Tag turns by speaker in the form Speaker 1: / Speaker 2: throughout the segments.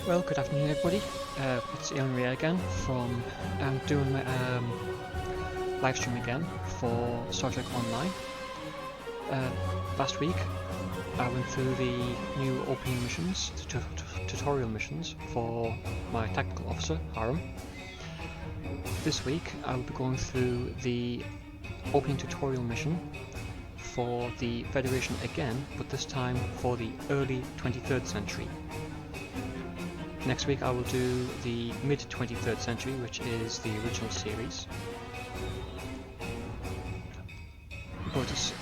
Speaker 1: Well, good afternoon, everybody. It's Ian Ray again from doing my live stream again for Star Trek Online. Last week, I went through the new opening missions, the tutorial missions for my tactical officer, Harum. This week, I will be going through the opening tutorial mission for the Federation again, but this time for the early 23rd century. Next week I will do the mid-23rd century, which is the original series. But as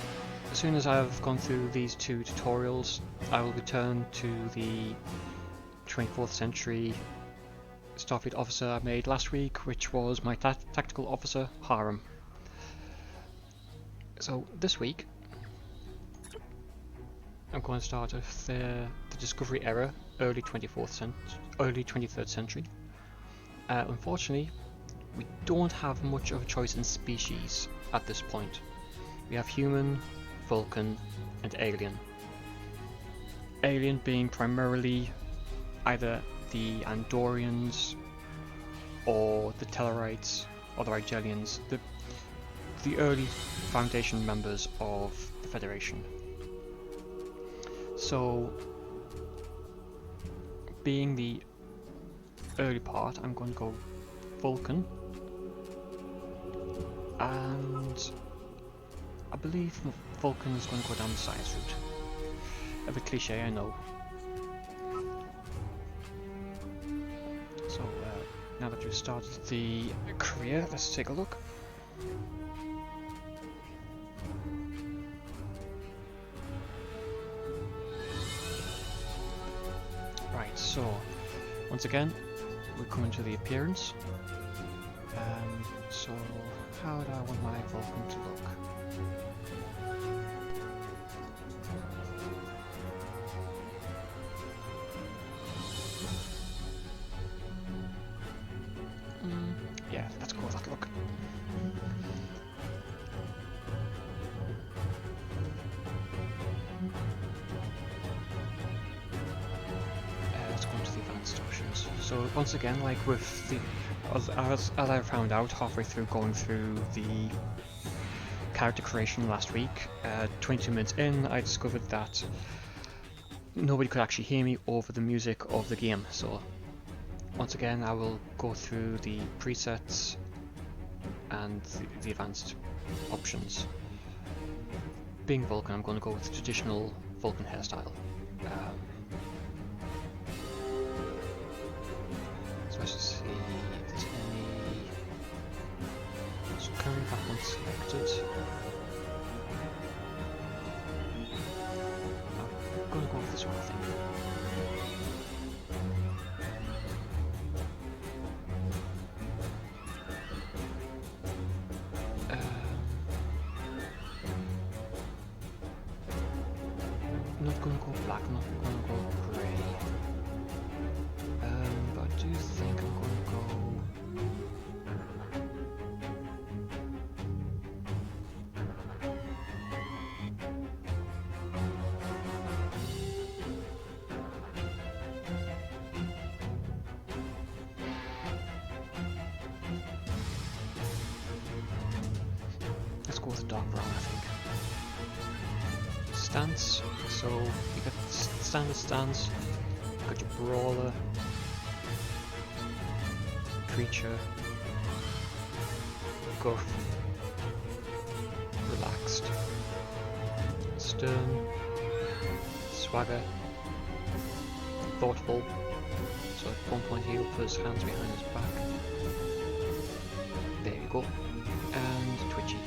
Speaker 1: soon as I've gone through these two tutorials, I will return to the 24th century Starfleet officer I made last week, which was my tactical officer, Harum. So this week, I'm going to start with the Discovery era, early 23rd century. Unfortunately, we don't have much of a choice in species at this point. We have human, Vulcan, and alien. Alien being primarily either the Andorians or the Tellarites or the Rigelians, the early Foundation members of the Federation. So, being the early part, I'm going to go Vulcan, and I believe Vulcan is going to go down the science route. A bit cliche, I know. So now that we've started the career, let's take a look. Right, so once again, we're coming to the appearance. So how do I want my Vulcan to look? Yeah, let's go with that look. Let's go into the advanced options. So once again, like with the as I found out halfway through going through the character creation last week, 22 minutes in, I discovered that nobody could actually hear me over the music of the game. So once again, I will go through the presets and the advanced options. Being Vulcan, I'm going to go with the traditional Vulcan hairstyle. So let's just see if there's any. So currently that one's selected. I'm going to go with this one, I think. I'm not going to go black, I'm not going to go grey. But I do think I'm going to go... Let's go with dark brown, I think. Stance, so you got standard stance, you got your brawler, creature, gruff, relaxed, stern, swagger, thoughtful, so at one point he'll put his hands behind his back, there you go, and twitchy.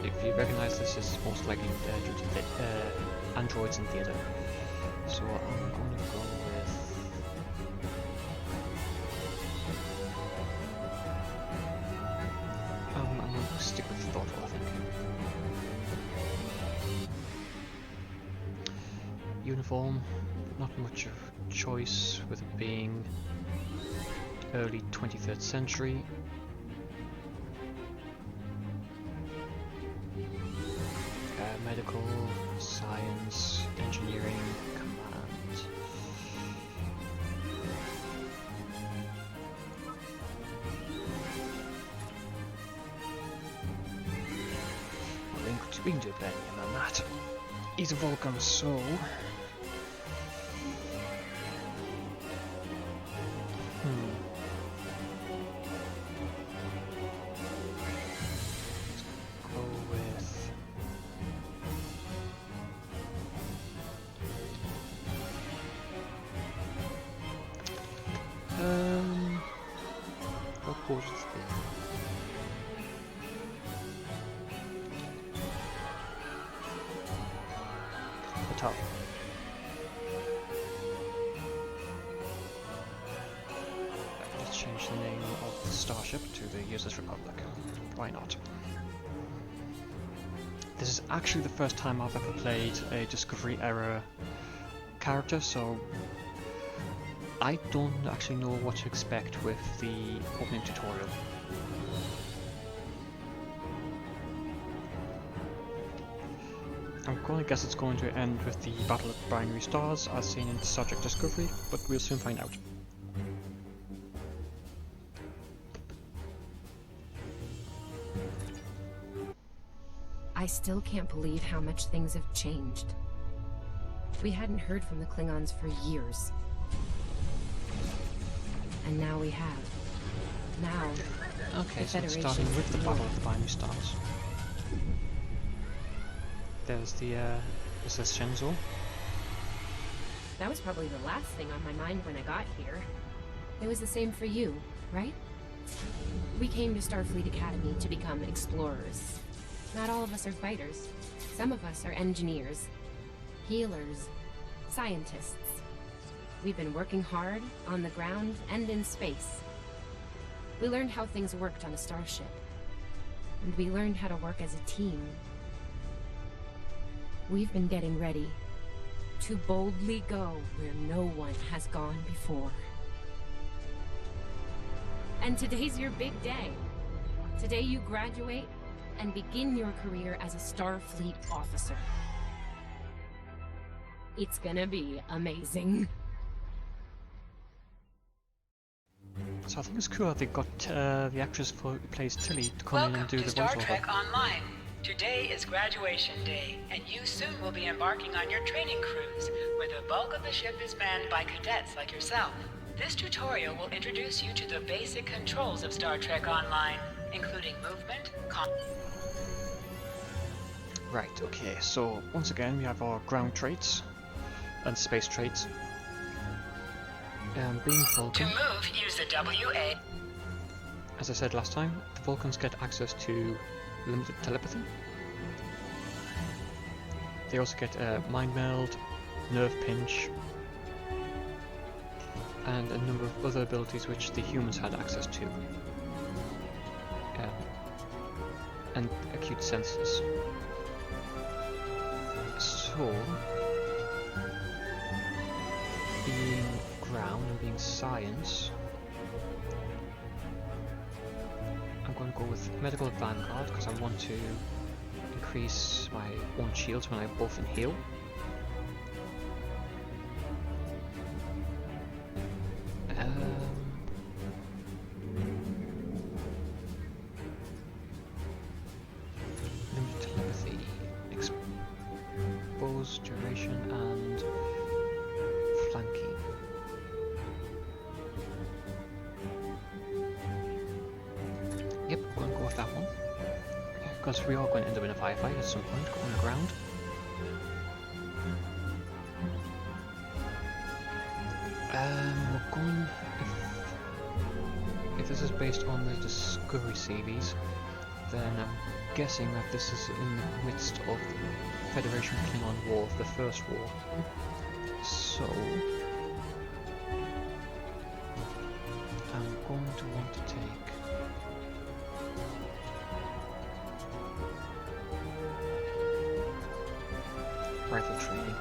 Speaker 1: If you recognise this, is most likely due to the androids in theatre. So I'm going to go with... I'm going to stick with thoughtful, I think. Uniform, not much of a choice with it being early 23rd century. Medical, science, engineering, command. We can do better than that. He's a Vulcan, so... What was it? The top. Let's change the name of the starship to the Users Republic. Why not? This is actually the first time I've ever played a Discovery era character, so I don't actually know what to expect with the opening tutorial. I'm going to guess it's going to end with the Battle of the Binary Stars as seen in Star Trek Discovery, but we'll soon find out.
Speaker 2: I still can't believe how much things have changed. We hadn't heard from the Klingons for years. And now we have. Now,
Speaker 1: okay, so it's starting with the Battle of the Binary Stars. There's the, this is Shenzhou.
Speaker 2: That was probably the last thing on my mind when I got here. It was the same for you, right? We came to Starfleet Academy to become explorers. Not all of us are fighters. Some of us are engineers, healers, scientists. We've been working hard on the ground and in space. We learned how things worked on a starship. And we learned how to work as a team. We've been getting ready to boldly go where no one has gone before. And today's your big day. Today you graduate and begin your career as a Starfleet officer. It's gonna be amazing.
Speaker 1: So I think it's cool that they got the actress who plays Tilly to come in and do the voiceover.
Speaker 3: Welcome to Star Trek Online. Today is graduation day, and you soon will be embarking on your training cruise, where the bulk of the ship is manned by cadets like yourself. This tutorial will introduce you to the basic controls of Star Trek Online, including movement,
Speaker 1: Right, okay, so once again we have our ground traits and space traits. Being Vulcan,
Speaker 3: to move, use the WA.
Speaker 1: as I said last time, the Vulcans get access to limited telepathy. They also get Mind Meld, Nerve Pinch, and a number of other abilities which the humans had access to. And acute senses. So, being ground and being science, I'm going to go with Medical Vanguard because I want to increase my own shields when I buff and heal. Limited telepathy, expose, duration, and flanking. Yep, we're going to go with that one. Because we are going to end up in a firefight at some point on the ground. We're going... If this is based on the Discovery series, then I'm guessing that this is in the midst of the Federation Klingon War, the First War. So... I'm going to want to take... rifle training.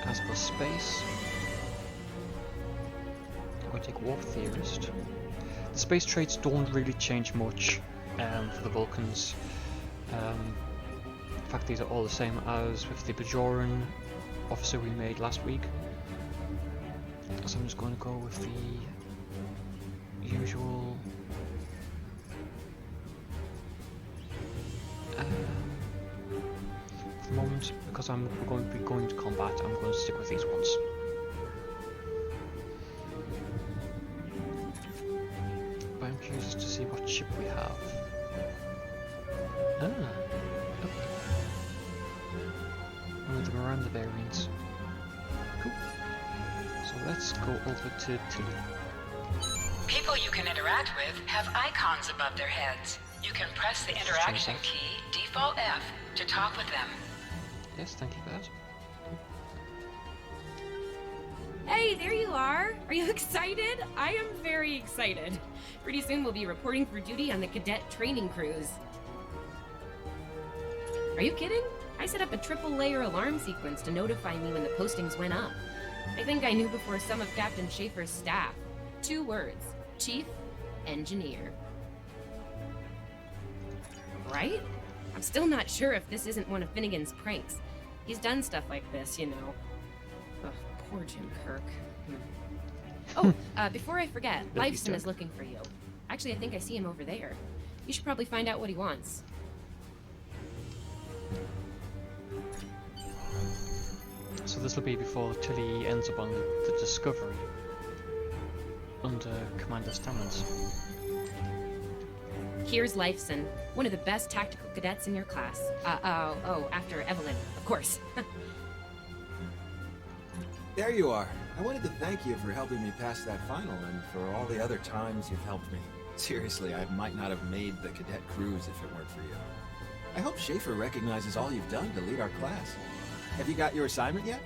Speaker 1: As for space, I'm going to take Warp Theorist. The space traits don't really change much for the Vulcans. In fact, these are all the same as with the Bajoran officer we made last week. So I'm just going to go with the usual For the moment, because I'm going to be going to combat, I'm going to stick with these ones. But I'm curious to see what ship we have. Ah, okay. One of the Miranda variants. Cool. So let's go over to Tilly.
Speaker 3: People you can interact with have icons above their heads. You can press the interaction key, default F, to talk with them.
Speaker 1: Yes, thank you for that.
Speaker 2: Hey, there you are! Are you excited? I am very excited. Pretty soon we'll be reporting for duty on the cadet training cruise. Are you kidding? I set up a triple-layer alarm sequence to notify me when the postings went up. I think I knew before some of Captain Schaefer's staff. 2 words. Chief Engineer. Right? I'm still not sure if this isn't one of Finnegan's pranks. He's done stuff like this, you know. Ugh, poor Jim Kirk. Oh, before I forget, Lifeson is looking for you. Actually, I think I see him over there. You should probably find out what he wants.
Speaker 1: So this will be before Tilly ends up on the Discovery under Commander Stamens.
Speaker 2: Here's Lifeson, one of the best tactical cadets in your class. After Evelyn, of course.
Speaker 4: There you are. I wanted to thank you for helping me pass that final and for all the other times you've helped me. Seriously, I might not have made the cadet cruise if it weren't for you. I hope Schaefer recognizes all you've done to lead our class. Have you got your assignment yet?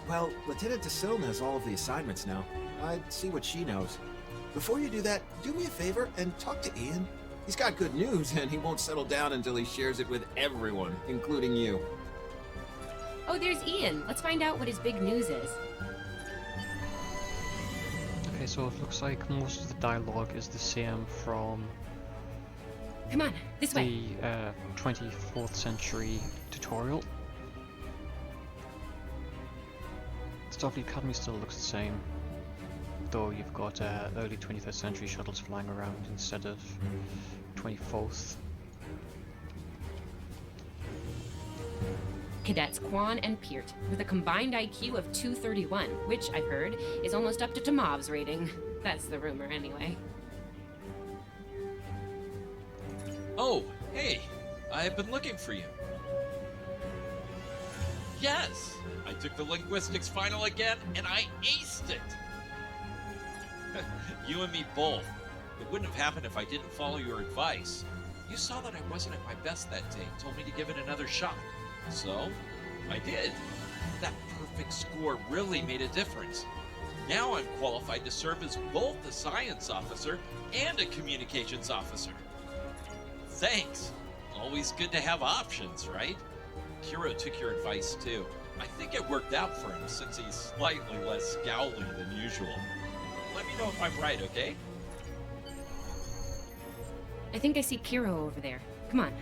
Speaker 4: Well, Lieutenant DeSilne has all of the assignments now. I'd see what she knows. Before you do that, do me a favor and talk to Ian. He's got good news, and he won't settle down until he shares it with everyone, including you.
Speaker 2: Oh, there's Ian. Let's find out what his big news is.
Speaker 1: Okay, so it looks like most of the dialogue is the same from
Speaker 2: Come on, this way.
Speaker 1: the 24th century tutorial. Starfleet Academy still looks the same, though you've got early 21st century shuttles flying around instead of 24th.
Speaker 2: Cadets Quan and Peart, with a combined IQ of 231, which, I've heard, is almost up to Tomov's rating. That's the rumor, anyway.
Speaker 5: Oh, hey! I've been looking for you. Yes! I took the linguistics final again, and I aced it! You and me both. It wouldn't have happened if I didn't follow your advice. You saw that I wasn't at my best that day and told me to give it another shot. So, I did. That perfect score really made a difference. Now I'm qualified to serve as both a science officer and a communications officer. Thanks. Always good to have options, right? Kiro took your advice too. I think it worked out for him since he's slightly less scowly than usual. Let me know if I'm right, okay?
Speaker 2: I think I see Kiro over there. Come on.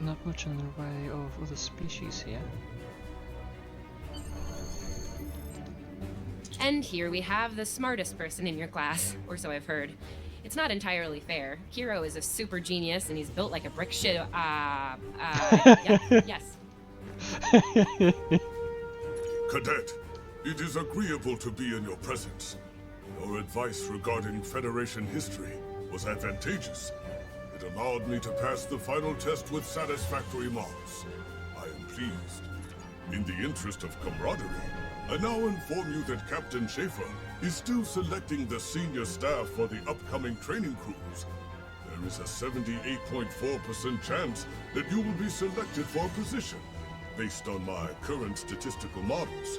Speaker 1: Not much in the way of other species here.
Speaker 2: And here we have the smartest person in your class, or so I've heard. It's not entirely fair. Kiro is a super genius, and he's built like a brick shit. Yes.
Speaker 6: Cadet, it is agreeable to be in your presence. Your advice regarding Federation history was advantageous. It allowed me to pass the final test with satisfactory marks. I am pleased. In the interest of camaraderie, I now inform you that Captain Schaefer is still selecting the senior staff for the upcoming training cruise. There is a 78.4% chance that you will be selected for a position, based on my current statistical models.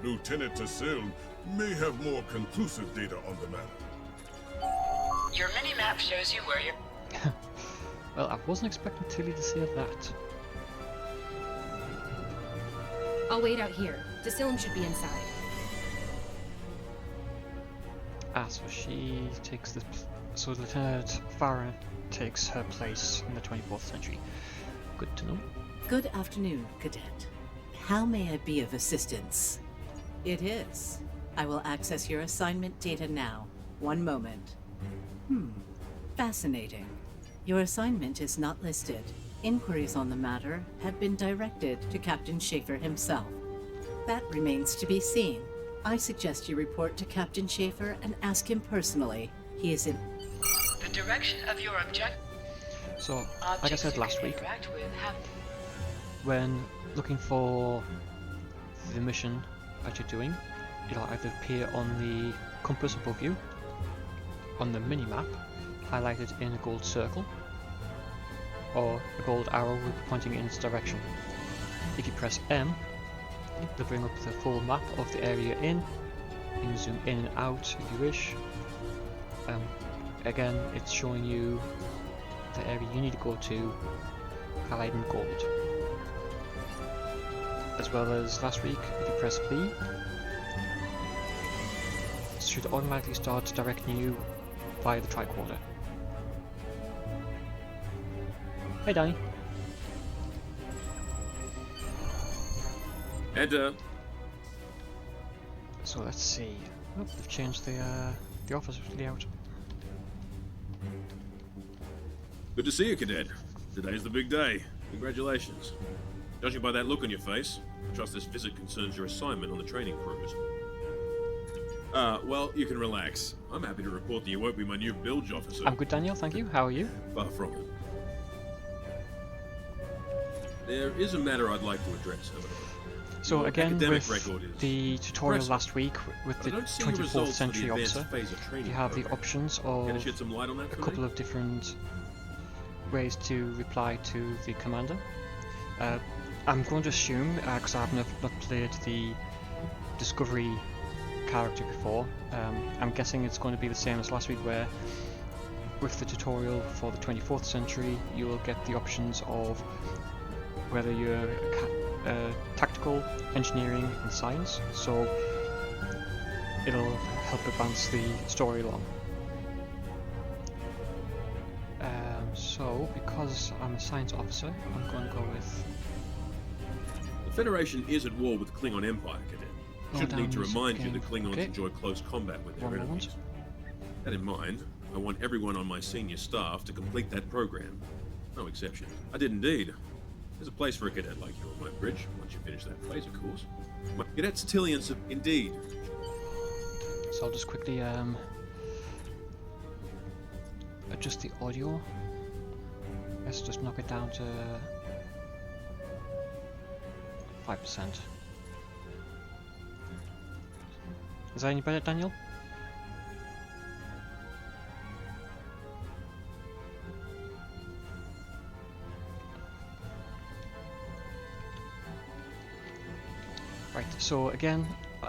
Speaker 6: Lieutenant DeSilne may have more conclusive data on the matter.
Speaker 3: Your mini-map shows you where you're...
Speaker 1: Well, I wasn't expecting Tilly to say that.
Speaker 2: I'll wait out here. DeSilne should be inside.
Speaker 1: Ah, so she takes the... So Lieutenant Farah takes her place in the 24th century. Good to know.
Speaker 7: Good afternoon, Cadet. How may I be of assistance? It is. I will access your assignment data now. One moment. Fascinating. Your assignment is not listed. Inquiries on the matter have been directed to Captain Schaefer himself. That remains to be seen. I suggest you report to Captain Schaefer and ask him personally. He is in...
Speaker 3: The direction of your
Speaker 1: So, like I said last week,
Speaker 3: interact with have
Speaker 1: when looking for the mission that you're doing, it'll either appear on the compass above you, on the mini-map, highlighted in a gold circle, or a gold arrow will be pointing in its direction. If you press M, it'll bring up the full map of the area you're in. You can zoom in and out if you wish. Again, it's showing you the area you need to go to, highlighted in gold. As well as last week, if you press B, it should automatically start directing you via the tricorder. Hey Danny.
Speaker 8: Enter.
Speaker 1: So let's see. Oh, they've changed the office layout.
Speaker 8: Good to see you, Cadet. Today's the big day. Congratulations. Judging by that look on your face, I trust this visit concerns your assignment on the training cruise. Well, you can relax. I'm happy to report that you won't be my new bilge officer.
Speaker 1: I'm good, Daniel, thank you. How are you?
Speaker 8: Far from it. There is a matter I'd like to address, however.
Speaker 1: So
Speaker 8: Your
Speaker 1: again,
Speaker 8: academic
Speaker 1: with
Speaker 8: record is
Speaker 1: the tutorial
Speaker 8: impressive,
Speaker 1: last week with
Speaker 8: but
Speaker 1: the
Speaker 8: I don't see your
Speaker 1: 24th
Speaker 8: results for
Speaker 1: century
Speaker 8: the advanced
Speaker 1: officer,
Speaker 8: phase of training
Speaker 1: you have the
Speaker 8: program.
Speaker 1: options
Speaker 8: Care
Speaker 1: of
Speaker 8: to shed some light on that
Speaker 1: a
Speaker 8: for
Speaker 1: couple
Speaker 8: me?
Speaker 1: of different ways to reply to the commander. I'm going to assume, because I have not played the Discovery character before, I'm guessing it's going to be the same as last week, where with the tutorial for the 24th century you will get the options of whether you're tactical, engineering and science, so it'll help advance the story along. So, because I'm a science officer, I'm going to go with...
Speaker 8: The Federation is at war with the Klingon Empire, Cadet.
Speaker 1: Roll
Speaker 8: Shouldn't need to
Speaker 1: down
Speaker 8: remind you
Speaker 1: music
Speaker 8: that Klingons
Speaker 1: again. Okay.
Speaker 8: enjoy close combat with their
Speaker 1: One
Speaker 8: enemies.
Speaker 1: moment.
Speaker 8: That in mind, I want everyone on my senior staff to complete that program. No exception. I did indeed. There's a place for a cadet like you on my bridge, once you finish that phase, of course. My cadets Tillians have indeed.
Speaker 1: So I'll just quickly adjust the audio. Let's just knock it down to 5%. Is that any better, Daniel? Right, so again,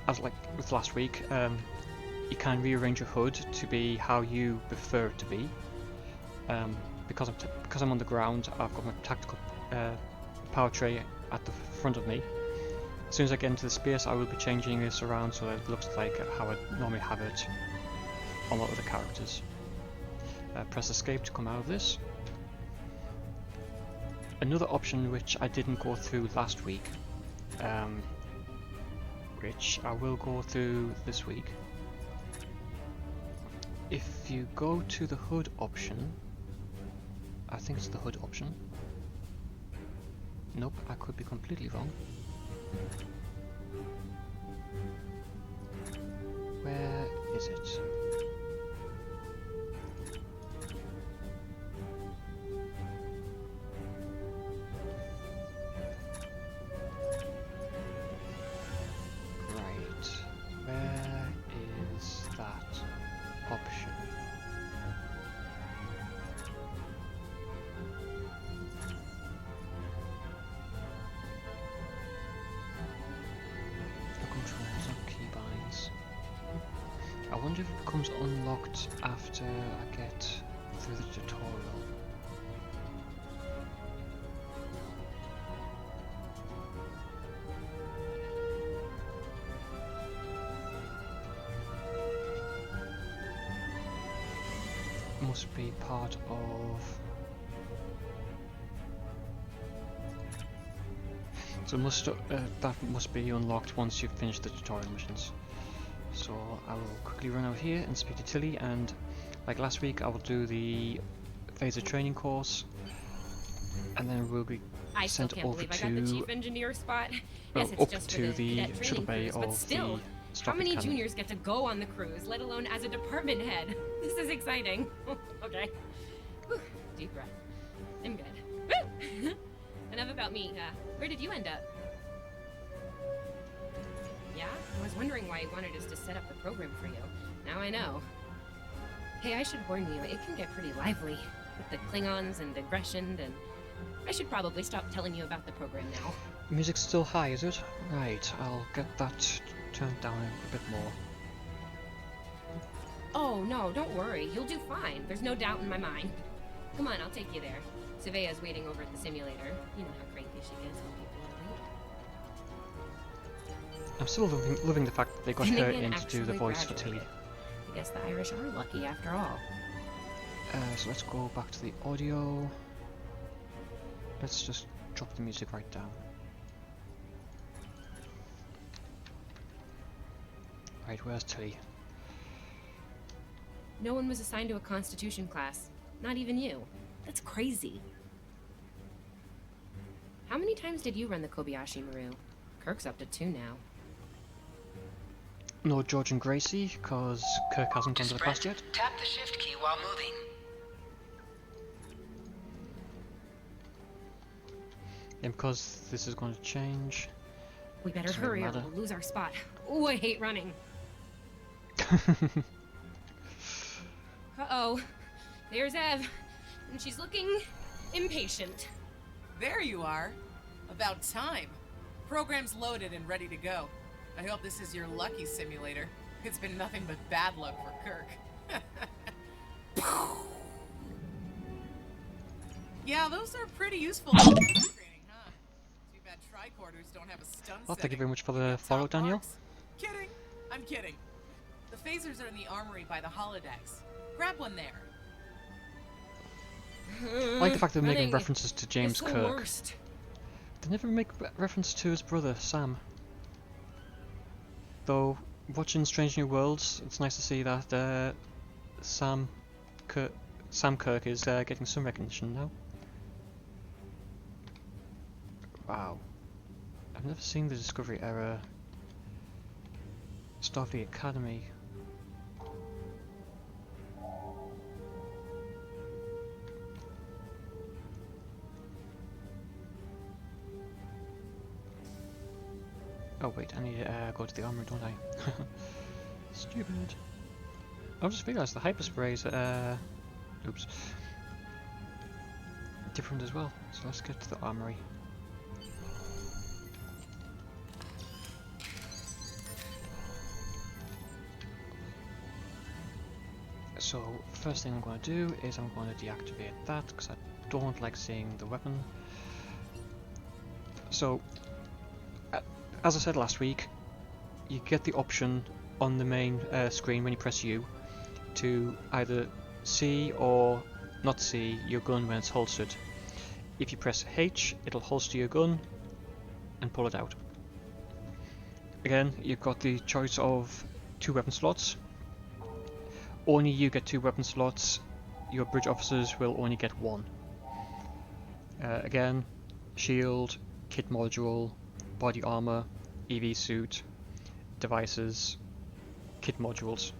Speaker 1: as like with last week, you can rearrange your HUD to be how you prefer it to be. Because I'm on the ground, I've got my tactical power tray at the front of me. As soon as I get into the space, I will be changing this around so that it looks like how I normally have it on a lot of the characters. Press escape to come out of this. Another option which I didn't go through last week, which I will go through this week. If you go to the HUD option, I think it's the HUD option. Nope, I could be completely wrong. Where is it? Right, where is that option? The controls and keybinds. I wonder if it becomes unlocked after I get through the tutorial. Must be part of... So that must be unlocked once you've finished the tutorial missions. So I will quickly run out here and speak to Tilly and Like last week, I will do the phaser training course, and then we'll be
Speaker 2: I still
Speaker 1: sent
Speaker 2: can't
Speaker 1: over
Speaker 2: believe I got the
Speaker 1: to
Speaker 2: chief engineer spot. Yes, it's
Speaker 1: up
Speaker 2: just for
Speaker 1: to
Speaker 2: the
Speaker 1: the
Speaker 2: cadet
Speaker 1: shuttle
Speaker 2: training
Speaker 1: bay
Speaker 2: cruise, but
Speaker 1: of
Speaker 2: still,
Speaker 1: the
Speaker 2: how
Speaker 1: Starfleet
Speaker 2: many
Speaker 1: Academy.
Speaker 2: juniors get to go on the cruise, let alone as a department head? This is exciting. Okay. Whew, deep breath. I'm good. Woo! Enough about me. Where did you end up? Yeah? I was wondering why you wanted us to set up the program for you. Now I know. Hey, I should warn you, it can get pretty lively. With the Klingons and aggression, and I should probably stop telling you about the program now.
Speaker 1: Music's still high, is it? Right, I'll get that turned down a bit more.
Speaker 2: Oh, no, don't worry. You'll do fine. There's no doubt in my mind. Come on, I'll take you there. Surveya's waiting over at the simulator. You know how cranky she gets when people are late.
Speaker 1: I'm still loving the fact that they got her
Speaker 2: Finnegan
Speaker 1: in to do the
Speaker 2: actually
Speaker 1: voice for Tilly.
Speaker 2: graduated. I guess the Irish are lucky after all.
Speaker 1: So let's go back to the audio. Let's just drop the music right down. Right, where's Tilly?
Speaker 2: No one was assigned to a Constitution class. Not even you. That's crazy. How many times did you run the Kobayashi Maru? Kirk's up to 2 now.
Speaker 1: No George and Gracie, because Kirk hasn't
Speaker 3: To
Speaker 1: gone to the class
Speaker 3: sprint,
Speaker 1: yet.
Speaker 3: tap the shift key while moving.
Speaker 1: And because this is going to change.
Speaker 2: We better
Speaker 1: Doesn't really
Speaker 2: hurry or
Speaker 1: matter.
Speaker 2: we'll lose our spot. Ooh, I hate running. Uh-oh. There's Ev. And she's looking impatient.
Speaker 9: There you are. About time. Program's loaded and ready to go. I hope this is your lucky simulator. It's been nothing but bad luck for Kirk. Yeah, those are pretty useful for training, huh? Too bad tricorders don't have a stun
Speaker 1: Well, thank you
Speaker 9: setting.
Speaker 1: very much for
Speaker 9: You
Speaker 1: the
Speaker 9: got
Speaker 1: follow,
Speaker 9: top
Speaker 1: Daniel.
Speaker 9: marks. Kidding. I'm kidding. The phasers are in the armory by the holodecks. Grab one there.
Speaker 1: I like the fact they're making
Speaker 2: Running
Speaker 1: references to James
Speaker 2: is the
Speaker 1: Kirk.
Speaker 2: worst.
Speaker 1: They never make reference to his brother, Sam. Though, watching Strange New Worlds, it's nice to see that Sam Kirk is getting some recognition now. Wow. I've never seen the Discovery era Starfleet Academy. Oh wait, I need to go to the armory, don't I? Stupid. I just realised the hypersprays are oops. Different as well. So let's get to the armory. So first thing I'm going to do is I'm going to deactivate that because I don't like seeing the weapon. So as I said last week, you get the option on the main screen when you press U to either see or not see your gun when it's holstered. If you press H, it'll holster your gun and pull it out. Again, you've got the choice of 2 weapon slots. Only you get 2 weapon slots, your bridge officers will only get 1. Again, shield, kit module, body armor, EV suit, devices, kit modules.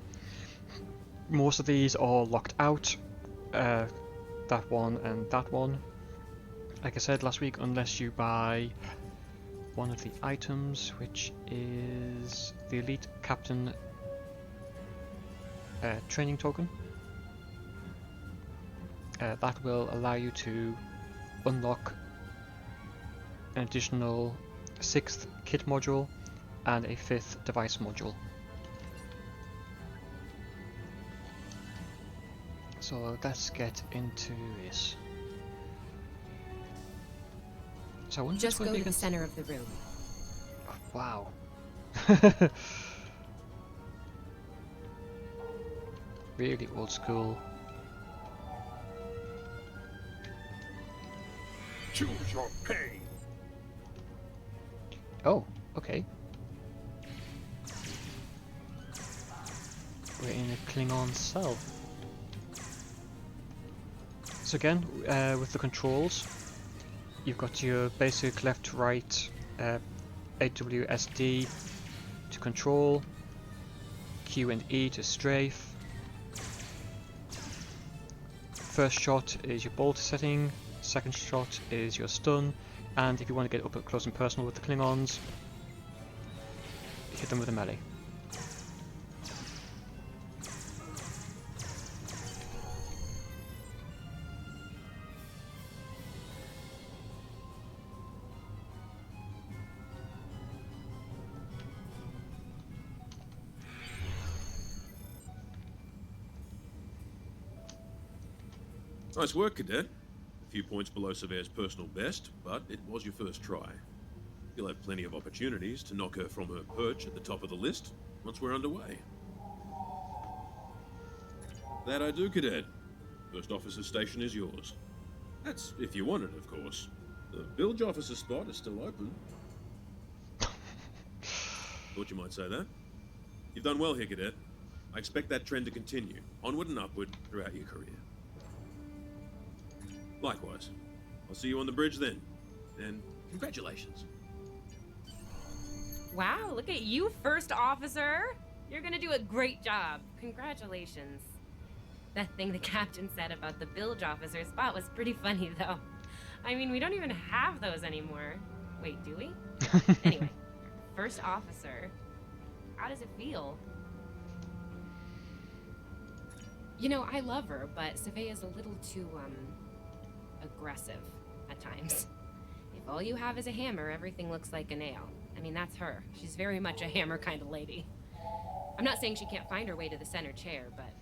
Speaker 1: Most of these are locked out, that one and that one. Like I said last week, unless you buy one of the items, which is the Elite Captain training token. That will allow you to unlock an additional 6th kit module and a 5th device module. So let's get into this. So I wonder
Speaker 2: Just
Speaker 1: which
Speaker 2: go
Speaker 1: one
Speaker 2: to the
Speaker 1: against...
Speaker 2: center of the room.
Speaker 1: Wow. Really old school.
Speaker 6: Choose your pain.
Speaker 1: Oh, okay. We're in a Klingon cell. So again, with the controls, you've got your basic left, right, AWSD to control, Q and E to strafe. First shot is your bolt setting, second shot is your stun, and if you want to get up close and personal with the Klingons, hit them with a melee.
Speaker 8: Nice work, Cadet. A few points below Severe's personal best, but it was your first try. You'll have plenty of opportunities to knock her from her perch at the top of the list once we're underway. That I do, Cadet. First officer's station is yours. That's if you want it, of course. The bilge officer spot is still open. Thought you might say that. You've done well here, Cadet. I expect that trend to continue, onward and upward, throughout your career. Likewise. I'll see you on the bridge then. And congratulations.
Speaker 2: Wow, look at you, First Officer! You're gonna do a great job. Congratulations. That thing the captain said about the bilge officer spot was pretty funny, though. I mean, we don't even have those anymore. Wait, do we? Anyway, First Officer, how does it feel? You know, I love her, but Savea's a little too, aggressive at times. If all you have is a hammer, everything looks like a nail. I mean, that's her. She's very much a hammer kind of lady. I'm not saying she can't find her way to the center chair, but...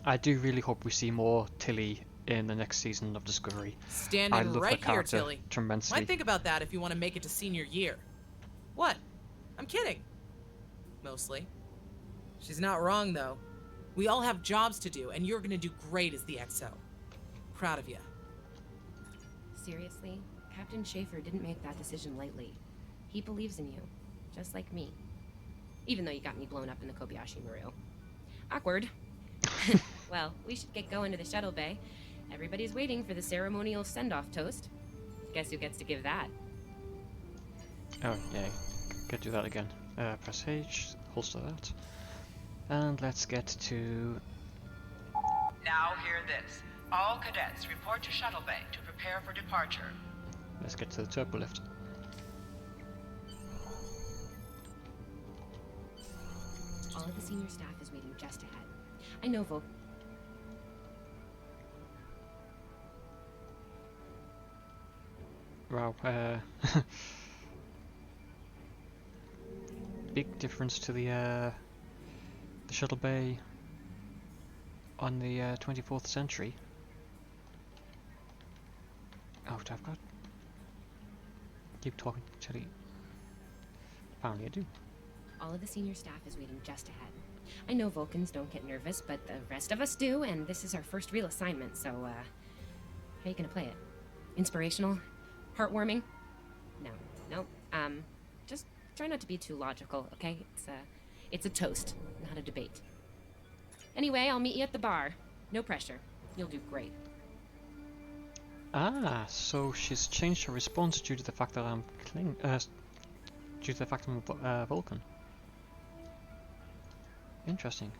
Speaker 1: I do really hope we see more Tilly in the next season of Discovery. I
Speaker 9: Standing
Speaker 1: love
Speaker 9: right
Speaker 1: her
Speaker 9: here,
Speaker 1: character
Speaker 9: Tilly.
Speaker 1: tremendously.
Speaker 9: Might think about that if you want to make it to senior year. What? I'm kidding. Mostly. She's not wrong, though. We all have jobs to do, and you're gonna do great as the XO. Proud of you.
Speaker 2: Seriously? Captain Schaefer didn't make that decision lightly. He believes in you, just like me. Even though you got me blown up in the Kobayashi Maru. Awkward. Well, we should get going to the shuttle bay. Everybody's waiting for the ceremonial send-off toast. Guess who gets to give that?
Speaker 1: Oh, yay. Could do that again. Press H, holster that. And let's get to...
Speaker 3: Now hear this. All cadets report to shuttle bay to prepare for departure.
Speaker 1: Let's get to the turbo lift.
Speaker 2: All of the senior staff is waiting just ahead. I know, Volk.
Speaker 1: Wow, big difference to the shuttle bay on the 24th century. Oh, I've got... Keep talking, Tilly. Apparently I do.
Speaker 2: All of the senior staff is waiting just ahead. I know Vulcans don't get nervous, but the rest of us do, and this is our first real assignment, so, how are you gonna play it? Inspirational? Heartwarming? No. Just try not to be too logical, okay? It's a toast, not a debate. Anyway, I'll meet you at the bar. No pressure. You'll do great.
Speaker 1: Ah, so she's changed her response due to the fact that I'm due to the fact I'm a Vulcan. Interesting.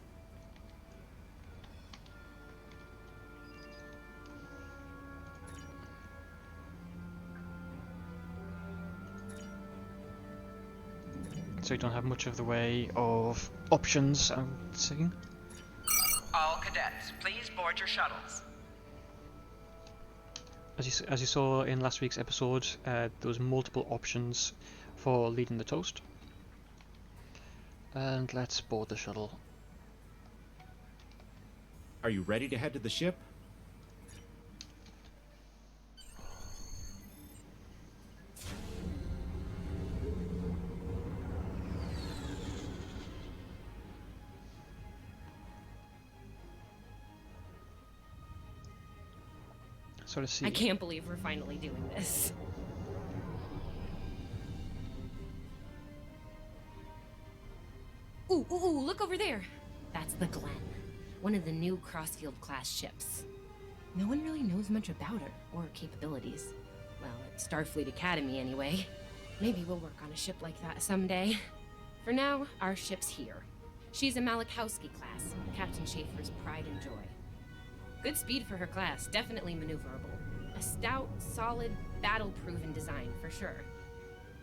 Speaker 1: So you don't have much of the way of options, I'm seeing.
Speaker 3: All cadets, please board your shuttles.
Speaker 1: As you saw in last week's episode, there was multiple options for leading the toast. And let's board the shuttle.
Speaker 10: Are you ready to head to the ship?
Speaker 1: So to see.
Speaker 2: I can't believe we're finally doing this. Ooh, look over there! That's the Glen, one of the new Crossfield-class ships. No one really knows much about her or her capabilities. Well, at Starfleet Academy anyway. Maybe we'll work on a ship like that someday. For now, our ship's here. She's a Malachowski class, Captain Schaefer's pride and joy. Good speed for her class, definitely maneuverable. A stout, solid, battle-proven design, for sure.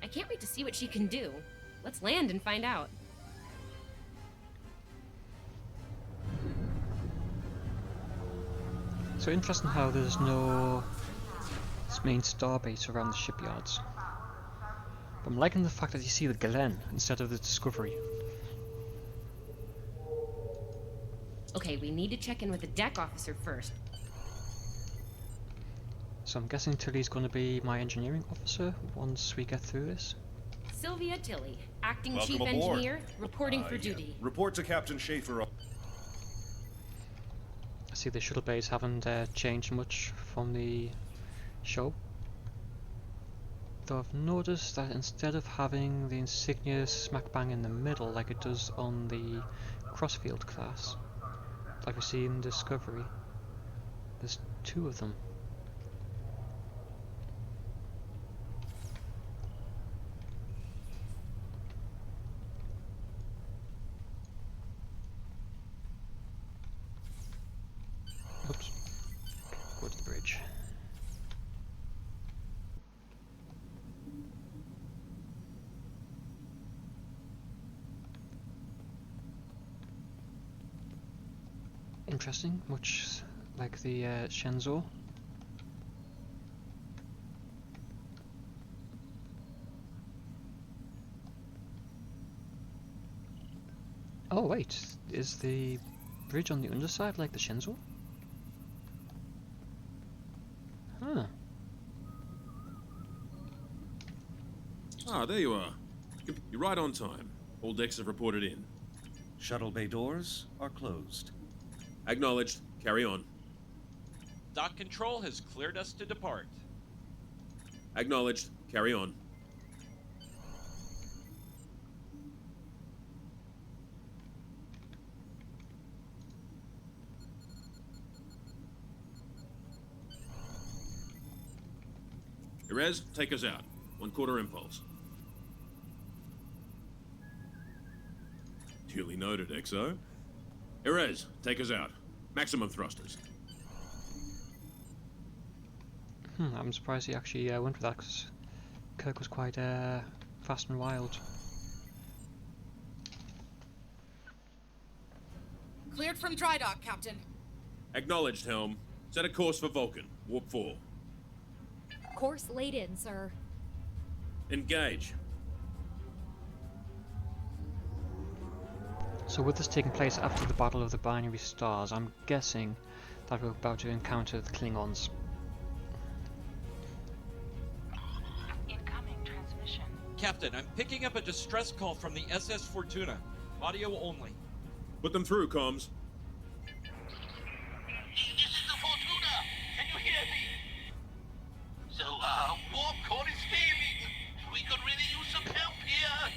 Speaker 2: I can't wait to see what she can do. Let's land and find out.
Speaker 1: So interesting how there's no main starbase around the shipyards. But I'm liking the fact that you see the Glen instead of the Discovery.
Speaker 2: Okay, we need to check in with the deck officer first.
Speaker 1: So I'm guessing Tilly's going to be my engineering officer once we get through this.
Speaker 2: Sylvia Tilly, acting
Speaker 11: Welcome
Speaker 2: chief
Speaker 11: aboard.
Speaker 2: engineer, reporting for duty.
Speaker 11: Report to Captain Schaefer.
Speaker 1: I see the shuttle bays haven't changed much from the show. Though I've noticed that instead of having the insignia smack bang in the middle like it does on the Crossfield class, like we see in Discovery, there's two of them. Oops. Go to the bridge. Interesting, much like the Shenzhou. Oh wait, is the bridge on the underside like the Shenzhou? Huh.
Speaker 8: Ah, there you are. You're right on time. All decks have reported in.
Speaker 12: Shuttle bay doors are closed.
Speaker 8: Acknowledged. Carry on.
Speaker 5: Dock control has cleared us to depart.
Speaker 8: Acknowledged. Carry on. Erez, take us out. 1/4 impulse. Duly noted, XO. Erez, take us out. Maximum thrusters.
Speaker 1: I'm surprised he actually went for that, because Kirk was quite fast and wild.
Speaker 9: Cleared from dry dock, Captain.
Speaker 8: Acknowledged, Helm. Set a course for Vulcan. Warp 4.
Speaker 13: Course laid in, sir.
Speaker 8: Engage.
Speaker 1: So with this taking place after the Battle of the Binary Stars, I'm guessing that we're about to encounter the Klingons.
Speaker 3: Incoming transmission.
Speaker 5: Captain, I'm picking up a distress call from the SS Fortuna. Audio only.
Speaker 8: Put them through, comms.
Speaker 14: This is the Fortuna! Can you hear me? So, warp core is failing. We could really use some help here.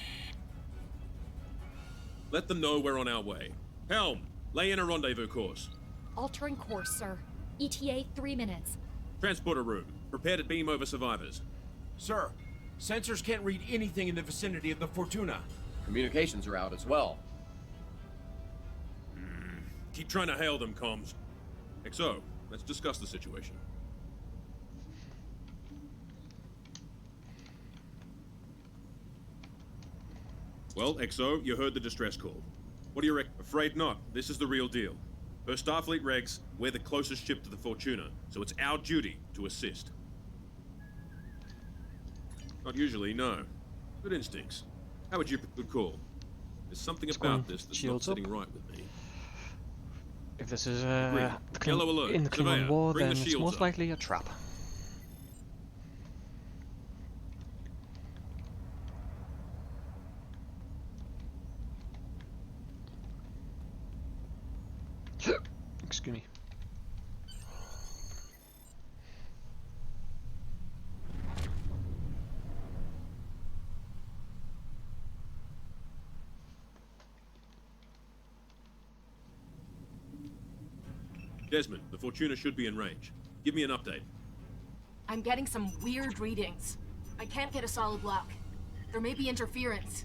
Speaker 8: Let them know we're on our way. Helm, lay in a rendezvous course.
Speaker 13: Altering course, sir. ETA 3 minutes.
Speaker 8: Transporter room. Prepare to beam over survivors.
Speaker 10: Sir, sensors can't read anything in the vicinity of the Fortuna.
Speaker 15: Communications are out as well.
Speaker 8: Keep trying to hail them, comms. XO, let's discuss the situation. Well, XO, you heard the distress call. What do you reckon? Afraid not. This is the real deal. Per Starfleet regs, we're the closest ship to the Fortuna, so it's our duty to assist. Not usually, no. Good instincts. How would you put the call? There's something about this that's not sitting right with me.
Speaker 1: If this is
Speaker 8: Yellow alert.
Speaker 1: in the Klingon
Speaker 8: Surveyor,
Speaker 1: War,
Speaker 8: bring the
Speaker 1: then it's
Speaker 8: shields
Speaker 1: most
Speaker 8: up.
Speaker 1: likely a trap. Excuse me.
Speaker 8: Desmond, the Fortuna should be in range. Give me an update.
Speaker 11: I'm getting some weird readings. I can't get a solid lock. There may be interference.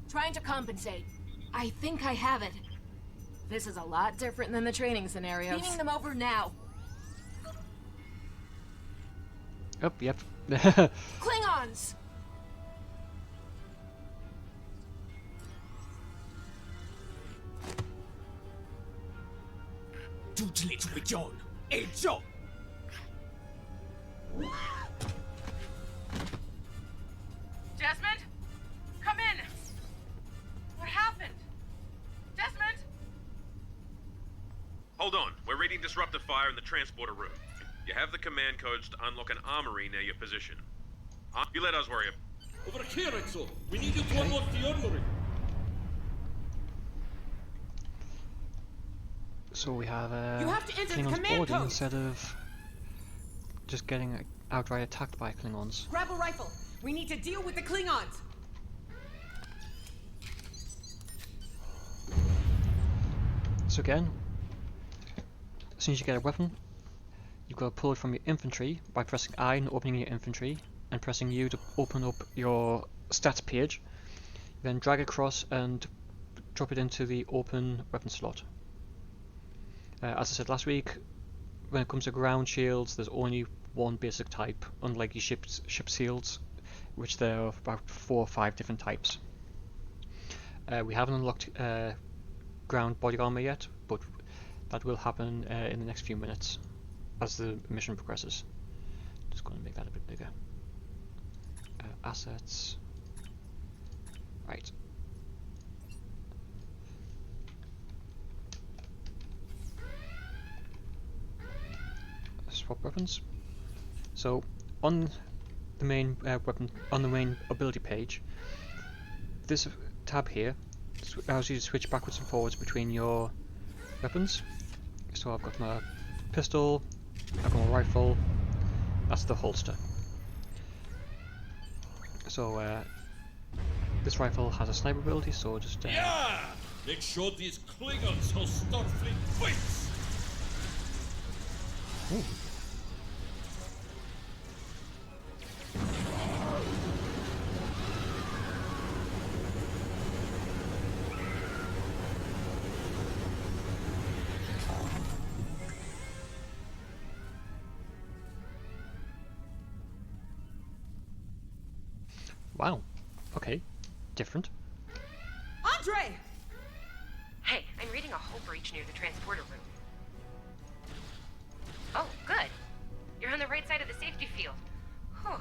Speaker 11: Trying to compensate. I think I have it.
Speaker 2: This is a lot different than the training scenarios.
Speaker 11: Beaming them over now.
Speaker 1: Oh, yep.
Speaker 11: Klingons!
Speaker 9: Desmond? Come in! What happened? Desmond?
Speaker 8: Hold on. We're reading disruptive fire in the transporter room. You have the command codes to unlock an armory near your position. You let us worry about.
Speaker 10: Over here, Exo. We need you to unlock the armory.
Speaker 1: So we have
Speaker 9: You have to enter the
Speaker 1: Klingons
Speaker 9: command
Speaker 1: boarding
Speaker 9: code.
Speaker 1: instead of just getting outright attacked by Klingons.
Speaker 9: Grab a rifle. We need to deal with the Klingons.
Speaker 1: So again, as soon as you get a weapon, you've got to pull it from your infantry by pressing I and opening your infantry, and pressing U to open up your stats page. Then drag across and drop it into the open weapon slot. As I said last week, when it comes to ground shields, there's only one basic type, unlike your ship shields, which there are about 4 or 5 different types. We haven't unlocked ground body armor yet, but that will happen in the next few minutes as the mission progresses. Just going to make that a bit bigger. Assets. Right. Swap weapons. So on the main on the main ability page, this tab here allows you to switch backwards and forwards between your weapons. So I've got my pistol, I've got my rifle, that's the holster. So this rifle has a sniper ability, so just
Speaker 10: Yeah! Make sure these Klingons how Starfleet fights!
Speaker 1: Ooh. Wow. Okay. Different.
Speaker 9: Andre!
Speaker 2: Hey, I'm reading a hull breach near the transporter room. Oh, good. You're on the right side of the safety field. Whew.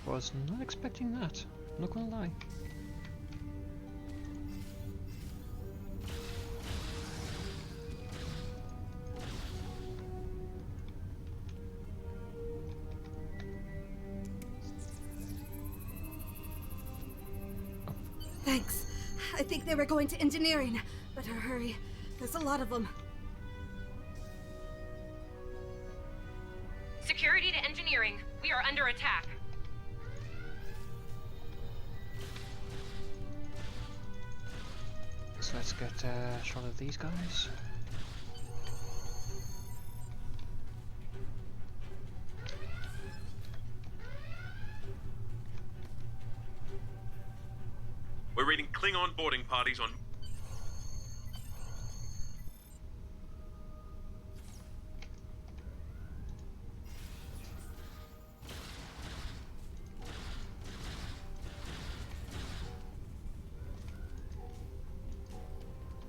Speaker 1: Was not expecting that. Not gonna lie.
Speaker 11: Thanks. I think they were going to engineering. Better hurry. There's a lot of them.
Speaker 2: Security to engineering. We are under attack.
Speaker 1: So let's get a shot of these guys.
Speaker 8: We're reading Klingon boarding parties on.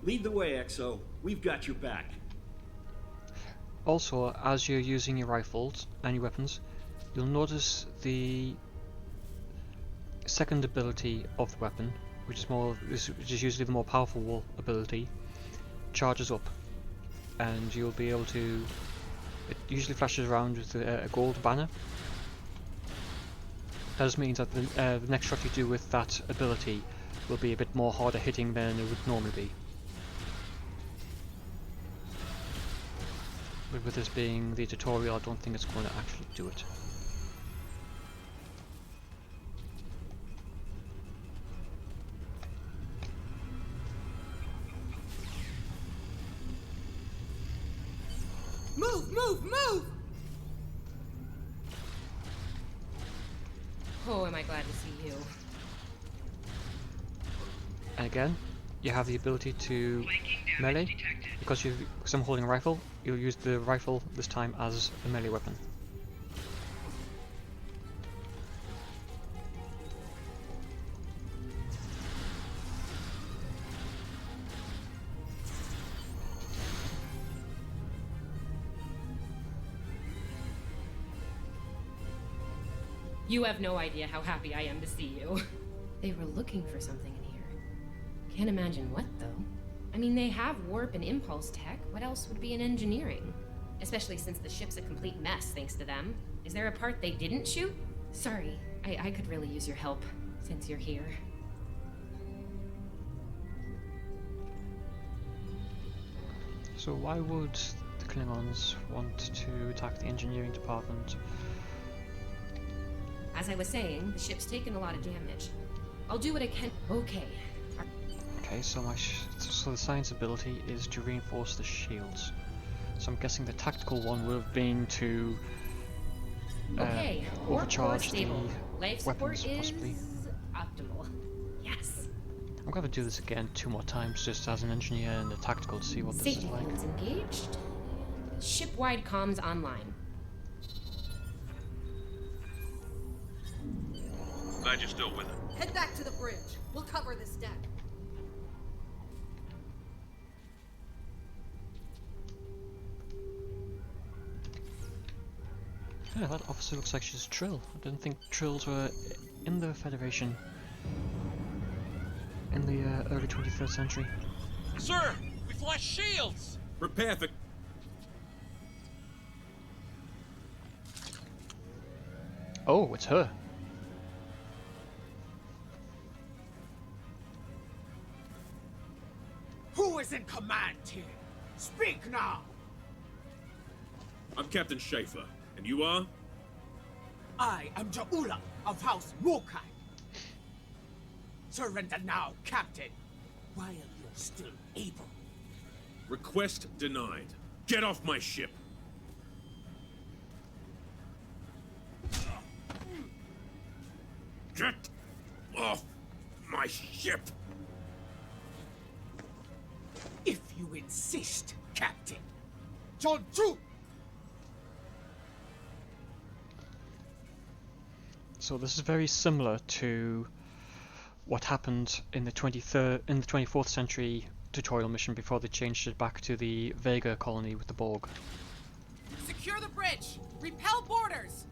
Speaker 10: Lead the way, Exo. We've got your back.
Speaker 1: Also, as you're using your rifles and your weapons, you'll notice the second ability of the weapon, which is usually the more powerful ability, charges up, and you'll be able to. It usually flashes around with a gold banner. That just means that the next shot you do with that ability will be a bit more harder hitting than it would normally be. But with this being the tutorial, I don't think it's going to actually do it.
Speaker 11: Move!
Speaker 2: Oh, am I glad to see you.
Speaker 1: And again, you have the ability to melee. Because I'm holding a rifle, you'll use the rifle this time as a melee weapon.
Speaker 2: You have no idea how happy I am to see you. They were looking for something in here. Can't imagine what, though. I mean, they have warp and impulse tech. What else would be in engineering? Especially since the ship's a complete mess, thanks to them. Is there a part they didn't shoot? Sorry, I could really use your help, since you're here.
Speaker 1: So why would the Klingons want to attack the engineering department?
Speaker 2: As I was saying, the ship's taken a lot of damage. I'll do what I can. Okay.
Speaker 1: Okay, so so the science ability is to reinforce the shields. So I'm guessing the tactical one would have been to overcharge the
Speaker 2: Life
Speaker 1: weapons,
Speaker 2: support
Speaker 1: possibly.
Speaker 2: is optimal. Yes.
Speaker 1: I'm going to do this again 2 more times, just as an engineer and a tactical, to see what this is
Speaker 2: Safety
Speaker 1: like.
Speaker 2: fields engaged. Ship-wide comms online.
Speaker 8: Glad you're still with it.
Speaker 11: Head back to the bridge. We'll cover this deck.
Speaker 1: Yeah, that officer looks like she's a Trill. I didn't think Trills were in the Federation in the early 23rd century.
Speaker 5: Sir, we've lost shields!
Speaker 8: Prepare for...
Speaker 1: Oh, it's her.
Speaker 10: Who is in command here? Speak now!
Speaker 8: I'm Captain Schaefer, and you are?
Speaker 10: I am Ja'ula of House Mokai. Surrender now, Captain, while you're still able.
Speaker 8: Request denied. Get off my ship! Get off my ship!
Speaker 10: If you insist, Captain. John Chu!
Speaker 1: So this is very similar to what happened in the 24th century tutorial mission before they changed it back to the Vega colony with the Borg.
Speaker 9: Secure the bridge! Repel boarders!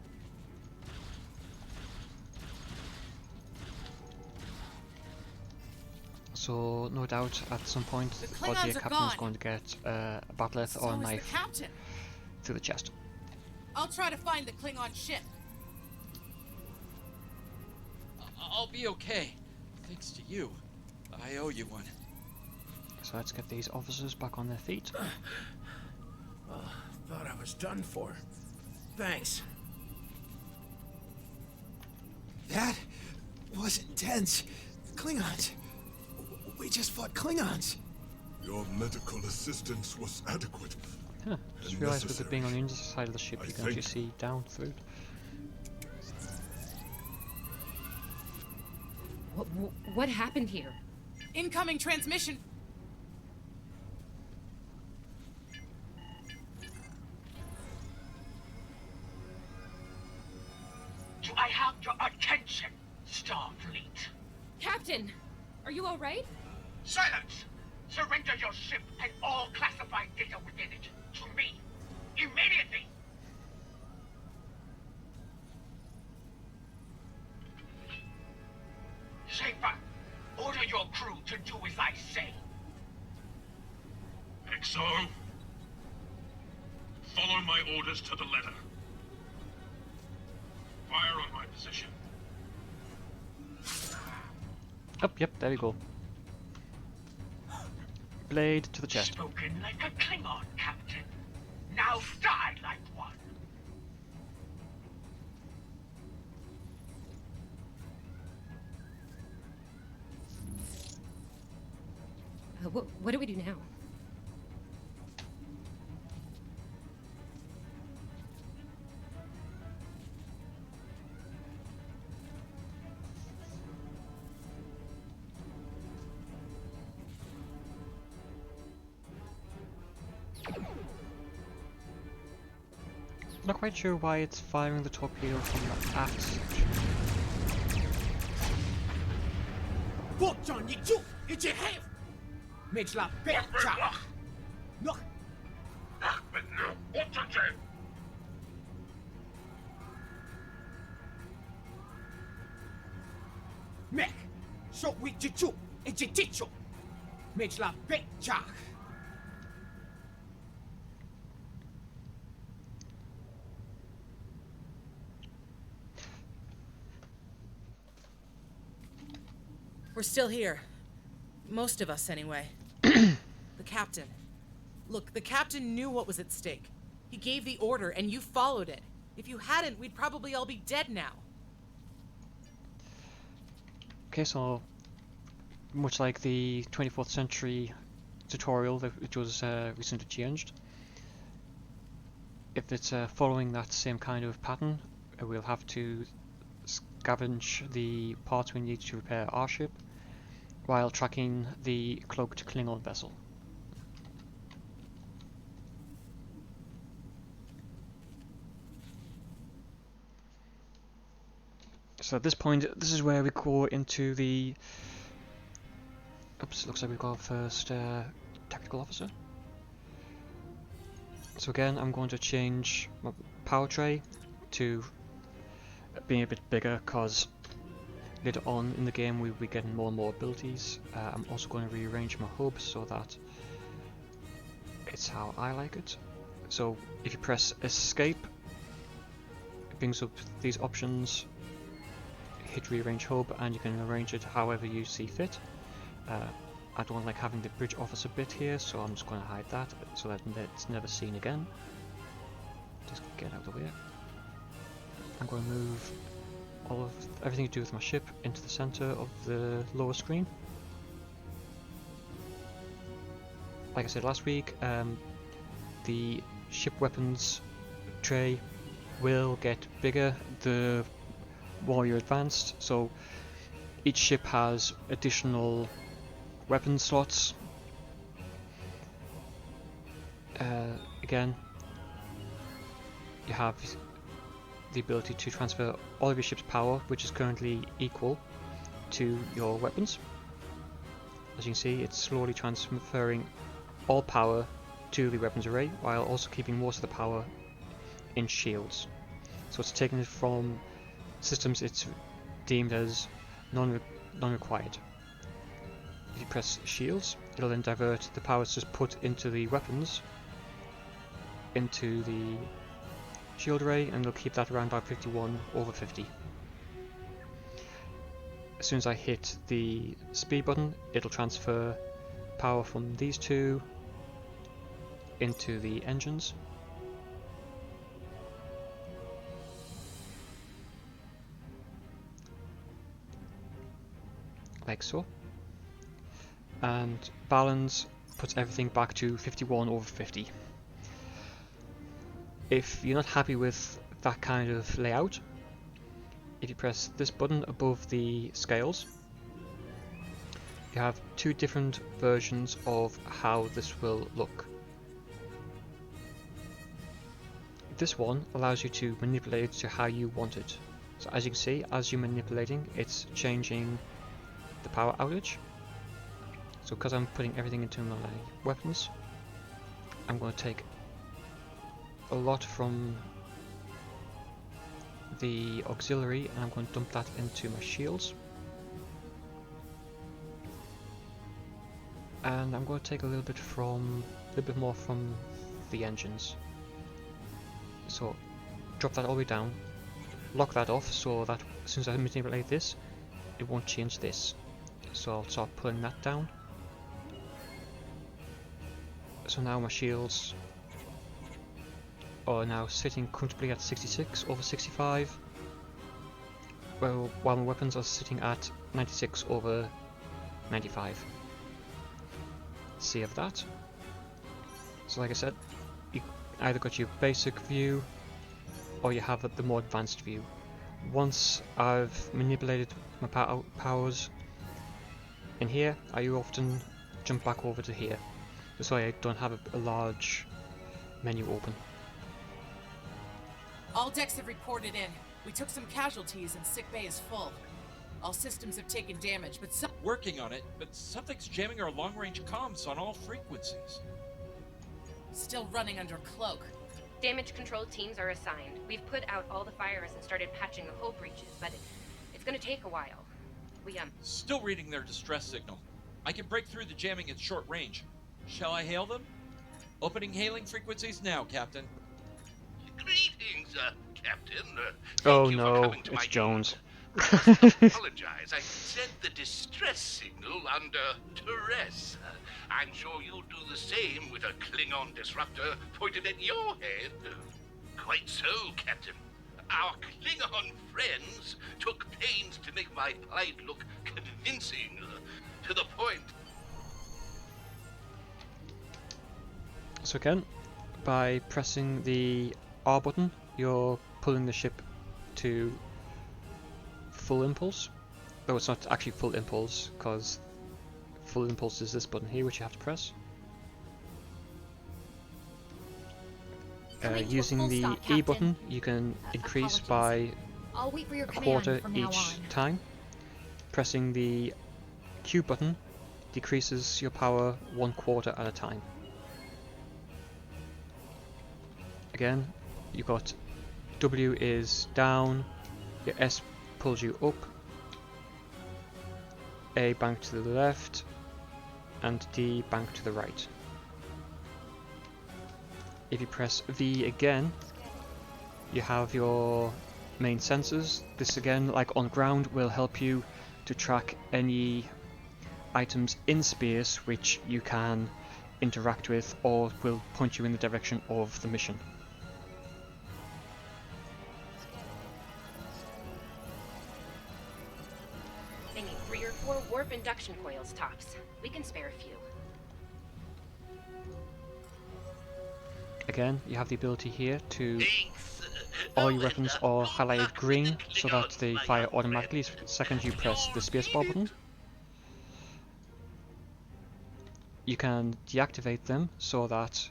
Speaker 1: So no doubt at some point
Speaker 9: The
Speaker 1: our
Speaker 9: Klingons
Speaker 1: dear
Speaker 9: are
Speaker 1: captain is
Speaker 9: gone.
Speaker 1: going to get a bat'leth
Speaker 9: So
Speaker 1: or a
Speaker 9: is the
Speaker 1: knife
Speaker 9: captain.
Speaker 1: through the chest.
Speaker 9: I'll try to find the Klingon ship.
Speaker 5: I'll be okay. Thanks to you. I owe you one.
Speaker 1: So let's get these officers back on their feet.
Speaker 10: Thought I was done for. Thanks.
Speaker 4: That was intense. Klingons. We just fought Klingons.
Speaker 6: Your medical assistance was adequate.
Speaker 1: Huh. Just
Speaker 6: and
Speaker 1: realised with it
Speaker 6: necessary.
Speaker 1: being on the underside of the ship,
Speaker 6: I
Speaker 1: you can actually
Speaker 6: think-
Speaker 1: see down through it.
Speaker 2: What happened here?
Speaker 9: Incoming transmission.
Speaker 14: Do I have your attention, Starfleet?
Speaker 2: Captain, are you all right?
Speaker 14: Silence! Surrender your ship and all classified data within it to me. Immediately! Schaefer, order your crew to do as I say.
Speaker 8: XO, follow my orders to the letter. Fire on my position.
Speaker 1: Oh, yep, there we go. Blade to the chest.
Speaker 14: Spoken like a Klingon, Captain. Now die like one.
Speaker 2: What do we do now?
Speaker 1: Not quite sure why it's firing the torpedo from the aft section.
Speaker 10: Mech, so we chichu, ichichicho. Mitch la becha.
Speaker 9: We're still here. Most of us, anyway. The captain. Look, the captain knew what was at stake. He gave the order, and you followed it. If you hadn't, we'd probably all be dead now.
Speaker 1: Okay, so much like the 24th century tutorial that which was recently changed, if it's following that same kind of pattern, we'll have to scavenge the parts we need to repair our ship while tracking the cloaked Klingon vessel. So at this point, this is where we go into the... Oops, looks like we've got our first tactical officer. So again, I'm going to change my power tray to being a bit bigger, because later on in the game we'll be getting more and more abilities. I'm also going to rearrange my hub so that it's how I like it. So if you press escape, it brings up these options. Hit rearrange hub and you can arrange it however you see fit. I don't like having the bridge officer bit here, so I'm just going to hide that so that it's never seen again. Just get out of the way. I'm going to move everything to do with my ship into the center of the lower screen. Like I said last week, the ship weapons tray will get bigger the more you're advanced, so each ship has additional weapon slots. Again, you have the ability to transfer all of your ship's power, which is currently equal to your weapons. As you can see, it's slowly transferring all power to the weapons array while also keeping most of the power in shields. So it's taking it from systems it's deemed as non-required. If you press shields, it'll then divert the power that's just put into the weapons into the shield array, and it'll keep that around about 51 over 50. As soon as I hit the speed button, it'll transfer power from these two into the engines. Like so. And balance puts everything back to 51 over 50. If you're not happy with that kind of layout, if you press this button above the scales, you have two different versions of how this will look. This one allows you to manipulate it to how you want it. So as you can see, as you're manipulating, it's changing the power outage. So because I'm putting everything into my weapons, I'm going to take a lot from the auxiliary and I'm going to dump that into my shields. And I'm going to take a little bit more from the engines. So drop that all the way down, lock that off so that as soon as I manipulate this, it won't change this. So I'll start pulling that down. So now my shields are now sitting comfortably at 66 over 65, while my weapons are sitting at 96 over 95. Save that. So like I said, you either got your basic view or you have the more advanced view. Once I've manipulated my powers in here, I often jump back over to here, just so I don't have a large menu open.
Speaker 9: All decks have reported in. We took some casualties and sick bay is full. All systems have taken damage, but some...
Speaker 5: Working on it, but something's jamming our long-range comms on all frequencies.
Speaker 9: Still running under cloak.
Speaker 2: Damage control teams are assigned. We've put out all the fires and started patching the hull breaches, but it's gonna take a while. We,
Speaker 5: Still reading their distress signal. I can break through the jamming at short range. Shall I hail them? Opening hailing frequencies now, Captain.
Speaker 14: Greetings, Captain.
Speaker 1: Oh
Speaker 14: Thank you for
Speaker 1: no,
Speaker 14: coming to my
Speaker 1: it's
Speaker 14: aid.
Speaker 1: Jones.
Speaker 14: I must apologize. I set the distress signal under duress. I'm sure you'll do the same with a Klingon disruptor pointed at your head. Quite so, Captain. Our Klingon friends took pains to make my plight look convincing, to the point.
Speaker 1: So again, by pressing the R button, you're pulling the ship to full impulse. Though it's not actually full impulse, because full impulse is this button here, which you have to press. Using the
Speaker 13: stop,
Speaker 1: E
Speaker 13: Captain.
Speaker 1: button, you can increase by
Speaker 13: I'll wait for your
Speaker 1: a
Speaker 13: command
Speaker 1: quarter
Speaker 13: from now
Speaker 1: each
Speaker 13: on.
Speaker 1: time. Pressing the Q button decreases your power 1/4 at a time. Again, you've got W is down, your S pulls you up, A bank to the left, and D bank to the right. If you press V again, you have your main sensors. This again, like on ground, will help you to track any items in space which you can interact with or will point you in the direction of the mission.
Speaker 2: They need 3 or 4 warp induction coils tops. We can spare a few.
Speaker 1: Again, you have the ability here to... all your weapons are highlighted green so that they fire automatically the second you press the spacebar button. You can deactivate them so that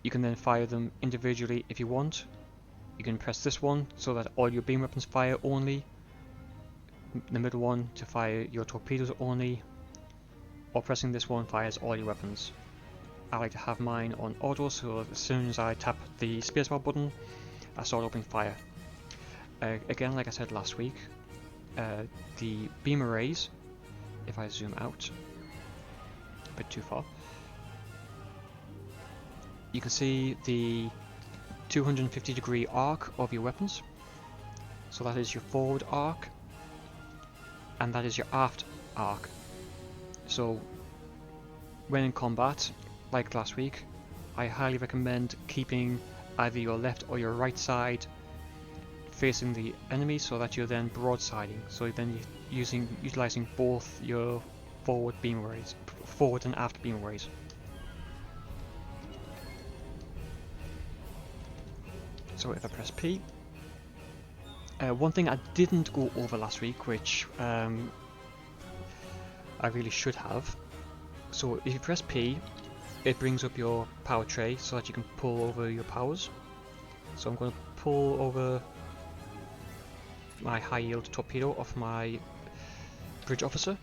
Speaker 1: you can then fire them individually if you want. You can press this one so that all your beam weapons fire only, the middle one to fire your torpedoes only, or pressing this one fires all your weapons. I like to have mine on auto, so as soon as I tap the spacebar button, I start opening fire. Again, like I said last week, the beam arrays, if I zoom out a bit too far, you can see the 250-degree arc of your weapons. So that is your forward arc, and that is your aft arc. So when in combat, like last week, I highly recommend keeping either your left or your right side facing the enemy so that you're then broadsiding. So then you're utilizing both your forward and aft beam arrays. So if I press P, one thing I didn't go over last week, which I really should have. So if you press P, it brings up your power tray so that you can pull over your powers. So I'm going to pull over my high yield torpedo off my bridge officer,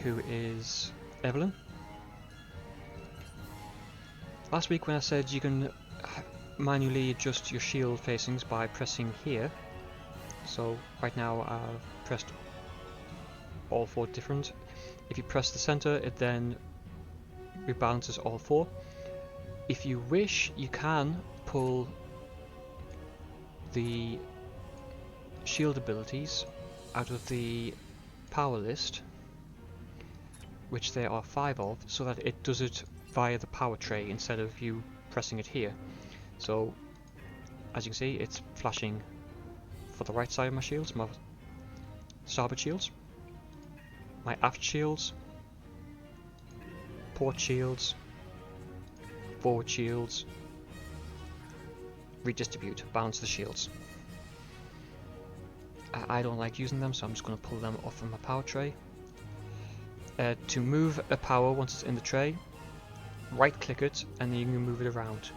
Speaker 1: who is Evelyn. Last week when I said you can manually adjust your shield facings by pressing here, so right now I've pressed all 4 different. If you press the center, it then rebalances all 4. If you wish, you can pull the shield abilities out of the power list, which there are 5 of, so that it does it via the power tray instead of you pressing it here. So as you can see, it's flashing for the right side of my shields, my starboard shields, my aft shields, port shields, forward shields, redistribute, balance the shields. I don't like using them, so I'm just going to pull them off of my power tray. To move a power once it's in the tray, right click it and then you can move it around.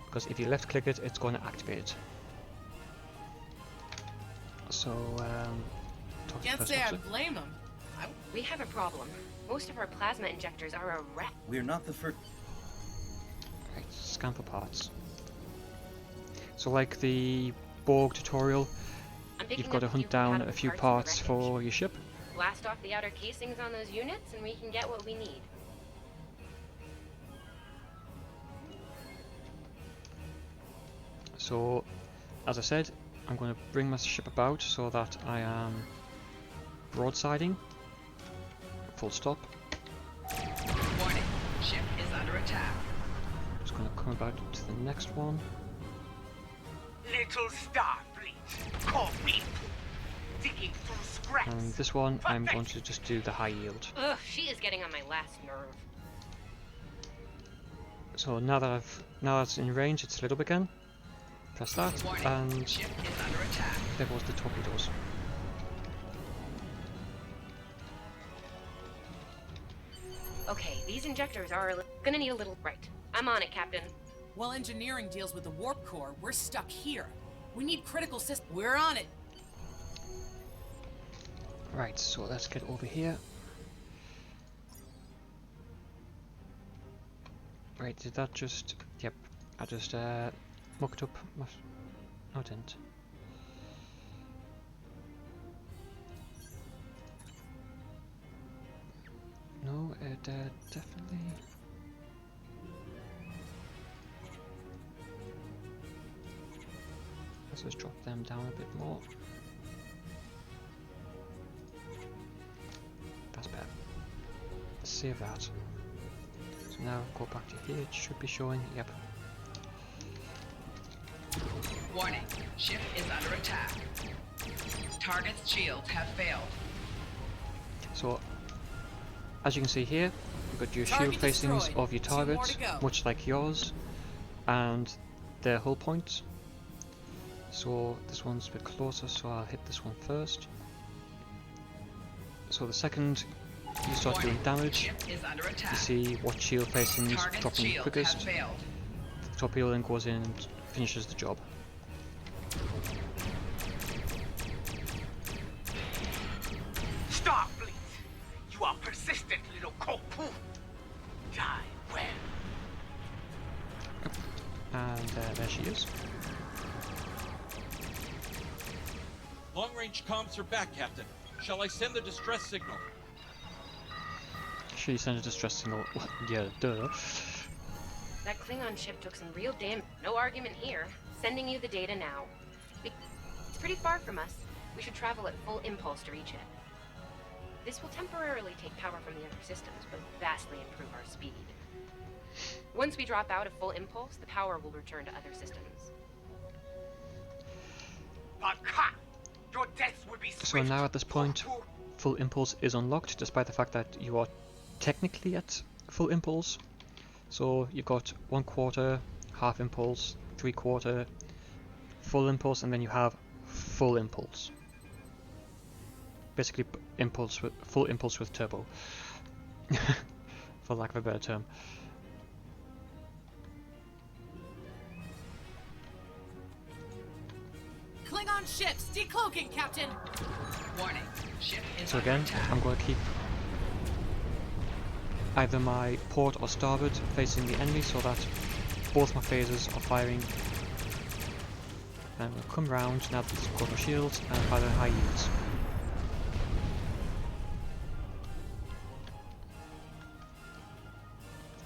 Speaker 1: because if you left click it, it's going to activate it. So, talk to the
Speaker 9: Can't
Speaker 1: first
Speaker 9: say I
Speaker 1: officer.
Speaker 9: blame him.
Speaker 2: We have a problem. Most of our plasma injectors are a wreck.
Speaker 12: We're not the first.
Speaker 1: Right, scan for parts. So like the Borg tutorial,
Speaker 2: I'm picking
Speaker 1: you've got to
Speaker 2: up a few
Speaker 1: hunt down a
Speaker 2: compatible
Speaker 1: few
Speaker 2: parts
Speaker 1: parts
Speaker 2: in the wreckage.
Speaker 1: for your ship.
Speaker 2: Blast off the outer casings on those units and we can get what we need.
Speaker 1: So, as I said, I'm going to bring my ship about so that I am broadsiding. Full stop.
Speaker 3: Warning, ship is under attack.
Speaker 1: Just going to come about to the next one.
Speaker 16: Little Starfleet, call me. Digging through scraps.
Speaker 1: And this one, I'm going to just do the high yield.
Speaker 2: Ugh, she is getting on my last nerve.
Speaker 1: So now that it's in range, it's lit up again. Press that,
Speaker 3: Warning,
Speaker 1: and
Speaker 3: ship is under attack.
Speaker 1: there goes the torpedoes.
Speaker 2: Okay, these injectors are gonna need a little... Right. I'm on it, Captain.
Speaker 9: While engineering deals with the warp core, we're stuck here. We need critical systems. We're on it.
Speaker 1: Right, so let's get over here. Right, did that just... Yep, I just mucked up. No, I didn't. No, it definitely... Let's just drop them down a bit more. That's better. Save that. So now go back to here, it should be showing, yep.
Speaker 3: Warning, ship is under attack. Target's shields have failed.
Speaker 1: So, as you can see here, you've got your shield
Speaker 9: Target
Speaker 1: facings
Speaker 9: destroyed.
Speaker 1: of your
Speaker 9: 2 more
Speaker 1: target,
Speaker 9: to go.
Speaker 1: much like yours, and their hull points. So this one's a bit closer, so I'll hit this one first. So the second you start doing damage,
Speaker 3: Ship is under attack.
Speaker 1: you see what shield facings
Speaker 3: Target's
Speaker 1: dropping
Speaker 3: shields
Speaker 1: quickest.
Speaker 3: have failed.
Speaker 1: The torpedo then goes in and finishes the job.
Speaker 16: Starfleet, you are persistent, little cockpoo. Die well.
Speaker 1: And there she is.
Speaker 5: Long-range comms are back, Captain. Shall I send the distress signal?
Speaker 1: She sent a distress signal. Yeah, duh.
Speaker 2: That Klingon ship took some real damage. No argument here. Sending you the data now. It's pretty far from us. We should travel at full impulse to reach it. This will temporarily take power from the other systems, but vastly improve our speed. Once we drop out of full impulse, the power will return to other systems.
Speaker 16: But ha! Your deaths will be
Speaker 1: So
Speaker 16: swift.
Speaker 1: now at this point, full impulse is unlocked, despite the fact that you are technically at full impulse. So you've got 1/4, half impulse, 3/4, full impulse, and then you have full impulse. Basically, full impulse with turbo, for lack of a better term.
Speaker 9: Klingon ships, decloaking, Captain.
Speaker 3: Warning, ship is
Speaker 1: So
Speaker 3: under
Speaker 1: again,
Speaker 3: attack.
Speaker 1: I'm going to keep either my port or starboard facing the enemy so that both my phasers are firing. And we'll come round now that it's got my shields and fire high yields.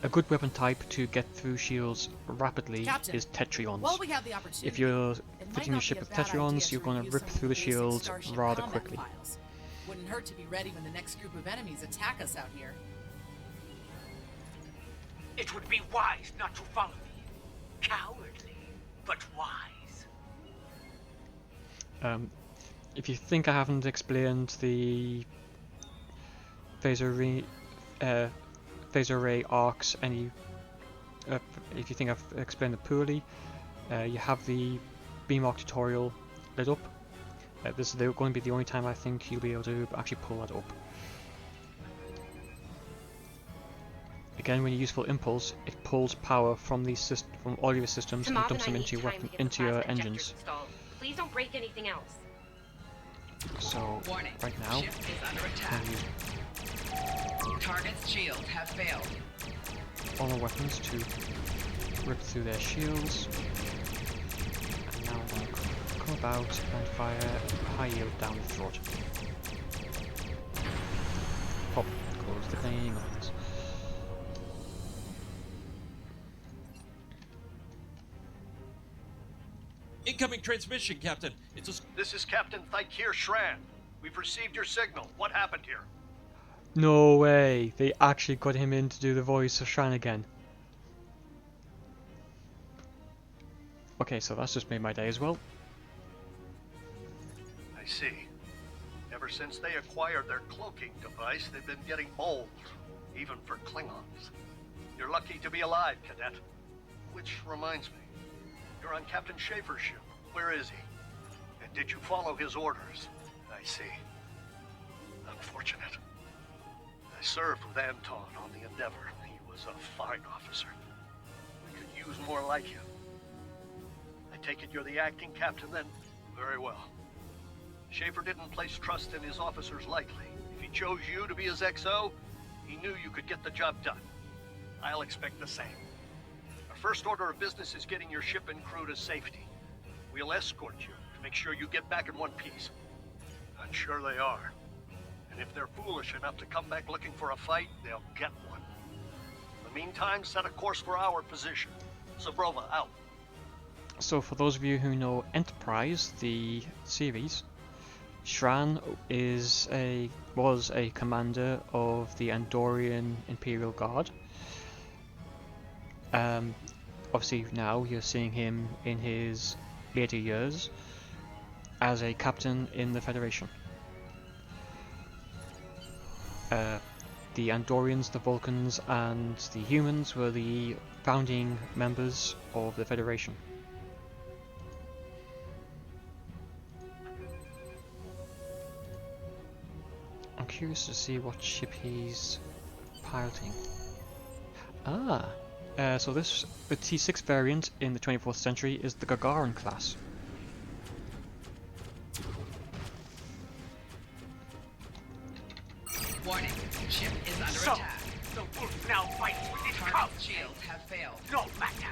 Speaker 1: A good weapon type to get through shields rapidly
Speaker 9: Captain,
Speaker 1: is Tetrions.
Speaker 9: while we have the opportunity,
Speaker 1: If you're
Speaker 9: it might
Speaker 1: fitting your
Speaker 9: not
Speaker 1: ship
Speaker 9: be a
Speaker 1: with
Speaker 9: bad idea
Speaker 1: Tetrions, you're going to
Speaker 9: review
Speaker 1: rip
Speaker 9: some of
Speaker 1: through the
Speaker 9: basic
Speaker 1: shield
Speaker 9: Starship
Speaker 1: rather
Speaker 9: combat
Speaker 1: quickly.
Speaker 9: files. Wouldn't hurt to be ready when the next group of enemies attack us out here.
Speaker 16: It would be wise not to follow me. Cowardly, but wise.
Speaker 1: If you think I haven't explained the phaser array arcs if you think I've explained it poorly, you have the beam arc tutorial lit up. This is going to be the only time I think you'll be able to actually pull that up. again, when you use full impulse, it pulls power from these from all your systems and
Speaker 2: Tamav
Speaker 1: dumps
Speaker 2: and
Speaker 1: them
Speaker 2: I
Speaker 1: into
Speaker 2: need
Speaker 1: your
Speaker 2: time to get
Speaker 1: into
Speaker 2: the
Speaker 1: your
Speaker 2: plasma injectors
Speaker 1: engines.
Speaker 2: installed. Please don't break anything else.
Speaker 1: So
Speaker 3: Warning.
Speaker 1: right now,
Speaker 3: Ship is under attack.
Speaker 1: I'm using
Speaker 3: Target's shields have failed.
Speaker 1: all my weapons to rip through their shields. And now I'm going to come about and fire a high yield down the throat. Pop goes the Klingons.
Speaker 5: Incoming transmission, Captain.
Speaker 17: This is Captain Thykir Shran. We've received your signal. What happened here?
Speaker 1: No way! They actually got him in to do the voice of Shran again. Okay, so that's just made my day as well.
Speaker 17: I see. Ever since they acquired their cloaking device, they've been getting bold, even for Klingons. You're lucky to be alive, Cadet. Which reminds me, you're on Captain Schaefer's ship. Where is he? And did you follow his orders? I see. Unfortunate. I served with Anton on the Endeavor. He was a fine officer. We could use more like him. I take it you're the acting captain then? Very well. Schaefer didn't place trust in his officers lightly. If he chose you to be his XO, he knew you could get the job done. I'll expect the same. Our first order of business is getting your ship and crew to safety. We'll escort you to make sure you get back in one piece. I'm sure they are. And if they're foolish enough to come back looking for a fight, they'll get one. In the meantime, set a course for our position. Zabrova out.
Speaker 1: So for those of you who know Enterprise, the series, Shran was a commander of the Andorian Imperial Guard. Obviously now you're seeing him in his later years as a captain in the Federation. The Andorians, the Vulcans, and the humans were the founding members of the Federation. I'm curious to see what ship he's piloting. So the T6 variant in the 24th century is the Gagarin class.
Speaker 3: Warning. Ship is under
Speaker 16: So,
Speaker 3: attack.
Speaker 16: the wolf now fights with his cubs.
Speaker 3: Target's shields have failed.
Speaker 16: No matter.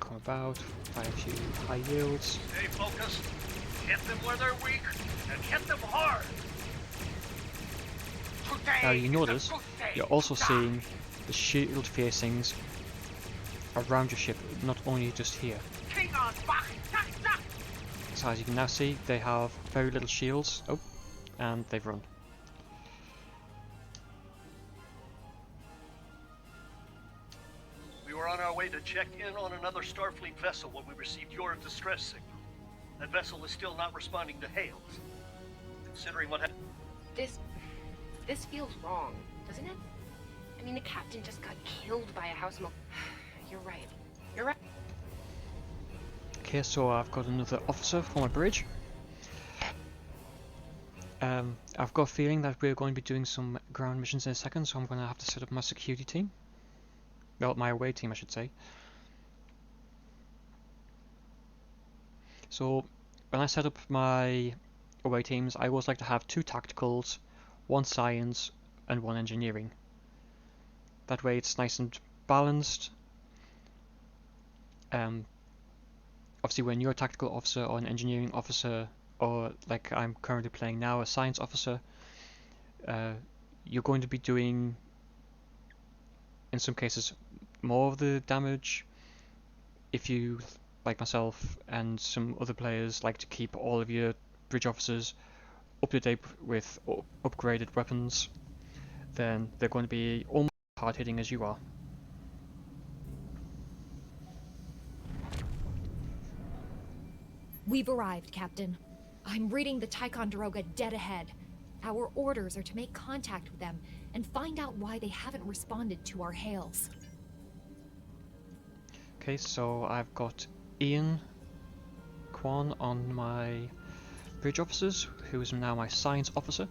Speaker 1: Come about, fire a few high yields.
Speaker 17: Stay focused. Hit them where they're weak, and hit them hard.
Speaker 1: Now you notice, you're also seeing the shield facings around your ship, not only just here. So as you can now see, they have very little shields. Oh, and they've run.
Speaker 17: We were on our way to check in on another Starfleet vessel when we received your distress signal. That vessel is still not responding to hails. Considering what happened...
Speaker 2: This feels wrong, doesn't it? I mean, the captain just got killed by a house mo- You're right. You're right.
Speaker 1: Okay, so I've got another officer for my bridge. I've got a feeling that we're going to be doing some ground missions in a second, so I'm going to have to set up my security team. Well, my away team, I should say. So, when I set up my away teams, I always like to have 2 tacticals, 1 science, and 1 engineering. That way it's nice and balanced. Obviously when you're a tactical officer or an engineering officer, or like I'm currently playing now, a science officer, you're going to be doing, in some cases, more of the damage. If you, like myself and some other players, like to keep all of your bridge officers up to date with upgraded weapons, then they're going to be almost hard hitting as you are.
Speaker 13: We've arrived, Captain. I'm reading the Ticonderoga dead ahead. Our orders are to make contact with them and find out why they haven't responded to our hails.
Speaker 1: Okay, so I've got Ian Kwan on my bridge officers, who is now my science officer.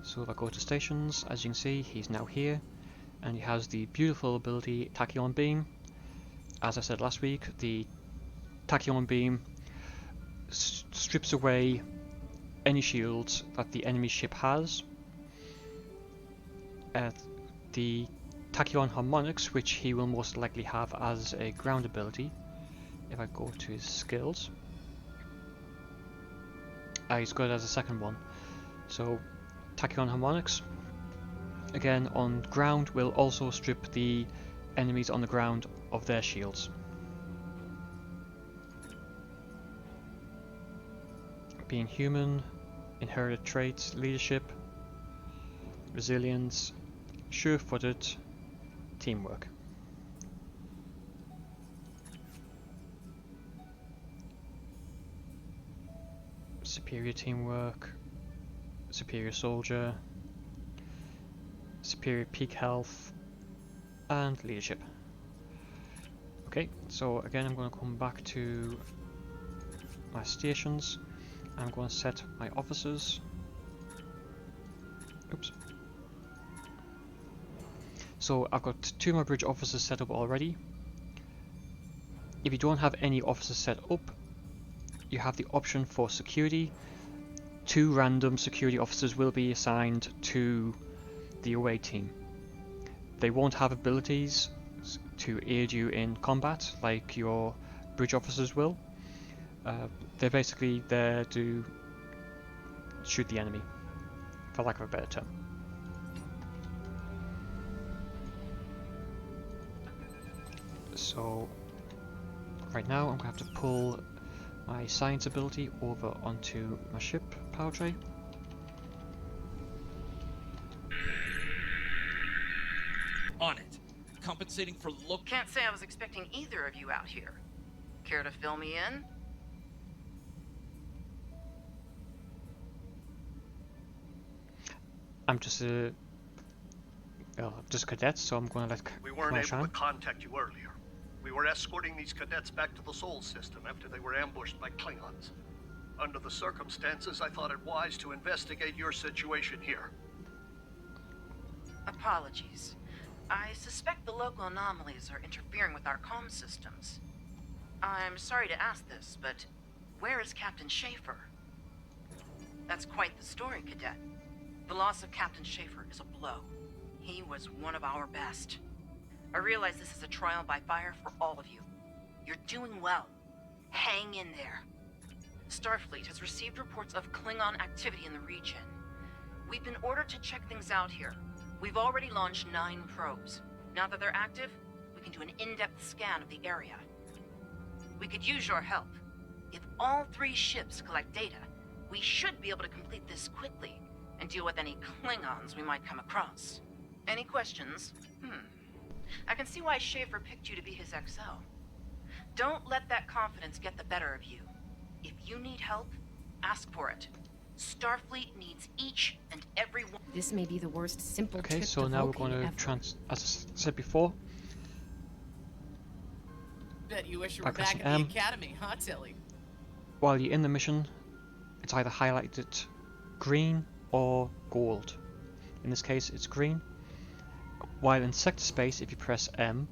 Speaker 1: So if I go to stations, as you can see, he's now here, and he has the beautiful ability Tachyon Beam. As I said last week, the Tachyon Beam strips away any shields that the enemy ship has. The Tachyon Harmonics, which he will most likely have as a ground ability. If I go to his skills, he's got it as a second one. So Tachyon Harmonics, again on ground, will also strip the enemies on the ground of their shields. Being human, inherited traits, leadership, resilience, sure-footed, teamwork. Superior teamwork, superior soldier, superior peak health, and leadership. Okay, so again I'm going to come back to my stations. I'm going to set my officers. Oops. So I've got 2 of my bridge officers set up already. If you don't have any officers set up, you have the option for security. 2 random security officers will be assigned to the away team. They won't have abilities to aid you in combat like your bridge officers will. They're basically there to shoot the enemy, for lack of a better term. So right now I'm going to have to pull my science ability over onto my ship power tray.
Speaker 5: On it. Compensating for look.
Speaker 18: Can't say I was expecting either of you out here. Care to fill me in?
Speaker 1: I'm just a cadet, so I'm going to let
Speaker 17: We weren't
Speaker 1: my
Speaker 17: able
Speaker 1: shine.
Speaker 17: to contact you earlier. We were escorting these cadets back to the Sol system after they were ambushed by Klingons. Under the circumstances, I thought it wise to investigate your situation here.
Speaker 18: Apologies. I suspect the local anomalies are interfering with our comm systems. I'm sorry to ask this, but where is Captain Schaefer? That's quite the story, Cadet. The loss of Captain Schaefer is a blow. He was one of our best. I realize this is a trial by fire for all of you. You're doing well. Hang in there. Starfleet has received reports of Klingon activity in the region. We've been ordered to check things out here. We've already launched 9 probes. Now that they're active, we can do an in-depth scan of the area. We could use your help. If all 3 ships collect data, we should be able to complete this quickly and deal with any Klingons we might come across. Any questions? I can see why Schaefer picked you to be his XO. Don't let that confidence get the better of you. If you need help, ask for it. Starfleet needs each and every one.
Speaker 2: This may be the worst simple
Speaker 1: Okay,
Speaker 2: trip
Speaker 1: so
Speaker 2: to
Speaker 1: now we're
Speaker 2: Vulcan
Speaker 1: going to
Speaker 2: ever.
Speaker 1: as I said before,
Speaker 9: Bet you wish you
Speaker 1: by
Speaker 9: were back
Speaker 1: pressing
Speaker 9: at the
Speaker 1: M.
Speaker 9: academy, huh, Tilly?
Speaker 1: While you're in the mission, it's either highlighted green or gold. In this case, it's green. While in sector space, if you press M,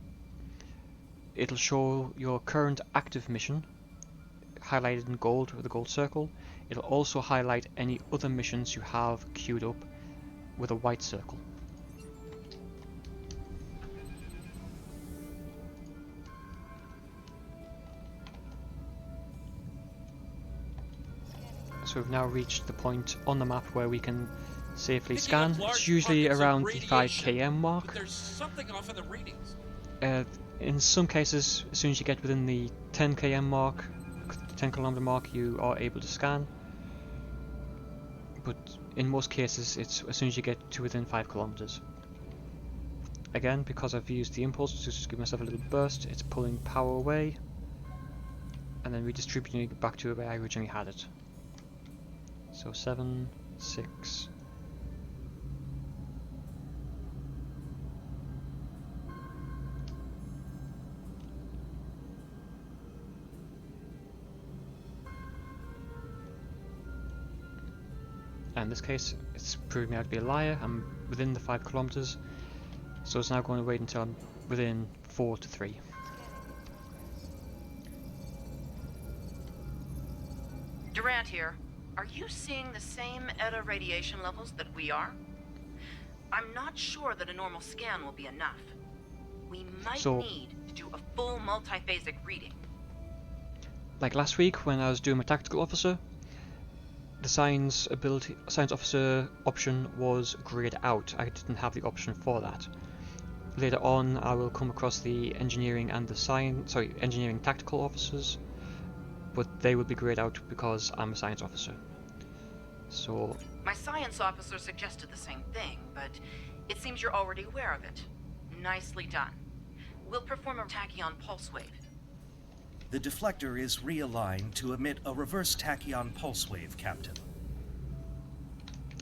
Speaker 1: it'll show your current active mission, highlighted in gold with a gold circle. It'll also highlight any other missions you have queued up with a white circle. So we've now reached the point on the map where we can safely
Speaker 5: Picking
Speaker 1: scan.
Speaker 5: up large
Speaker 1: It's usually
Speaker 5: pockets of
Speaker 1: around the
Speaker 5: radiation,
Speaker 1: 5 km
Speaker 5: But
Speaker 1: mark.
Speaker 5: there's something off in the readings.
Speaker 1: In some cases, as soon as you get within the 10 km mark, 10 kilometer mark, you are able to scan. But in most cases, it's as soon as you get to within 5 kilometers. Again, because I've used the impulse to just give myself a little burst, it's pulling power away and then redistributing it back to where I originally had it. So 7, 6. And in this case, it's proving me out to be a liar. I'm within the 5 kilometers, so it's now going to wait until I'm within 4 to 3.
Speaker 18: Durant here. Are you seeing the same ETA radiation levels that we are? I'm not sure that a normal scan will be enough. We might need to do a full multiphasic reading.
Speaker 1: Like last week when I was doing my tactical officer, the science officer option was grayed out. I didn't have the option for that. Later on I will come across the engineering and the engineering tactical officers, but they will be grayed out because I'm a science officer. So
Speaker 18: my science officer suggested the same thing, but it seems you're already aware of it. Nicely done. We'll perform a tachyon pulse wave.
Speaker 12: The deflector is realigned to emit a reverse tachyon pulse wave, Captain.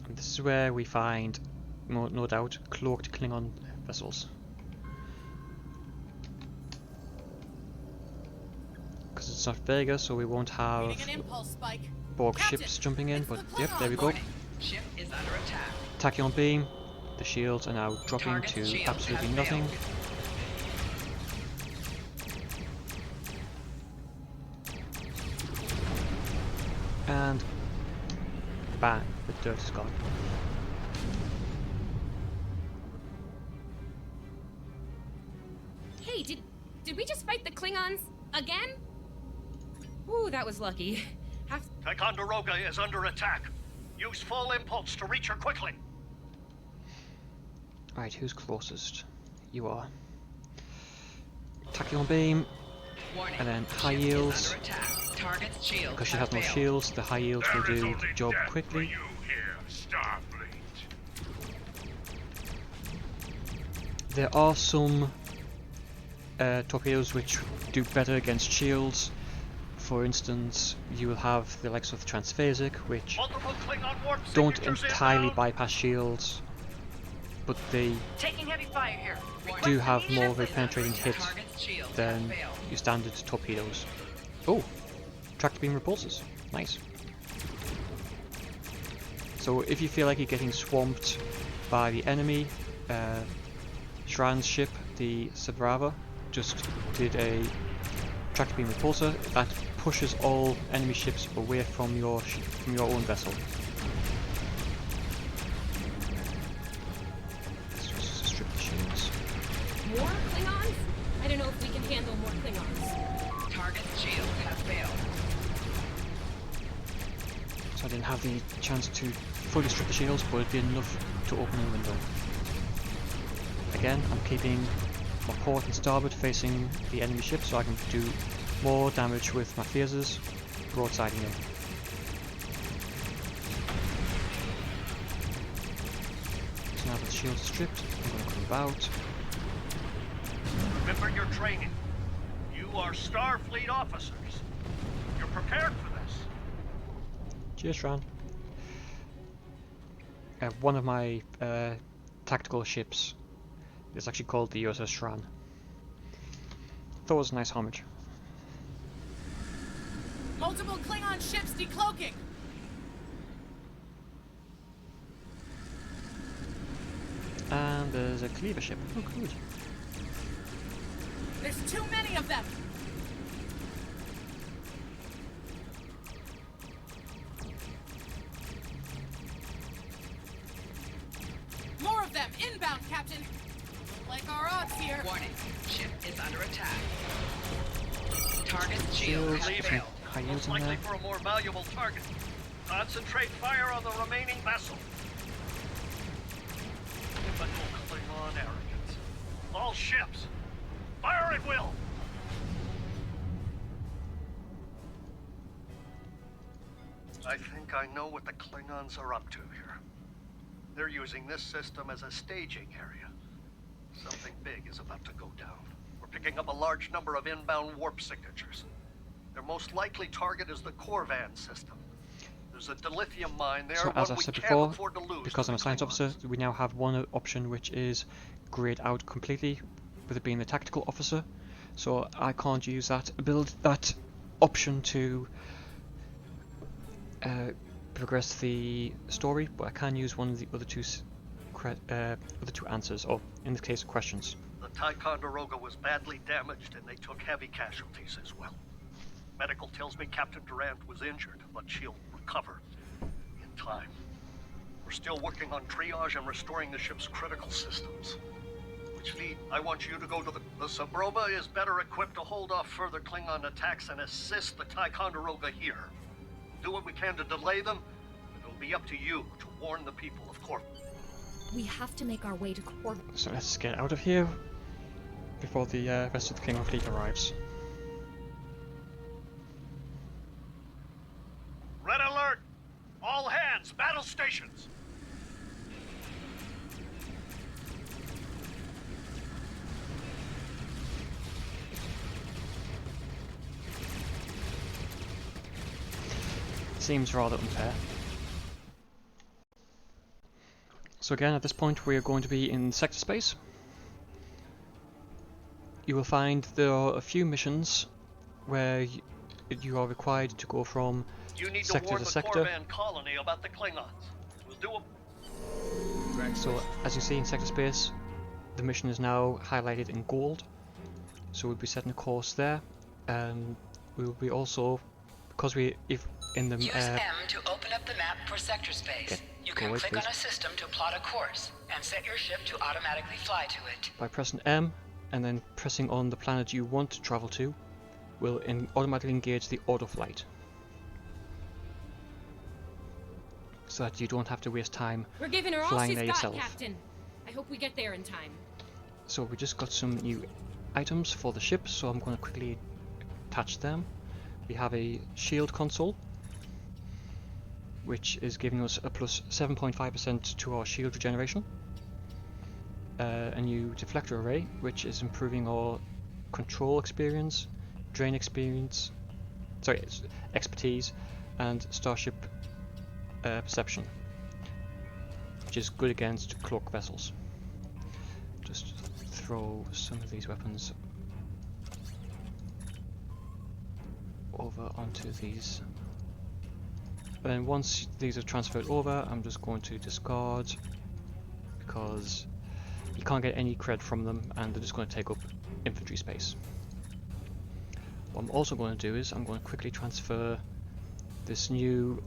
Speaker 1: And this is where we find, no doubt, cloaked Klingon vessels. Because it's not Vega, so we won't have Borg ships jumping in, but yep, there we go.
Speaker 3: Ship is under attack.
Speaker 1: Tachyon beam. The shields are now dropping to absolutely nothing. And bang, the dirt is gone.
Speaker 2: Hey, did we just fight the Klingons again? Ooh, that was lucky.
Speaker 17: Ticonderoga is under attack. Use full impulse to reach her quickly.
Speaker 1: Right, who's closest? You are. Tachyon beam, and then high yields. Because she has no shields, the high yields will do the job quickly. There are some torpedoes which do better against shields. For instance, you will have the likes of the Transphasic, which don't entirely bypass shields, but they do have more of a penetrating hit than your standard torpedoes. Oh, tractor beam repulsors, nice. So if you feel like you're getting swamped by the enemy, Shran's ship, the Sabrava, just did a tractor beam repulsor that pushes all enemy ships away from your own vessel. Let's just strip the shields.
Speaker 2: More Klingons? I don't know if we can handle more Klingons.
Speaker 3: Target's shield has failed.
Speaker 1: So I didn't have the chance to fully strip the shields, but it did enough to open a window. Again, I'm keeping my port and starboard facing the enemy ship so I can do more damage with my phasers, broadsiding them. So now that the shields are stripped, I'm going to come about.
Speaker 17: Remember your training. You are Starfleet officers. You're prepared for this.
Speaker 1: Cheers, Shran. One of my tactical ships is actually called the USS Shran. Thought it was a nice homage.
Speaker 9: Multiple Klingon ships decloaking!
Speaker 1: And there's a cleaver ship. Oh, good.
Speaker 9: There's too many of them! More of them! Inbound, Captain! Like our odds here!
Speaker 3: Warning, ship is under attack. Target's shield has failed.
Speaker 17: Most likely for a more valuable target. Concentrate fire on the remaining vessel. Typical Klingon arrogance. All ships, fire at will! I think I know what the Klingons are up to here. They're using this system as a staging area. Something big is about to go down. We're picking up a large number of inbound warp signatures. Their most likely target is the Corvan system. There's a dilithium mine there,
Speaker 1: so as I've said before, because I'm a science officer, we now have one option which is grayed out completely, with it being the tactical officer. So I can't use that option to progress the story, but I can use one of the other other two answers, or in this case, questions.
Speaker 17: The Ticonderoga was badly damaged and they took heavy casualties as well. Medical tells me Captain Durant was injured, but she'll recover in time. We're still working on triage and restoring the ship's critical systems. Which lead, I want you to go to the Sabrova is better equipped to hold off further Klingon attacks and assist the Ticonderoga here. We'll do what we can to delay them, but it'll be up to you to warn the people of Corp.
Speaker 13: We have to make our way to Corp.
Speaker 1: So let's get out of here before the rest of the Klingon fleet arrives.
Speaker 17: Red alert! All hands, battle stations!
Speaker 1: Seems rather unfair. So again, at this point we are going to be in sector space. You will find there are a few missions where you are required to go from sector to sector.
Speaker 17: Korvan colony about the Klingons. We'll do a...
Speaker 1: So as you see in sector space, the mission is now highlighted in gold. So we'll be setting a course there. We will be also, because if in the
Speaker 3: use M to open up the map for sector space. You can click on a system to plot a course and set your ship to automatically fly to it.
Speaker 1: By pressing M and then pressing on the planet you want to travel to, will automatically engage the autoflight, so that you don't have to waste time
Speaker 2: We're giving her all
Speaker 1: flying
Speaker 2: she's
Speaker 1: there
Speaker 2: got,
Speaker 1: yourself.
Speaker 2: Captain. I hope we get there in time.
Speaker 1: So we just got some new items for the ship, so I'm going to quickly attach them. We have a shield console, which is giving us a plus 7.5% to our shield regeneration. A new deflector array, which is improving our control experience, drain experience, expertise, and starship perception, which is good against cloak vessels. Just throw some of these weapons over onto these. And then once these are transferred over, I'm just going to discard, because you can't get any cred from them and they're just going to take up infantry space. What I'm also going to do is I'm going to quickly transfer this new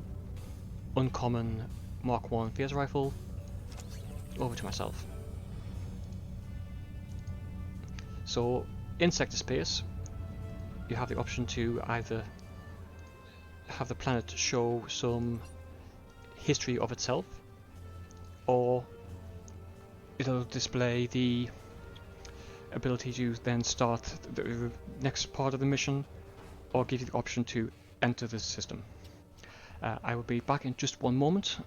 Speaker 1: uncommon Mark 1 phaser rifle over to myself. So in sector space you have the option to either have the planet show some history of itself, or it'll display the ability to then start the next part of the mission, or give you the option to enter the system. I will be back in just one moment.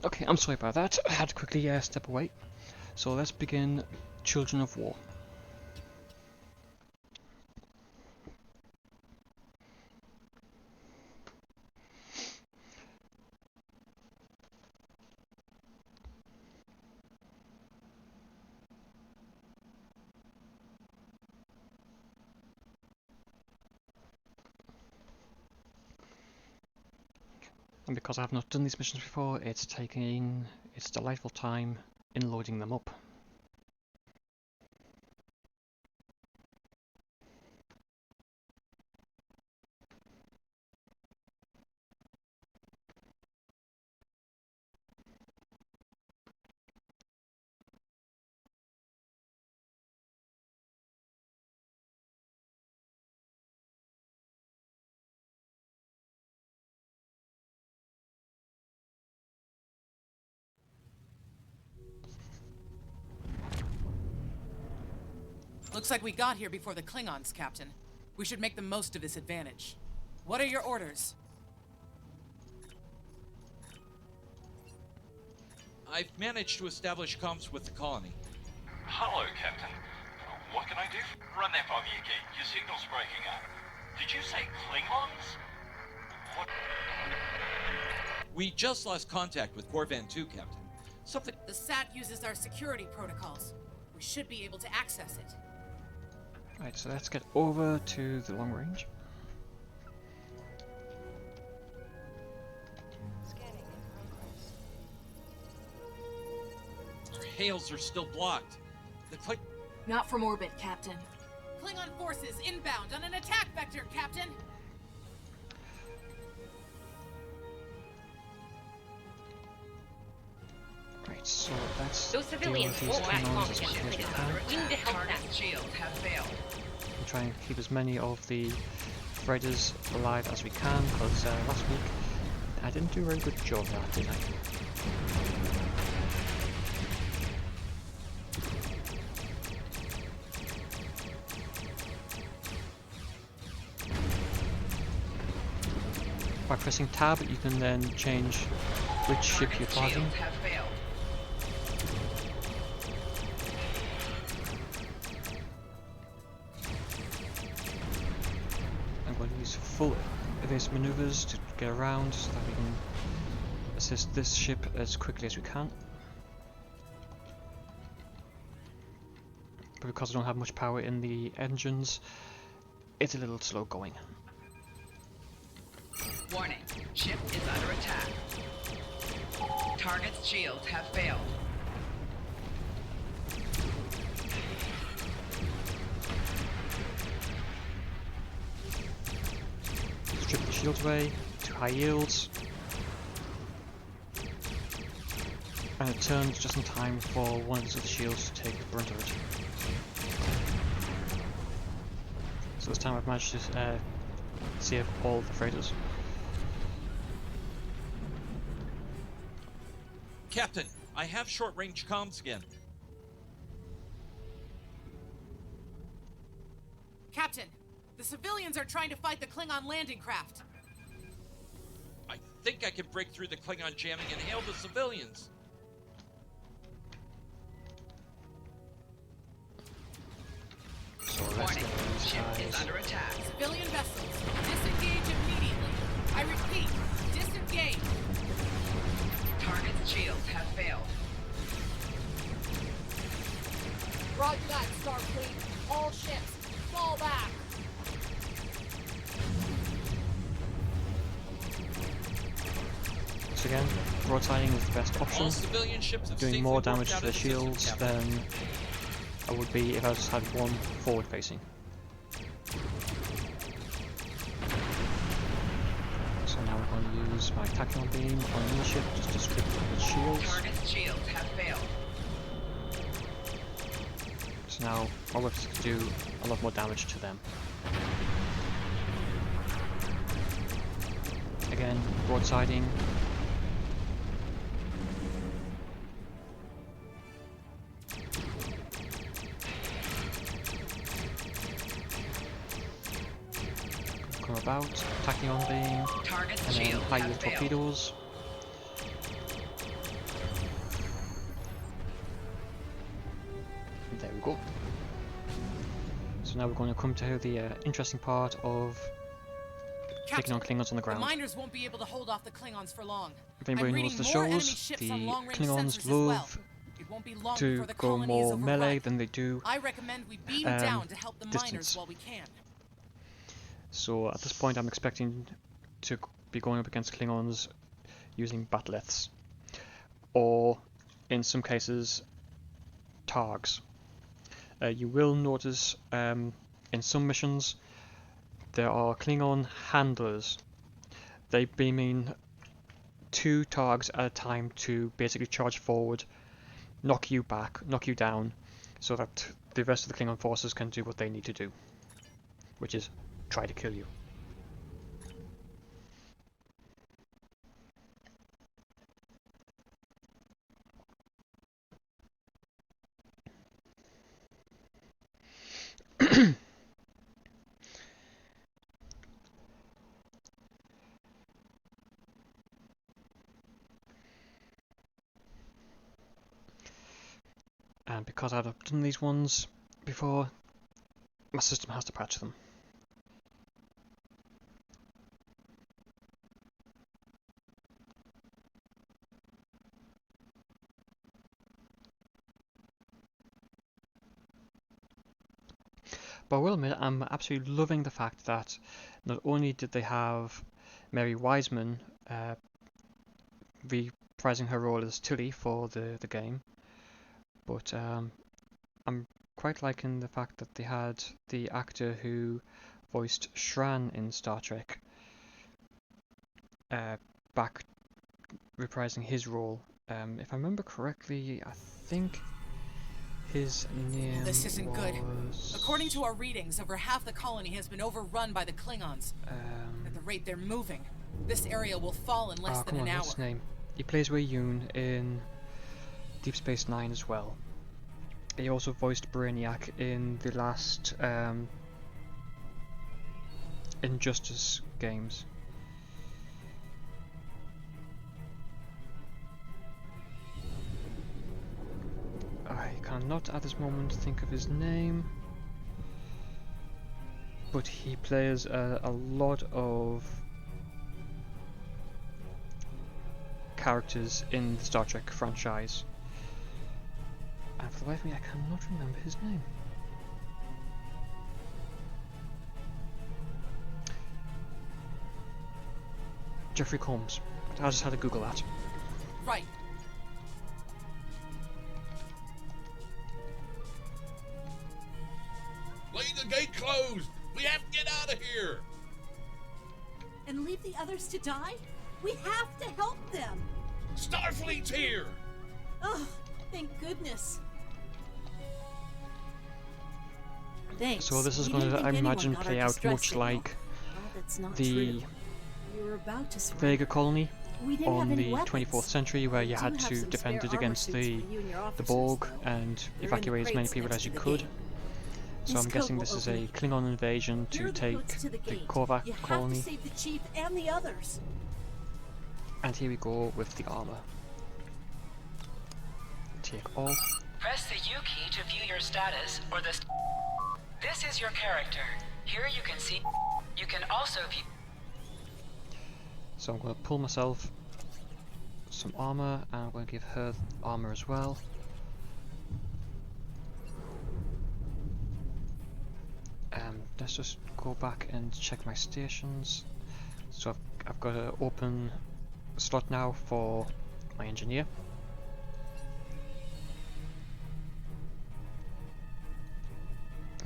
Speaker 1: Okay, I'm sorry about that. I had to quickly step away. So let's begin Children of War. And because I have not done these missions before, it's taking its delightful time in loading them up.
Speaker 9: Looks like we got here before the Klingons, Captain. We should make the most of this advantage. What are your orders?
Speaker 5: I've managed to establish comms with the colony.
Speaker 19: Hello, Captain. What can I do? Run that by me again. Your signal's breaking up. Did you say Klingons? What?
Speaker 5: We just lost contact with Corvan 2, Captain. Something...
Speaker 9: The SAT uses our security protocols. We should be able to access it.
Speaker 1: Right, so let's get over to the long range.
Speaker 5: Our hails are still blocked. The
Speaker 11: Not from orbit, Captain.
Speaker 9: Klingon forces inbound on an attack vector, Captain!
Speaker 1: Right, so let's
Speaker 18: Those
Speaker 1: deal
Speaker 18: civilians
Speaker 1: with these
Speaker 18: won't last
Speaker 1: Klingons
Speaker 18: long
Speaker 1: as
Speaker 18: to
Speaker 1: quickly as we
Speaker 18: get
Speaker 1: can.
Speaker 18: We need to help them. Shields have failed.
Speaker 1: And try and keep as many of the raiders alive as we can, because last week I didn't do a very good job of that, did I? By pressing tab, you can then change which ship you're targeting.
Speaker 18: Have failed.
Speaker 1: I'm going to use full evasive maneuvers to get around so that we can assist this ship as quickly as we can. But because I don't have much power in the engines, it's a little slow going.
Speaker 18: Warning. Ship is under attack. Target's shields have failed.
Speaker 1: Strip the shields away to high yields. And it turns just in time for one of the shields to take the brunt of it. So this time I've managed to save all the freighters.
Speaker 5: Captain, I have short-range comms again.
Speaker 9: Captain, the civilians are trying to fight the Klingon landing craft.
Speaker 5: I think I can break through the Klingon jamming and hail the civilians.
Speaker 1: So let's get these
Speaker 18: Ship is
Speaker 1: guys.
Speaker 18: under attack.
Speaker 9: Civilian vessels, disengage immediately. I repeat, disengage.
Speaker 18: Target's shields have failed.
Speaker 13: Roger that, Starfleet. All ships, fall back.
Speaker 1: Once again, broadsiding is the best option.
Speaker 5: All civilian ships have
Speaker 1: Doing
Speaker 5: safely
Speaker 1: more
Speaker 5: worked
Speaker 1: damage
Speaker 5: out
Speaker 1: to the
Speaker 5: of system,
Speaker 1: shields
Speaker 5: Captain.
Speaker 1: than I would be if I just had one forward facing. So now we're going to use my tachyon beam on the ship just to strip its shields.
Speaker 18: Target's shields have failed.
Speaker 1: So now our weapons can do a lot more damage to them. Again, broadsiding. Come about, tachyon beam,
Speaker 18: Target's
Speaker 1: and then
Speaker 18: shields
Speaker 1: high
Speaker 18: have
Speaker 1: yield
Speaker 18: failed.
Speaker 1: torpedoes. There we go. So now we're going to come to the interesting part of taking on Klingons on the
Speaker 9: The
Speaker 1: ground.
Speaker 9: miners won't be able to hold off the Klingons for long.
Speaker 1: If anybody
Speaker 9: I'm
Speaker 1: knows the
Speaker 9: reading more enemy
Speaker 1: shows,
Speaker 9: ships
Speaker 1: the
Speaker 9: on long-range
Speaker 1: Klingons
Speaker 9: sensors as well.
Speaker 1: love
Speaker 9: It won't be long
Speaker 1: to
Speaker 9: before the
Speaker 1: go
Speaker 9: colony is
Speaker 1: more melee
Speaker 9: overrun.
Speaker 1: than they do
Speaker 9: I recommend we beam
Speaker 1: um,
Speaker 9: down to help the miners
Speaker 1: distance.
Speaker 9: while we can.
Speaker 1: So at this point I'm expecting to be going up against Klingons using bat'leths, or in some cases targs. You will notice in some missions there are Klingon handlers. They beam in 2 targs at a time to basically charge forward, knock you back, knock you down, so that the rest of the Klingon forces can do what they need to do, which is try to kill you. And because I've done these ones before, my system has to patch them. But I will admit, I'm absolutely loving the fact that not only did they have Mary Wiseman reprising her role as Tilly for the game, but I'm quite liking the fact that they had the actor who voiced Shran in Star Trek back reprising his role. If I remember correctly, I think his name
Speaker 9: This isn't
Speaker 1: was...
Speaker 9: good. According to our readings, over half the colony has been overrun by the Klingons. At the rate they're moving, this area will fall in less than an hour.
Speaker 1: What's his name? He plays Wei Yun in Deep Space Nine as well. He also voiced Brainiac in the last Injustice games. I cannot at this moment think of his name, but he plays a lot of characters in the Star Trek franchise. And for the life of me, I cannot remember his name. Jeffrey Combs. I just had to Google that.
Speaker 9: Right.
Speaker 14: Leave the gate closed! We have to get out of here!
Speaker 7: And leave the others to die? We have to help them!
Speaker 14: Starfleet's here!
Speaker 7: Oh, thank goodness. Thanks.
Speaker 1: So this is going to, I imagine, play out much like the Vega colony on the 24th century, where you had to defend it against the Borg and evacuate as many people as you could. So I'm guessing this is a Klingon invasion to take the Korvac colony.
Speaker 7: You have to save the chief and the others.
Speaker 1: And here we go with the armor. Take all.
Speaker 3: Press the U key to view your status, or the... This is your character. Here you can see... You can also view...
Speaker 1: So I'm going to pull myself some armor, and I'm going to give her armor as well. Let's just go back and check my stations. So I've got an open slot now for my engineer.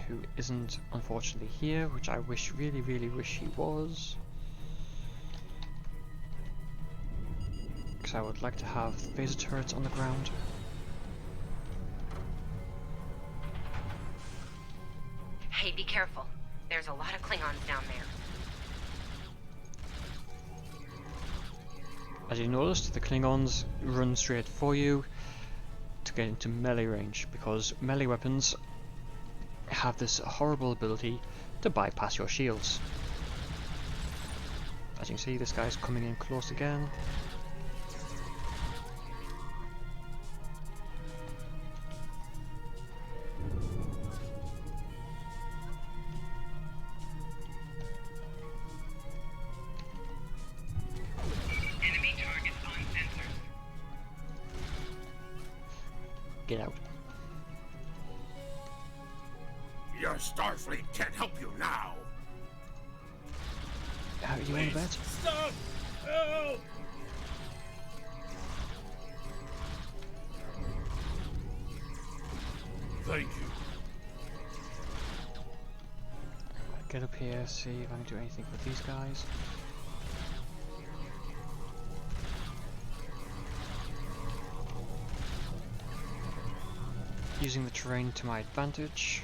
Speaker 1: Who isn't unfortunately here, which I really wish he was. Because I would like to have phaser turrets on the ground.
Speaker 2: Hey, be careful. There's a lot of Klingons down there.
Speaker 1: As you noticed, the Klingons run straight for you to get into melee range, because melee weapons have this horrible ability to bypass your shields. As you can see, this guy's coming in close again. Get out.
Speaker 14: Your Starfleet can't help you now.
Speaker 1: How are you in bed?
Speaker 14: Stop! Help!
Speaker 6: Thank you.
Speaker 1: Get up here, see if I can do anything with these guys. Using the terrain to my advantage.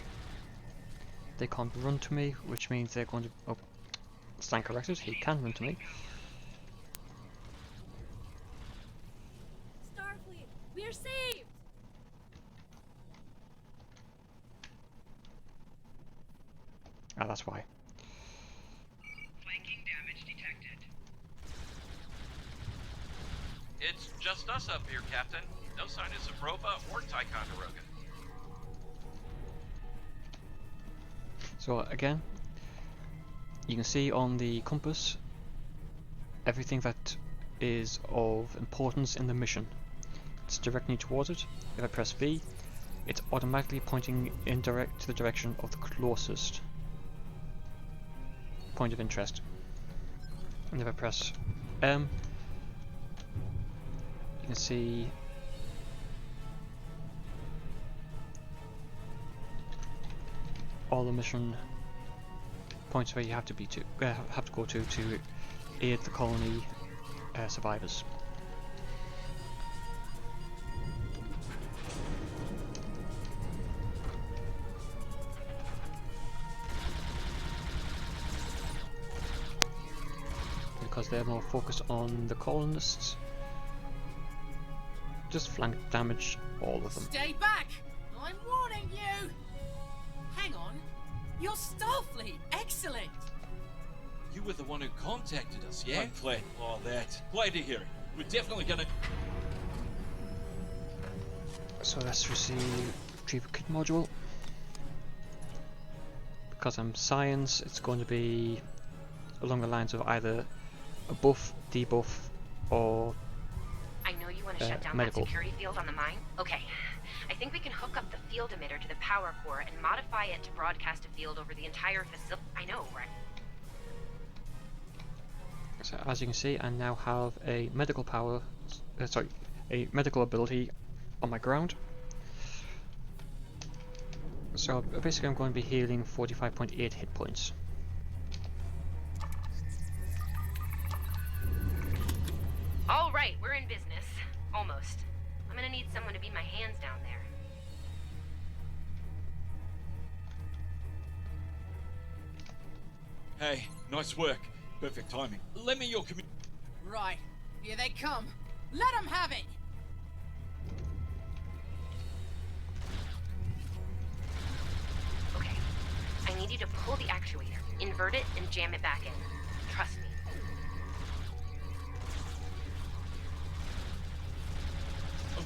Speaker 1: They can't run to me, which means they're going to... Oh, stand corrected, he can run to me.
Speaker 13: Starfleet, we are saved!
Speaker 1: Ah, that's why.
Speaker 3: Flanking damage detected.
Speaker 5: It's just us up here, Captain. No sign of Zabrova or Ticonderoga.
Speaker 1: So again, you can see on the compass everything that is of importance in the mission. It's directing towards it. If I press V, it's automatically pointing in to the direction of the closest point of interest. And if I press M, you can see all the mission points where you have to go to aid the colony survivors. Because they're more focused on the colonists, just flank damage all of them.
Speaker 20: Stay back! I'm warning you! Hang on. You're Starfleet! Excellent!
Speaker 5: You were the one who contacted us, yeah? I'm glad all that. Glad to hear it. We're definitely gonna...
Speaker 1: So let's receive Retriever Kit module. Because I'm science, it's going to be along the lines of either a buff, debuff, or
Speaker 2: I know you want to shut down
Speaker 1: medical.
Speaker 2: that security field on the mine. Okay. I think we can hook up the field emitter to the power core and modify it to broadcast a field over the entire facility. I know, right?
Speaker 1: So as you can see, I now have a medical power, a medical ability on my ground. So basically I'm going to be healing 45.8 hit points.
Speaker 2: All right, we're in business. Almost. I'm gonna need someone to be my hands down there.
Speaker 5: Hey, nice work. Perfect timing. Lend me your commu...
Speaker 20: Right. Here they come. Let them have it!
Speaker 2: Okay. I need you to pull the actuator, invert it, and jam it back in. Trust me.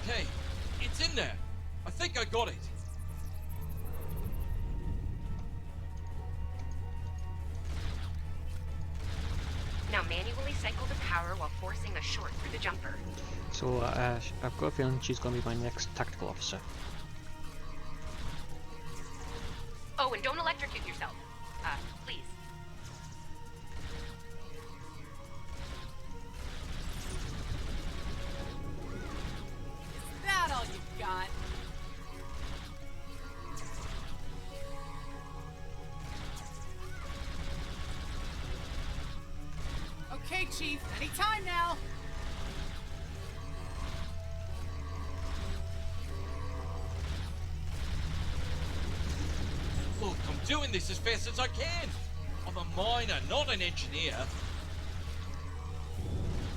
Speaker 5: Okay, it's in there. I think I got it.
Speaker 2: Now manually cycle the power while forcing a short through the jumper.
Speaker 1: So I've got a feeling she's going to be my next tactical officer.
Speaker 2: Oh, and don't electrocute yourself. Please.
Speaker 20: Is that all you've got? Okay, Chief. Any time now.
Speaker 5: Look, I'm doing this as fast as I can. I'm a miner, not an engineer.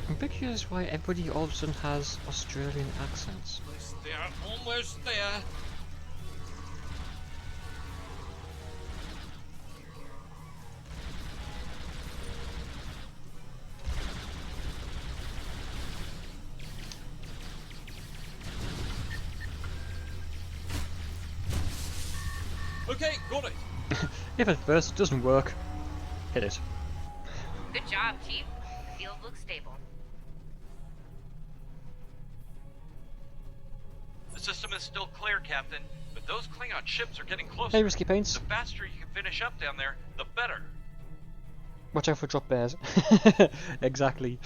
Speaker 1: I'm a bit curious why everybody all of a sudden has Australian accents.
Speaker 5: Almost there, almost there. Okay, got it.
Speaker 1: If at first it doesn't work, hit it.
Speaker 2: Good job, Chief. The field looks stable.
Speaker 5: The system is still clear, Captain, but those Klingon ships are getting closer.
Speaker 1: Hey, Risky Paints.
Speaker 5: The faster you can finish up down there, the better.
Speaker 1: Watch out for drop bears. Exactly.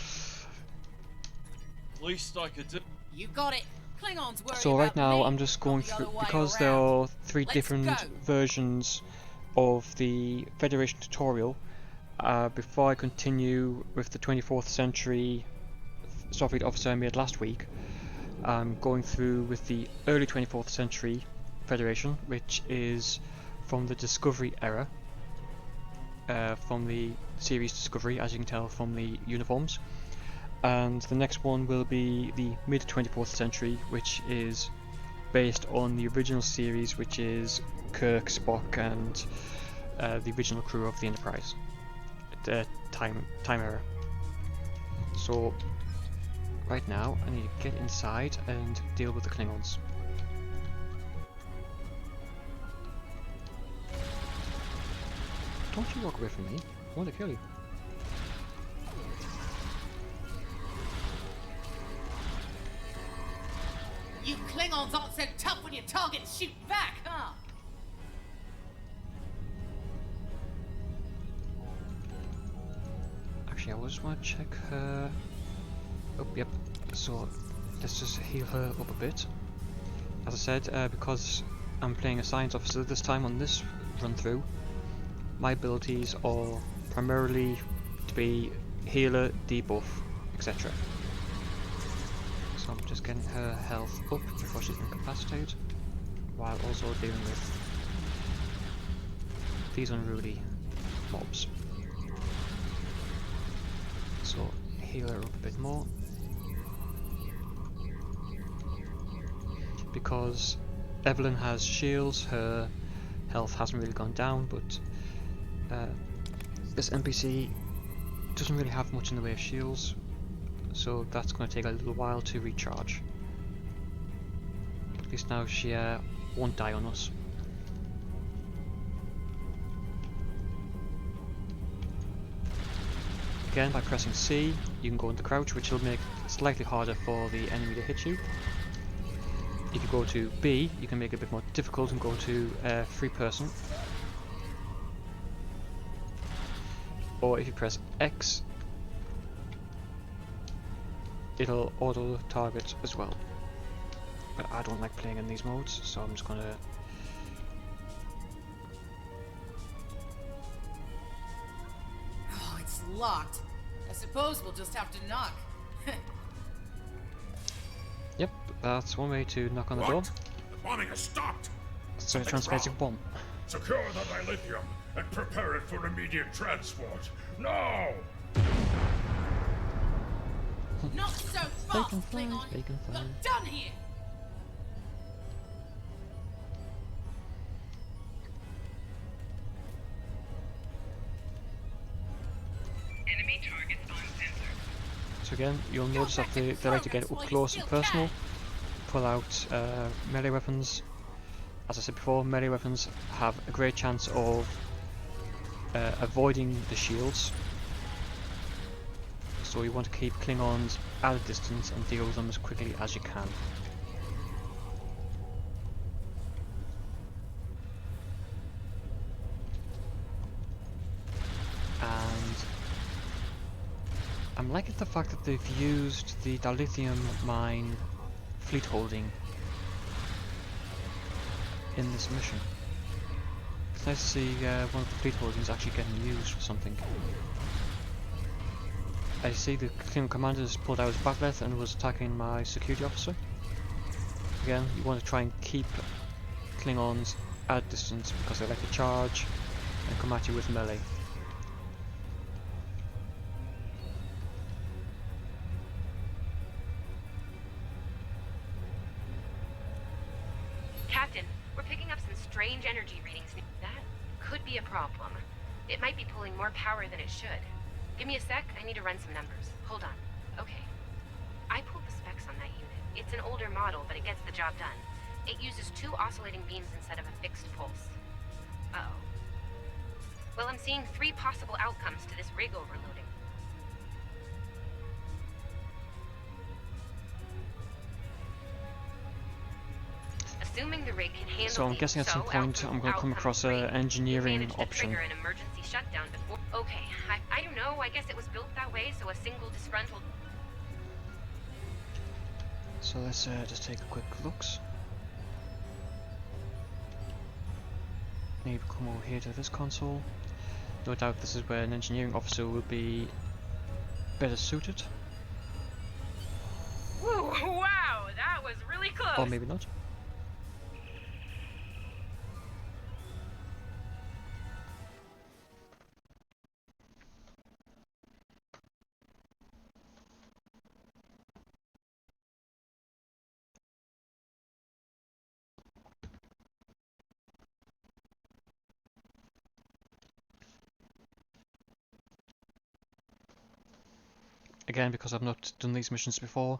Speaker 5: Least I could do.
Speaker 20: You got it. Klingons worry
Speaker 1: So right
Speaker 20: about
Speaker 1: now
Speaker 20: me,
Speaker 1: I'm just going
Speaker 20: not the
Speaker 1: through,
Speaker 20: other way
Speaker 1: because there
Speaker 20: around.
Speaker 1: are three
Speaker 20: Let's
Speaker 1: different
Speaker 20: go.
Speaker 1: versions of the Federation tutorial. Before I continue with the 24th century Starfleet officer I made last week, I'm going through with the early 24th century Federation, which is from the Discovery era, from the series Discovery, as you can tell from the uniforms. And the next one will be the mid 24th century, which is based on the original series, which is Kirk, Spock, and the original crew of the Enterprise, the time era. So right now I need to get inside and deal with the Klingons. Don't you walk away from me, I want to kill you.
Speaker 20: You Klingons aren't so tough when your targets shoot back, huh?
Speaker 1: Actually, I just want to check her. Oh, yep. So let's just heal her up a bit. As I said, because I'm playing a science officer this time on this run through, my abilities are primarily to be healer, debuff, etc. So I'm just getting her health up before she's incapacitated, while also dealing with these unruly mobs. So heal her up a bit more, because Evelyn has shields, her health hasn't really gone down, but this NPC doesn't really have much in the way of shields, so that's going to take a little while to recharge. At least now she won't die on us. Again, by pressing C, you can go into crouch, which will make it slightly harder for the enemy to hit you. If you go to B, you can make it a bit more difficult and go to free person. Or if you press X, it'll auto target as well. But I don't like playing in these modes, so I'm just gonna.
Speaker 20: Oh, it's locked. I suppose we'll just have to knock.
Speaker 1: Yep, that's one way to knock on the door.
Speaker 6: The bombing has stopped!
Speaker 1: So a transbasic bomb.
Speaker 6: Secure the dilithium and prepare it for immediate transport. Now!
Speaker 20: Not so fast, Klingon! Not done here!
Speaker 3: Enemy targets on sensor.
Speaker 1: So again, you'll notice that they like to get up close and personal, pull out melee weapons. As I said before, melee weapons have a great chance of avoiding the shields. So you want to keep Klingons at a distance and deal with them as quickly as you can. And I'm liking the fact that they've used the dilithium mine fleet holding in this mission. It's nice to see one of the fleet holdings actually getting used for something. I see the Klingon commander has pulled out his bat'leth and was attacking my security officer. Again, you want to try and keep Klingons at distance because they like to charge and come at you with melee.
Speaker 2: Captain, we're picking up some strange energy readings. That could be a problem. It might be pulling more power than it should. Give me a sec, I need to run some numbers. Hold on. Okay. I pulled the specs on that unit. It's an older model, but it gets the job done. It uses 2 oscillating beams instead of a fixed pulse. Uh-oh. Well, I'm seeing 3 possible outcomes to this rig overloading. Assuming the rig can handle
Speaker 1: So I'm guessing at some point I'm going to come across an engineering option.
Speaker 2: Trigger an emergency shutdown before. Okay, I don't know. I guess it was built that way, so a single disgruntled.
Speaker 1: So let's just take a quick look. Maybe come over here to this console. No doubt this is where an engineering officer will be better suited.
Speaker 2: Whoa, wow, that was really close.
Speaker 1: Or maybe not. Again, because I've not done these missions before,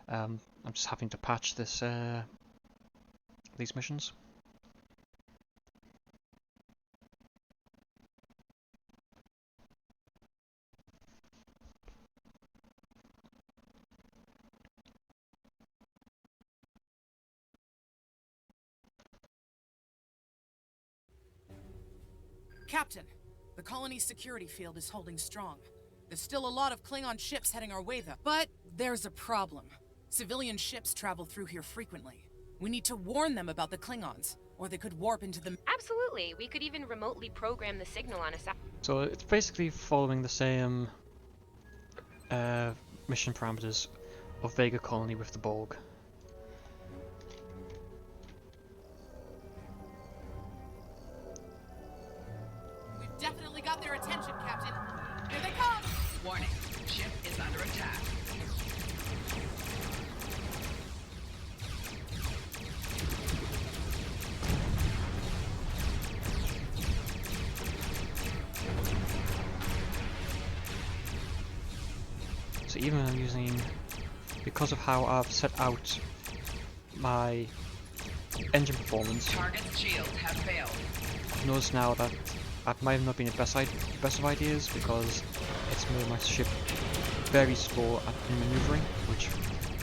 Speaker 1: I'm just having to patch this these missions.
Speaker 9: Captain, the colony's security field is holding strong. There's still a lot of Klingon ships heading our way, though. But there's a problem. Civilian ships travel through here frequently. We need to warn them about the Klingons, or they could warp into the...
Speaker 2: Absolutely. We could even remotely program the signal on a
Speaker 1: So it's basically following the same mission parameters of Vega Colony with the Borg.
Speaker 9: We've definitely got their attention, Captain. Here they come!
Speaker 3: Warning, ship is under attack.
Speaker 1: So even when I'm using, because of how I've set out my engine performance,
Speaker 3: Target's shields have failed.
Speaker 1: I've noticed now that that might have not been the best of ideas, because it's made my ship very slow in maneuvering, which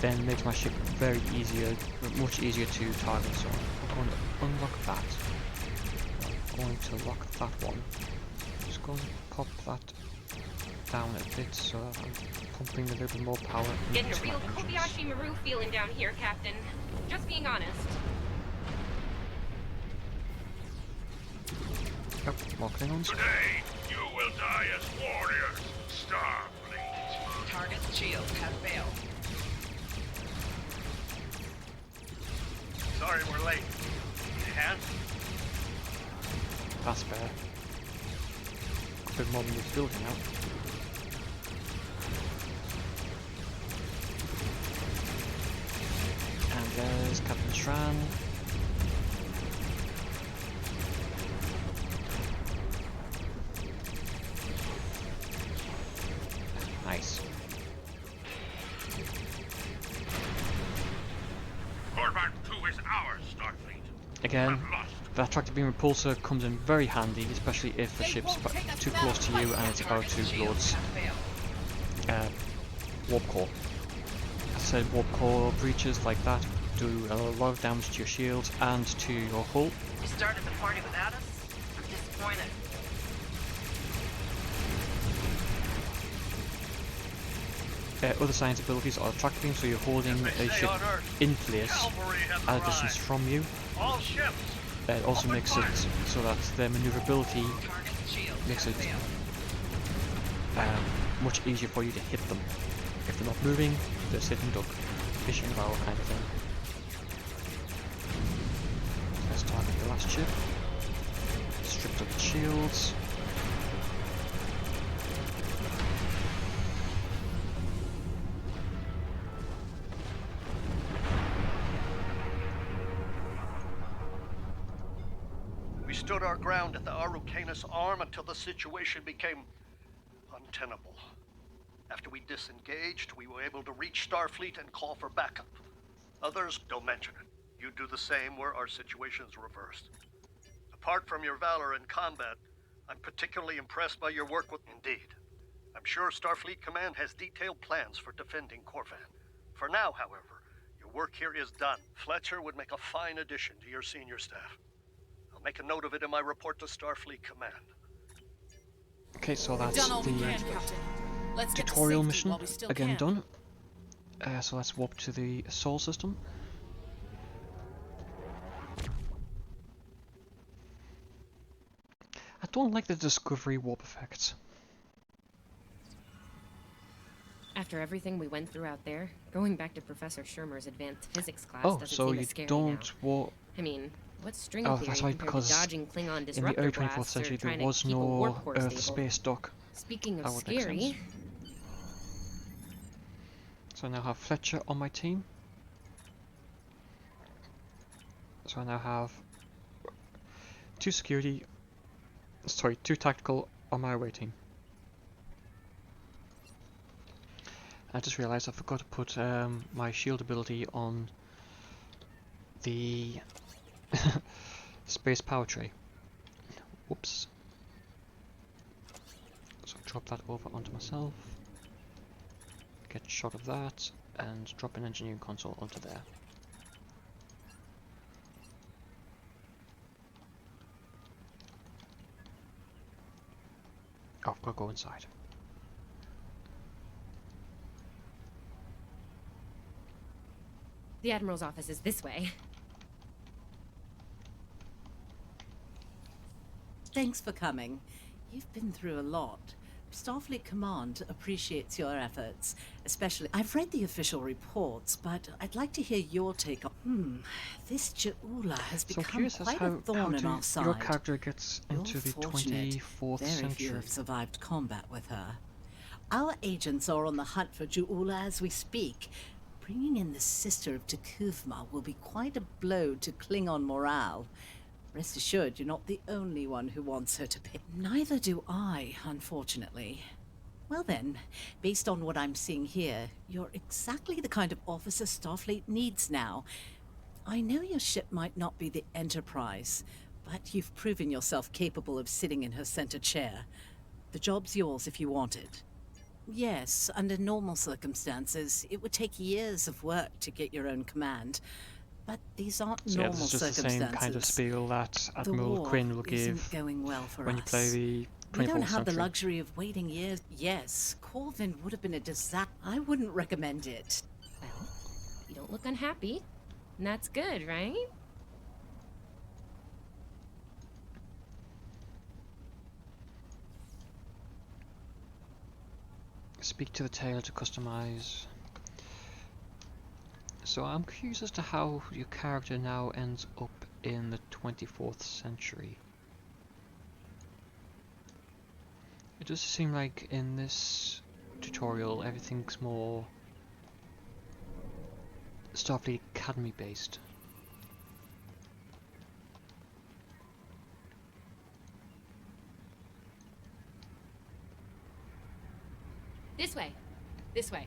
Speaker 1: then makes my ship much easier to target. So I'm going to unlock that. I'm going to lock that one. Just going to pop that down a bit so that I'm pumping a little bit more power
Speaker 2: Getting a
Speaker 1: into my
Speaker 2: real
Speaker 1: engines.
Speaker 2: Kobayashi Maru feeling down here, Captain. Just being honest.
Speaker 1: Yep, more Klingons.
Speaker 14: Today, you will die as warriors, Starfleet.
Speaker 3: Target's shields have failed.
Speaker 17: Sorry we're late. And?
Speaker 1: That's better. A bit more than this building now. And there's Captain Shran. Nice.
Speaker 14: Corvan 2 is ours, Starfleet.
Speaker 1: Again, that tractor beam repulsor comes in very handy, especially if the ship's too close to you and it's about to blow its warp core. As I said, warp core breaches like that do a lot of damage to your shields and to your hull.
Speaker 18: You started the party without us? I'm disappointed.
Speaker 1: Other science abilities are tractor beam, so you're holding a ship in place at a distance from you.
Speaker 17: All ships.
Speaker 1: It also makes it so that their maneuverability makes it much easier for you to hit them. If they're not moving, they're sitting duck, fishing bow kind of thing. Let's target the last ship. Stripped up the shields.
Speaker 17: We stood our ground at the Araucanus Arm until the situation became untenable. After we disengaged, we were able to reach Starfleet and call for backup. Others don't mention it. You do the same where our situation's reversed. Apart from your valor in combat, I'm particularly impressed by your work with... Indeed. I'm sure Starfleet Command has detailed plans for defending Corvan. For now, however, your work here is done. Fletcher would make a fine addition to your senior staff. I'll make a note of it in my report to Starfleet Command.
Speaker 1: Okay, so
Speaker 9: We've
Speaker 1: that's
Speaker 9: done all we
Speaker 1: the
Speaker 9: can, Captain. Let's get to
Speaker 1: tutorial
Speaker 9: safety
Speaker 1: mission
Speaker 9: while we still
Speaker 1: again
Speaker 9: can.
Speaker 1: done. So let's warp to the Sol system. I don't like the Discovery warp effects.
Speaker 2: After everything we went through out there, going back to Professor Shermer's advanced physics class
Speaker 1: Oh,
Speaker 2: doesn't
Speaker 1: so
Speaker 2: seem
Speaker 1: you
Speaker 2: as scary
Speaker 1: don't
Speaker 2: now.
Speaker 1: warp.
Speaker 2: I mean, what's string
Speaker 1: Oh,
Speaker 2: theory
Speaker 1: that's right,
Speaker 2: compared to
Speaker 1: because
Speaker 2: dodging Klingon
Speaker 1: in the
Speaker 2: disruptor
Speaker 1: early 24th
Speaker 2: blasts or
Speaker 1: century there
Speaker 2: trying to
Speaker 1: was
Speaker 2: keep a
Speaker 1: no
Speaker 2: warp core
Speaker 1: Earth
Speaker 2: stable?
Speaker 1: space dock.
Speaker 2: Speaking of
Speaker 1: That would make sense.
Speaker 2: scary,
Speaker 1: So I now have Fletcher on my team. So I now have two tactical on my away team. I just realised I forgot to put my shield ability on the space power tray. Whoops. So drop that over onto myself. Get a shot of that, and drop an engineering console onto there. Oh, I've got to go inside.
Speaker 2: the Admiral's office is this way.
Speaker 7: Thanks for coming. You've been through a lot. Starfleet Command appreciates your efforts, especially... I've read the official reports, but I'd like to hear your take on... This Ja'ula has
Speaker 1: So
Speaker 7: become
Speaker 1: curious as
Speaker 7: quite a thorn in our side.
Speaker 1: your character gets into
Speaker 7: You're
Speaker 1: the
Speaker 7: fortunate.
Speaker 1: 24th
Speaker 7: Very
Speaker 1: century.
Speaker 7: few have survived combat with her. Our agents are on the hunt for Ja'ula as we speak. Bringing in the sister of T'Kuvma will be quite a blow to Klingon morale. Rest assured, you're not the only one who wants her to pay. Neither do I, unfortunately. Well then, based on what I'm seeing here, you're exactly the kind of officer Starfleet needs now. I know your ship might not be the Enterprise, but you've proven yourself capable of sitting in her center chair. The job's yours if you want it. Yes, under normal circumstances, it would take years of work to get your own command. But these aren't
Speaker 1: So yeah,
Speaker 7: normal
Speaker 1: this is just the same kind of spiel that
Speaker 7: The
Speaker 1: Admiral
Speaker 7: war
Speaker 1: Quinn will
Speaker 7: isn't
Speaker 1: give
Speaker 7: going well for
Speaker 1: when you
Speaker 7: us.
Speaker 1: play the 24th
Speaker 7: We don't have the
Speaker 1: century.
Speaker 7: luxury of waiting years. Yes, Corvin would have been a disaster. I wouldn't recommend it.
Speaker 2: Well, you don't look unhappy. And that's good, right?
Speaker 1: Speak to the tailor to customize. So I'm curious as to how your character now ends up in the 24th century. It does seem like in this tutorial everything's more Starfleet Academy based.
Speaker 2: This way. This way.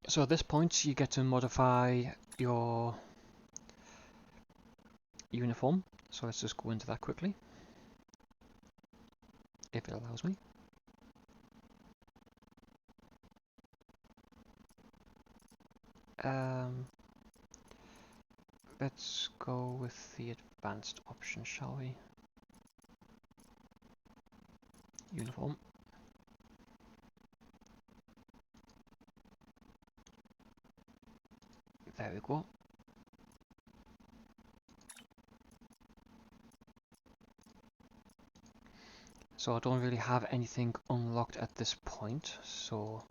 Speaker 1: So at this point you get to modify your uniform. So let's just go into that quickly, if it allows me. Let's go with the advanced option, shall we? Uniform. There we go. So I don't really have anything unlocked at this point, so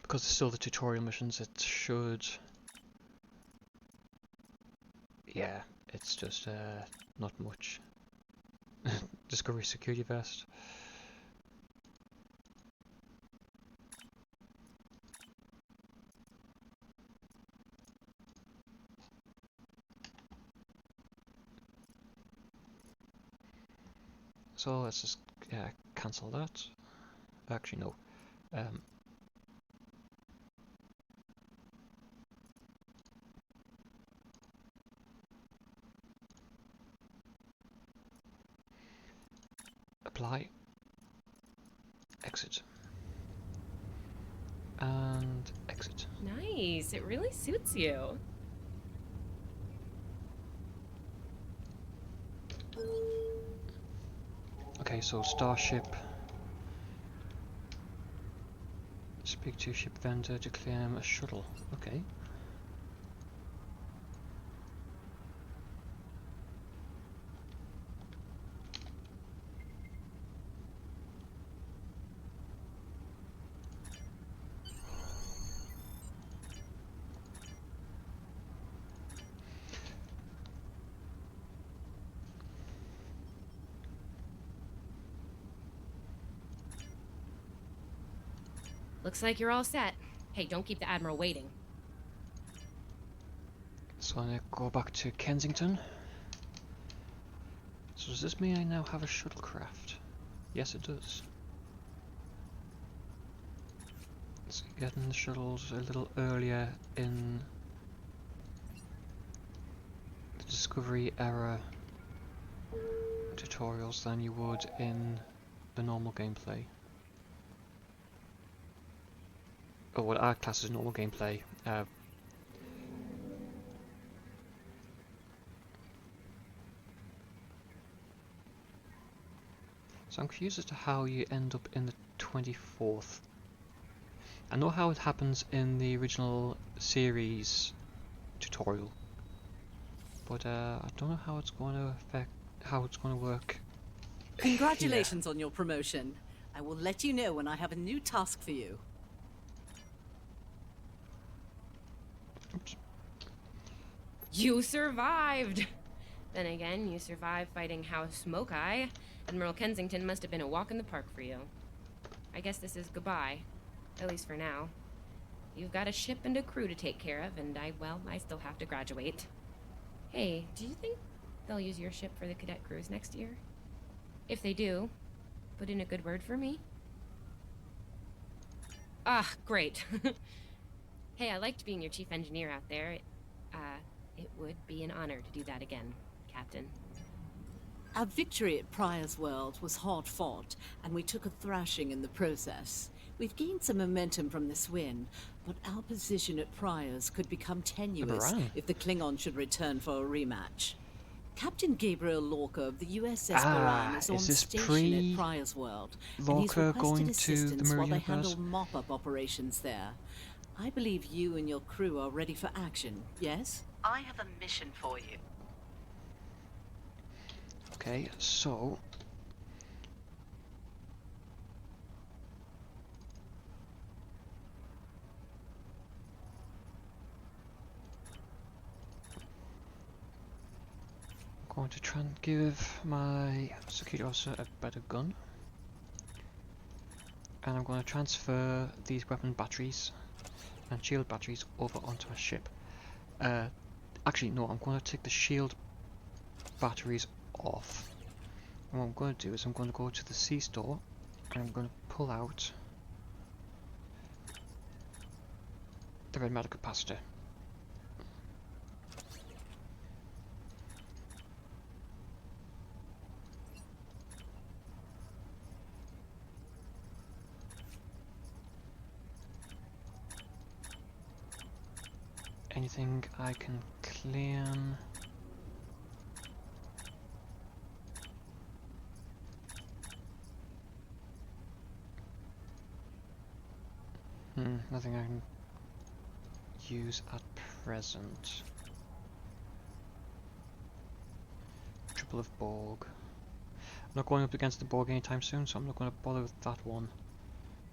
Speaker 1: because it's still the tutorial missions, it should, yeah, it's just not much. Discovery security vest. So let's just cancel that. Actually, no. Apply. Exit. and exit.
Speaker 2: Nice. It really suits you.
Speaker 1: Okay, so Starship. Speak to ship vendor to claim a shuttle. Okay.
Speaker 2: Looks like you're all set. Hey, don't keep the Admiral waiting.
Speaker 1: So I go back to Kensington. So does this mean I now have a shuttlecraft? Yes, it does. So getting the shuttles a little earlier in the Discovery era tutorials than you would in the normal gameplay. Or what I class as normal gameplay. So I'm confused as to how you end up in the 24th. I know how it happens in the original series tutorial, but I don't know how it's going to affect, how it's going to work.
Speaker 7: Congratulations on your promotion. I will let you know when I have a new task for you.
Speaker 1: Oops.
Speaker 2: You survived! Then again, you survived fighting House Smoke-Eye. Admiral Kensington must have been a walk in the park for you. I guess this is goodbye. At least for now. You've got a ship and a crew to take care of, and I still have to graduate. Hey, do you think they'll use your ship for the cadet cruise next year? If they do, put in a good word for me. Ah, great. Hey, I liked being your chief engineer out there. It would be an honor to do that again, Captain.
Speaker 7: Our victory at Pryor's World was hard fought, and we took a thrashing in the process. We've gained some momentum from this win, but our position at Pryor's could become tenuous if the Klingon should return for a rematch. Captain Gabriel Lorca of the USS Baran is on station at Pryor's World, and he's requested assistance while they handle mop-up operations there. I believe you and your crew are ready for action, yes?
Speaker 18: I have a mission for you.
Speaker 1: Okay, so I'm going to try and give my security officer a better gun. And I'm going to transfer these weapon batteries and shield batteries over onto my ship. Actually, no, I'm going to take the shield batteries off. And what I'm going to do is I'm going to go to the C store and I'm going to pull out the red matter capacitor. Anything I can claim? Nothing I can use at present. Triple of Borg. I'm not going up against the Borg anytime soon, so I'm not going to bother with that one.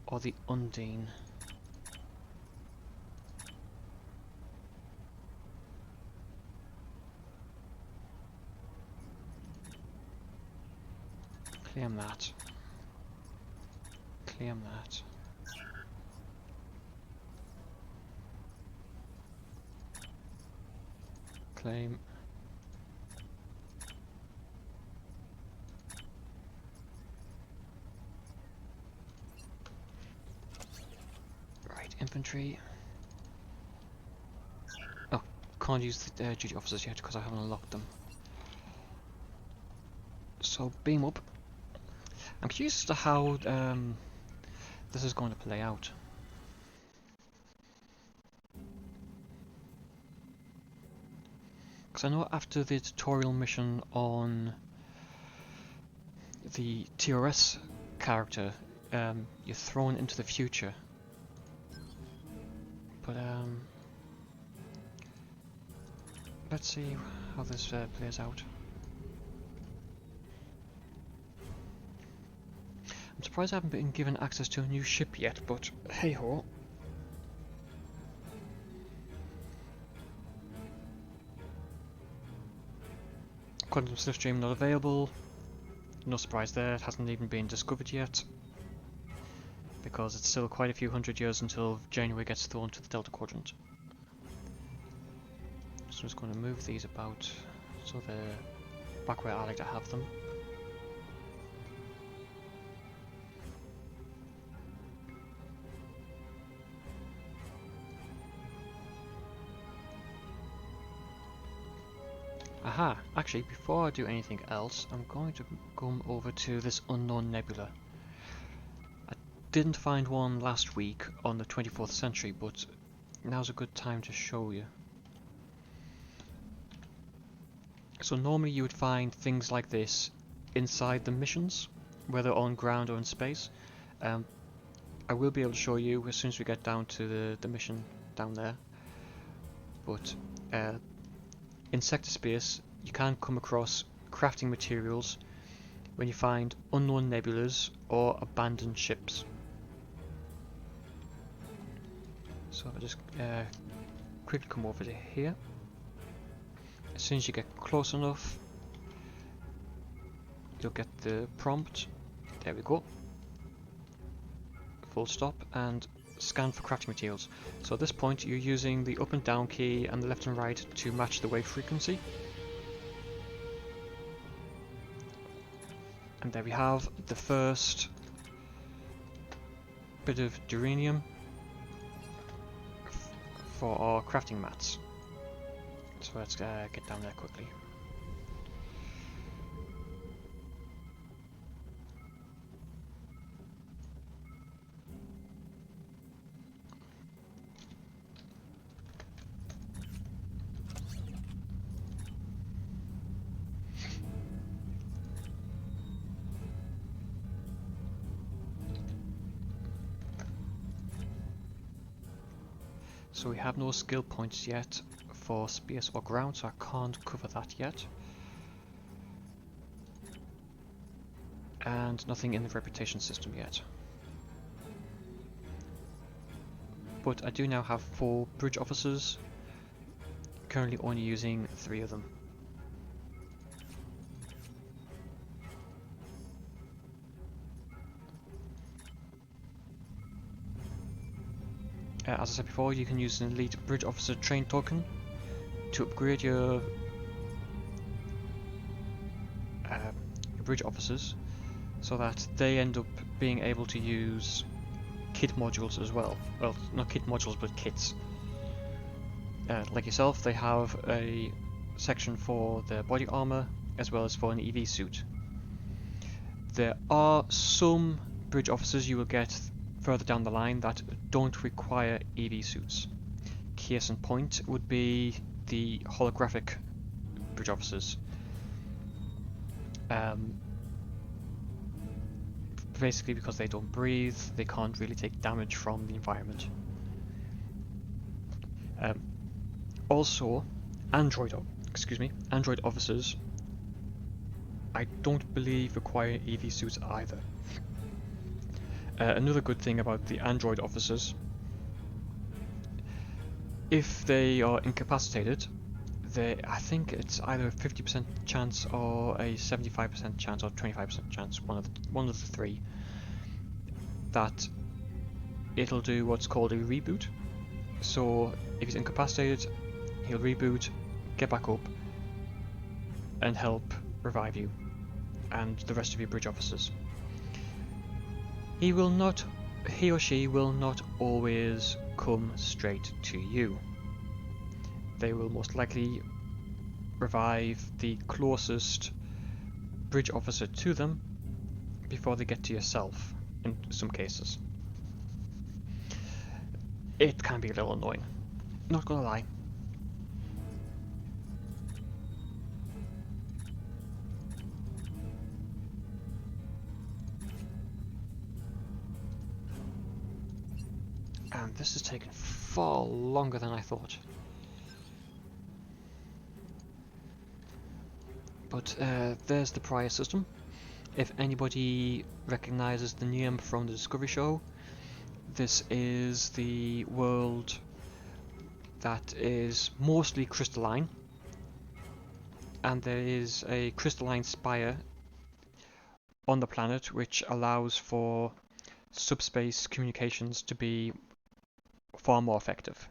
Speaker 1: Or the Undine. Claim that. Claim that. Claim. Right, infantry. Oh, can't use the duty officers yet because I haven't unlocked them. So beam up. I'm curious as to how this is going to play out. Because I know after the tutorial mission on the TRS character, you're thrown into the future. But let's see how this plays out. I'm surprised I haven't been given access to a new ship yet, but hey ho. Quantum Slipstream not available. No surprise there, it hasn't even been discovered yet. Because it's still quite a few hundred years until January gets thrown to the Delta Quadrant. So I'm just going to move these about so they're back where I like to have them. Aha! Actually, before I do anything else, I'm going to come over to this unknown nebula. I didn't find one last week on the 24th century, but now's a good time to show you. So normally you would find things like this inside the missions, whether on ground or in space. I will be able to show you as soon as we get down to the mission down there. But in sector space, you can come across crafting materials when you find unknown nebulas or abandoned ships. So I'll just quickly come over to here. As soon as you get close enough, you'll get the prompt. There we go. Full stop, and scan for crafting materials. So at this point you're using the up and down key and the left and right to match the wave frequency. And there we have the first bit of duranium for our crafting mats. So let's get down there quickly. So we have no skill points yet for space or ground, so I can't cover that yet. And nothing in the reputation system yet. But I do now have 4 bridge officers, currently only using 3 of them. As I said before, you can use an elite bridge officer train token to upgrade your bridge officers so that they end up being able to use kit modules as well. Well, not kit modules, but kits. Like yourself, they have a section for their body armor as well as for an EV suit. There are some bridge officers you will get further down the line that don't require EV suits. Case in point would be the holographic bridge officers. Basically because they don't breathe, they can't really take damage from the environment. Also, android officers, I don't believe require EV suits either. Another good thing about the android officers, if they are incapacitated, I think it's either a 50% chance or a 75% chance or 25% chance, one of the 3, that it'll do what's called a reboot. So if he's incapacitated, he'll reboot, get back up, and help revive you and the rest of your bridge officers. He or she will not always come straight to you. They will most likely revive the closest bridge officer to them before they get to yourself, in some cases. It can be a little annoying, not gonna lie. And this is taking far longer than I thought. But there's the prior system. If anybody recognizes the name from the Discovery show, this is the world that is mostly crystalline, and there is a crystalline spire on the planet which allows for subspace communications to be far more effective.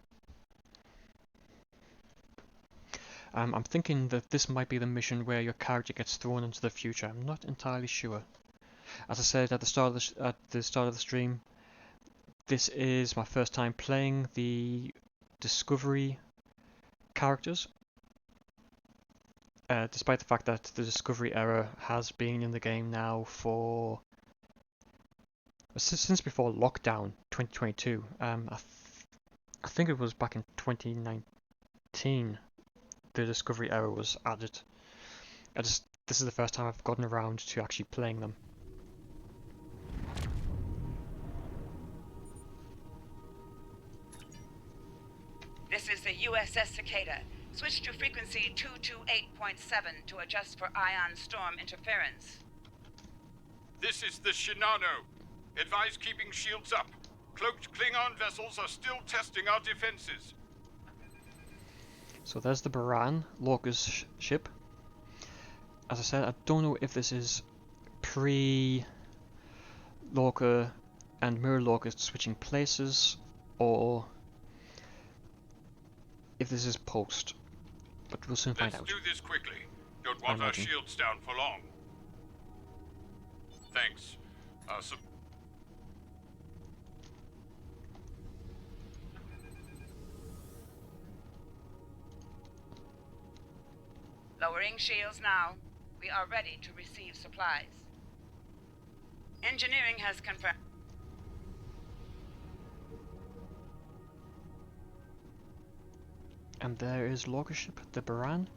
Speaker 1: I'm thinking that this might be the mission where your character gets thrown into the future. I'm not entirely sure. As I said at the start of the stream, this is my first time playing the Discovery characters, despite the fact that the Discovery era has been in the game now for since before lockdown 2022. I think it was back in 2019 the Discovery era was added. This is the first time I've gotten around to actually playing them.
Speaker 3: This is the USS Cicada. Switch to frequency 228.7 to adjust for ion storm interference.
Speaker 2: This is the Shinano. Advise keeping shields up. Cloaked Klingon vessels are still testing our defenses.
Speaker 1: So there's the Baran, Lorca's ship. As I said, I don't know if this is pre-Lorca and Mirror Lorca switching places, or if this is post. But we'll soon find out.
Speaker 2: Let's do this quickly. Don't want our shields down for long. Thanks.
Speaker 3: Lowering shields now. We are ready to receive supplies. Engineering has confirmed.
Speaker 1: And there is Lorca's ship, the Baran.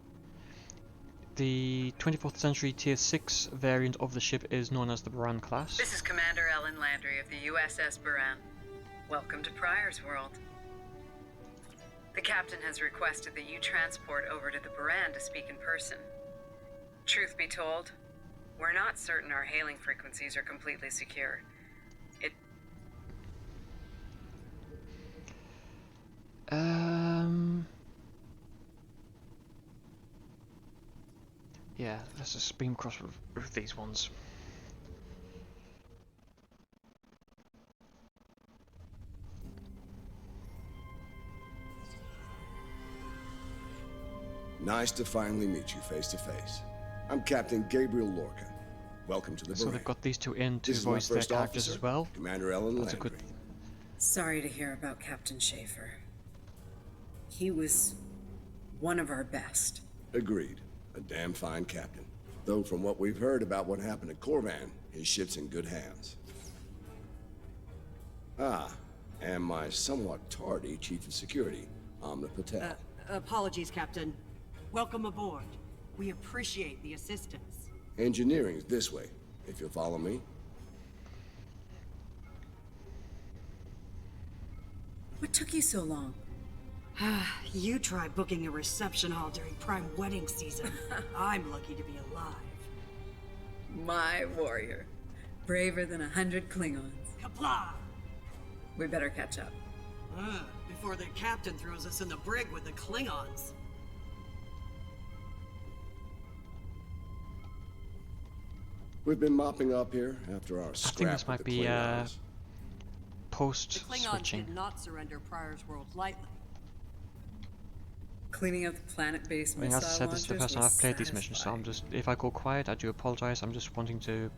Speaker 1: The 24th century Tier 6 variant of the ship is known as the Baran class.
Speaker 18: This is Commander Ellen Landry of the USS Baran. Welcome to Pryor's World. The captain has requested that you transport over to the Baran to speak in person. Truth be told, we're not certain our hailing frequencies are completely secure.
Speaker 1: Yeah, let's just beam across with these ones.
Speaker 21: Nice to finally meet you face to face. I'm Captain Gabriel Lorca. Welcome to the
Speaker 1: So
Speaker 21: Baran.
Speaker 1: they've got these two in to voice their characters as well.
Speaker 21: Commander Ellen
Speaker 1: That's a good.
Speaker 22: Sorry to hear about Captain Schaefer. He was one of our best.
Speaker 21: Agreed. A damn fine captain. Though from what we've heard about what happened at Corvan, his ship's in good hands. Ah, and my somewhat tardy Chief of Security, Amna Patel.
Speaker 23: Apologies, Captain. Welcome aboard. We appreciate the assistance.
Speaker 21: Engineering's this way, if you'll follow me.
Speaker 22: What took you so long?
Speaker 23: You try booking a reception hall during prime wedding season. I'm lucky to be alive.
Speaker 22: My warrior. Braver than 100 Klingons.
Speaker 23: Kapla!
Speaker 22: We better catch up.
Speaker 23: Before the captain throws us in the brig with the Klingons.
Speaker 21: We've been mopping up here after our
Speaker 1: I
Speaker 21: scrap
Speaker 1: think this might
Speaker 21: with the
Speaker 1: be
Speaker 21: Klingons.
Speaker 1: post
Speaker 23: The Klingons
Speaker 1: switching.
Speaker 23: did not surrender Pryor's World lightly.
Speaker 22: Cleaning up the planet-based
Speaker 1: I mean,
Speaker 22: missile
Speaker 1: as I said, this is the
Speaker 22: launchers
Speaker 1: first time
Speaker 22: was
Speaker 1: I've played these missions, so I'm just, if I go quiet, I do apologize. I'm just wanting to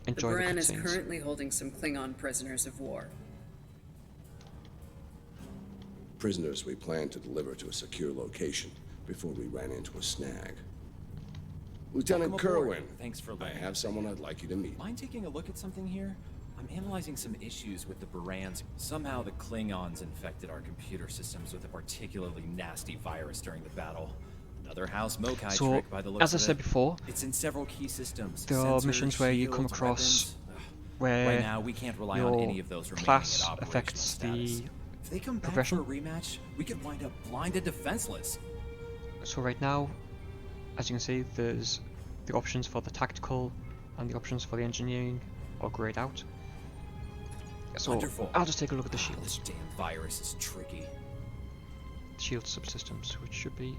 Speaker 22: The
Speaker 1: enjoy the
Speaker 22: Baran is
Speaker 1: cutscenes.
Speaker 22: currently holding some Klingon prisoners of war.
Speaker 21: Prisoners we planned to deliver to a secure location before we ran into a snag. Lieutenant
Speaker 24: Welcome aboard.
Speaker 21: Kerwin,
Speaker 24: Thanks for
Speaker 21: I
Speaker 24: letting
Speaker 21: have someone I'd like you to meet.
Speaker 24: Mind taking a look at something here? I'm analyzing some issues with the Barans. Somehow the Klingons infected our computer systems with a particularly nasty virus during the battle. Another House Mokai
Speaker 1: So,
Speaker 24: trick by the looks
Speaker 1: as I
Speaker 24: of
Speaker 1: said
Speaker 24: it.
Speaker 1: before,
Speaker 24: It's in several key systems.
Speaker 1: there are
Speaker 24: Sensors,
Speaker 1: missions where you come
Speaker 24: shields,
Speaker 1: across
Speaker 24: weapons.
Speaker 1: where
Speaker 24: Right now, we can't rely
Speaker 1: your
Speaker 24: on any of those remaining
Speaker 1: class
Speaker 24: at operational
Speaker 1: affects
Speaker 24: status.
Speaker 1: the
Speaker 24: If they come back
Speaker 1: progression.
Speaker 24: for a rematch, we could wind up blind and defenseless.
Speaker 1: So right now, as you can see, there's the options for the tactical and the options for the engineering are grayed out. So
Speaker 24: Wonderful.
Speaker 1: I'll just take a look at the shields.
Speaker 24: This damn virus is tricky.
Speaker 1: Shield subsystems, which should be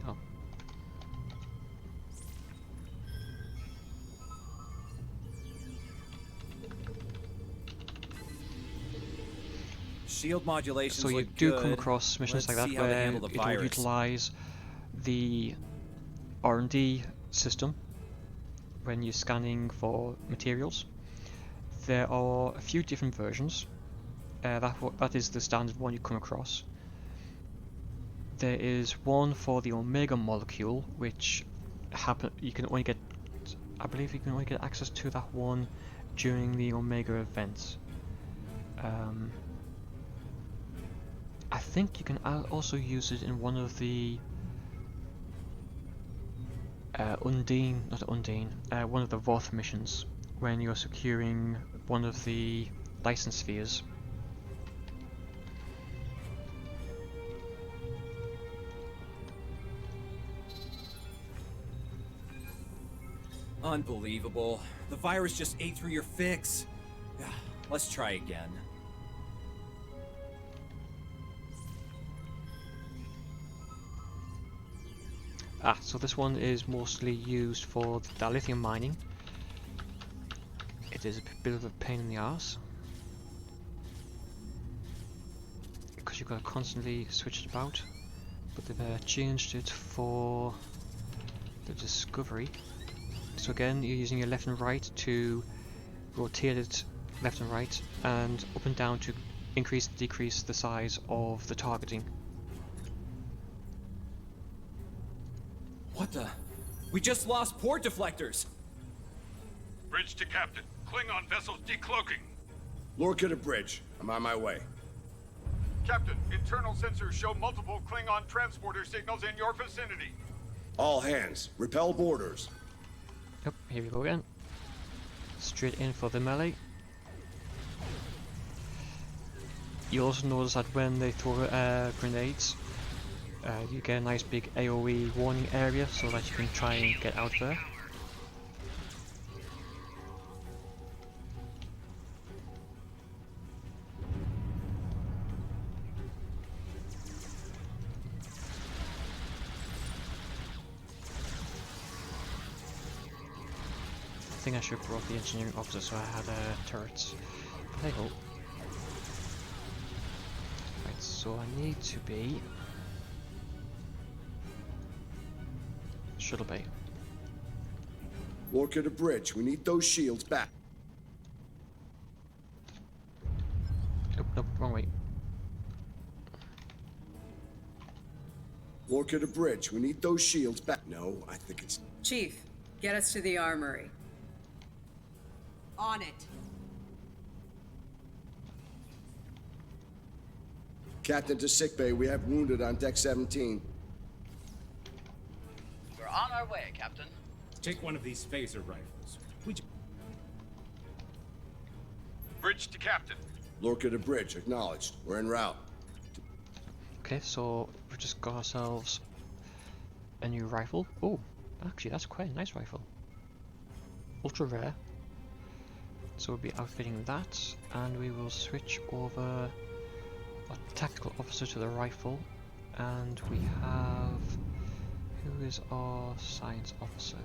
Speaker 24: Shield modulations
Speaker 1: so you
Speaker 24: look
Speaker 1: do
Speaker 24: good.
Speaker 1: come across missions
Speaker 24: Let's
Speaker 1: like
Speaker 24: see
Speaker 1: that
Speaker 24: how they
Speaker 1: where
Speaker 24: handle the
Speaker 1: it'll
Speaker 24: virus.
Speaker 1: utilize the R&D system when you're scanning for materials. There are a few different versions. That is the standard one you come across. There is one for the Omega molecule, which you can only get, I believe you can only get access to that one during the Omega event. I think you can also use it in one of the one of the Voth missions when you're securing one of the license spheres.
Speaker 24: Unbelievable. The virus just ate through your fix. Let's try again.
Speaker 1: So this one is mostly used for the dilithium mining. It is a bit of a pain in the arse, because you've got to constantly switch it about, but they've changed it for the Discovery. So again, you're using your left and right to rotate it left and right, and up and down to increase and decrease the size of the targeting.
Speaker 24: What the? We just lost port deflectors!
Speaker 4: Bridge to Captain. Klingon vessels decloaking.
Speaker 21: Lorca to bridge. I'm on my way.
Speaker 4: Captain, internal sensors show multiple Klingon transporter signals in your vicinity.
Speaker 21: All hands, repel boarders.
Speaker 1: Yep, here we go again. Straight in for the melee. You also notice that when they throw grenades, you get a nice big AoE warning area so that you can try and get out there. I think I should have brought the engineering officer so I had turrets. But hey ho. Right, so I need to be Shuttle Bay.
Speaker 21: Lorca to bridge. We need those shields back.
Speaker 1: Nope, wrong way.
Speaker 21: Lorca to bridge. We need those shields back. No, I think it's...
Speaker 22: Chief, get us to the armory.
Speaker 23: On it.
Speaker 21: Captain to sickbay. We have wounded on deck 17.
Speaker 8: We're on our way, Captain.
Speaker 10: Take one of these phaser rifles.
Speaker 4: Bridge to Captain.
Speaker 21: Lorca to bridge. Acknowledged. We're en route.
Speaker 1: Okay, so we've just got ourselves a new rifle. Oh, actually that's quite a nice rifle. Ultra rare. So we'll be outfitting that, and we will switch over our tactical officer to the rifle, and we have... who is our science officer?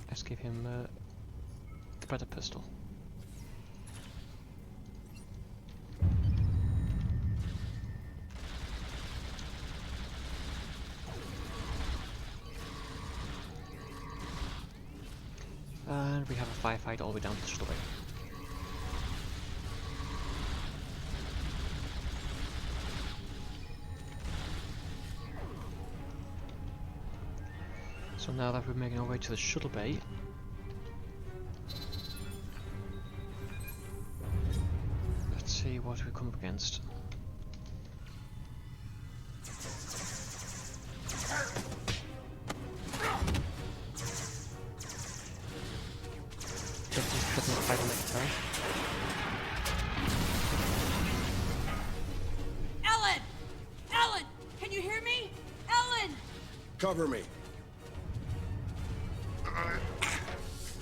Speaker 1: Let's give him the better pistol. And we have a firefight all the way down to the shuttle bay. So now that we're making our way to the shuttle bay, let's see what we come up against.
Speaker 21: Cover me.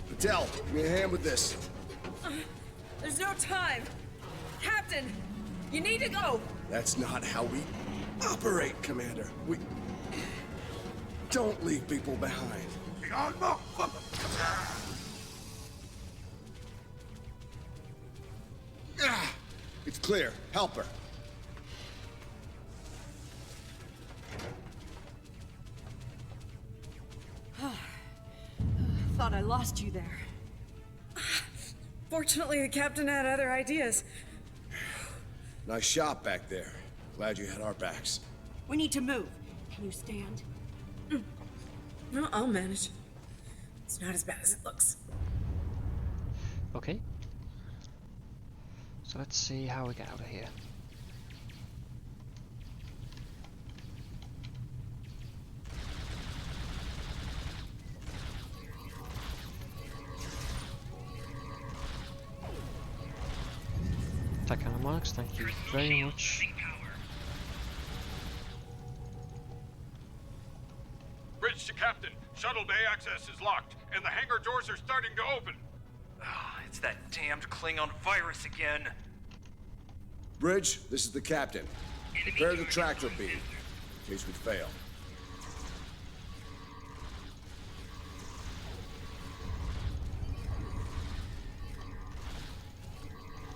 Speaker 21: Patel, give me a hand with this.
Speaker 22: There's no time. Captain, you need to go.
Speaker 21: That's not how we operate, Commander. We don't leave people behind. It's clear. Help her.
Speaker 23: Thought I lost you there.
Speaker 22: Fortunately, the captain had other ideas.
Speaker 21: Nice shot back there. Glad you had our backs.
Speaker 23: We need to move. Can you stand?
Speaker 22: No, I'll manage. It's not as bad as it looks.
Speaker 1: Okay. So let's see how we get out of here. Takana Marks, thank you very much.
Speaker 4: Bridge to Captain. Shuttle bay access is locked, and the hangar doors are starting to open.
Speaker 8: It's that damned Klingon virus again.
Speaker 21: Bridge, this is the captain. Prepare the tractor beam, in case we fail.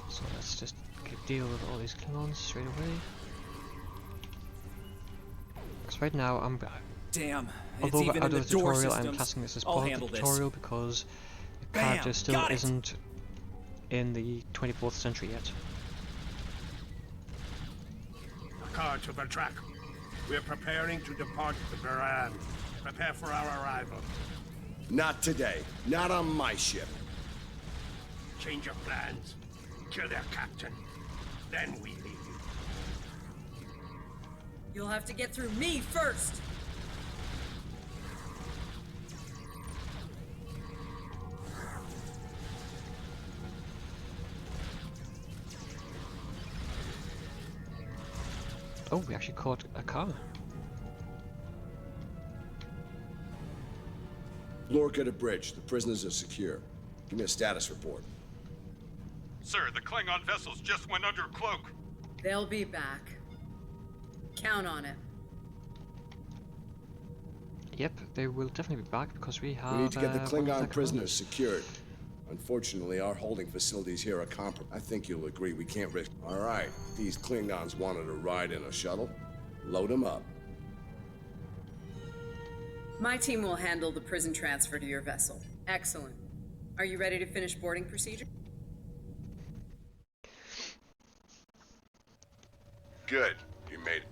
Speaker 1: So let's just deal with all these Klingons straight away. Because right now I'm...
Speaker 24: Damn,
Speaker 1: although
Speaker 24: it's even
Speaker 1: out
Speaker 24: in
Speaker 1: of
Speaker 24: the
Speaker 1: the
Speaker 24: door
Speaker 1: tutorial, I'm
Speaker 24: systems.
Speaker 1: classing this as
Speaker 24: I'll
Speaker 1: part of
Speaker 24: handle
Speaker 1: the
Speaker 24: this.
Speaker 1: tutorial because the
Speaker 24: Bam,
Speaker 1: character still
Speaker 24: got it.
Speaker 1: isn't in the 24th century yet.
Speaker 12: Car to the track. We're preparing to depart the Baran. Prepare for our arrival.
Speaker 21: Not today. Not on my ship.
Speaker 12: Change your plans. Kill their captain. Then we leave.
Speaker 22: You'll have to get through me first.
Speaker 1: Oh, we actually caught a car.
Speaker 21: Lorca to bridge. The prisoners are secure. Give me a status report.
Speaker 4: Sir, the Klingon vessels just went under cloak.
Speaker 22: They'll be back. Count on it.
Speaker 1: Yep, they will definitely be back because we have...
Speaker 21: We need to get the
Speaker 1: one of
Speaker 21: Klingon
Speaker 1: their
Speaker 21: prisoners
Speaker 1: commanders.
Speaker 21: secured. Unfortunately, our holding facilities here are compromised. I think you'll agree we can't risk... All right, these Klingons wanted a ride in a shuttle. Load them up.
Speaker 22: My team will handle the prison transfer to your vessel. Excellent. Are you ready to finish boarding procedure?
Speaker 21: Good. You made it.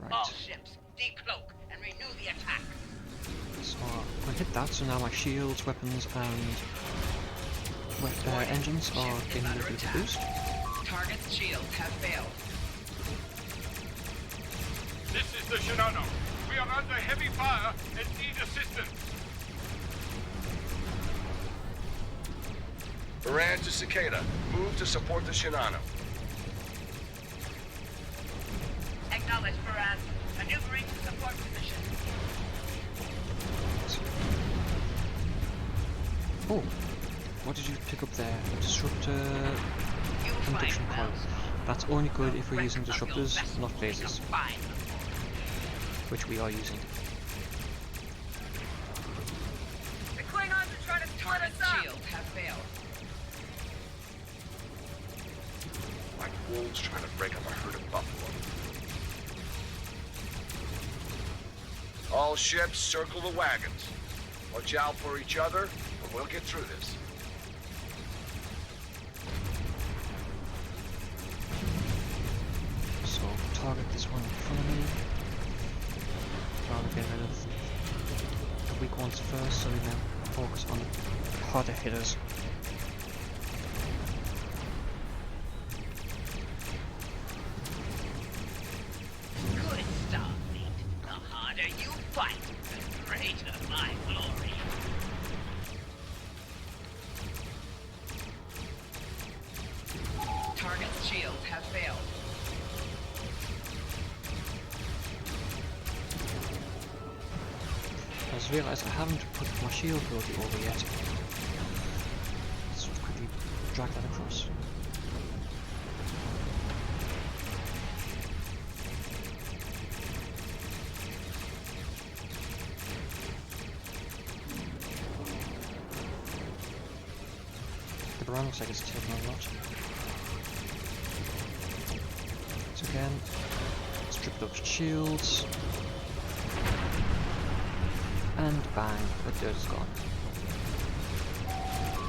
Speaker 1: Right.
Speaker 18: All ships, decloak and renew the attack.
Speaker 1: So I hit that, so now my shields, weapons, and engines are getting a little bit of a boost.
Speaker 18: Target's shields have failed.
Speaker 4: This is the Shinano. We are under heavy fire and need assistance.
Speaker 21: Baran to Cicada. Move to support the Shinano.
Speaker 18: Acknowledge, Baran. Maneuvering to support position.
Speaker 1: Oh, what did you pick up there? A disruptor induction coil. That's only good if we're using disruptors, not phasers. Which we are using.
Speaker 22: The Klingons are trying to split us up!
Speaker 18: Shields have failed.
Speaker 21: Like wolves trying to break up a herd of buffalo. All ships, circle the wagons. Watch out for each other, and we'll get through this.
Speaker 1: So target this one in front of me. Rather get rid of the weak ones first, so we can focus on the harder hitters.
Speaker 18: Good Starfleet. The harder you fight, the greater my glory. Target's shields have failed.
Speaker 1: just realised I haven't put my shield ability over yet. Let's quickly drag that across. The Baran looks like it's taken a lot. So again, strip those shields. And bang, the dirt is gone.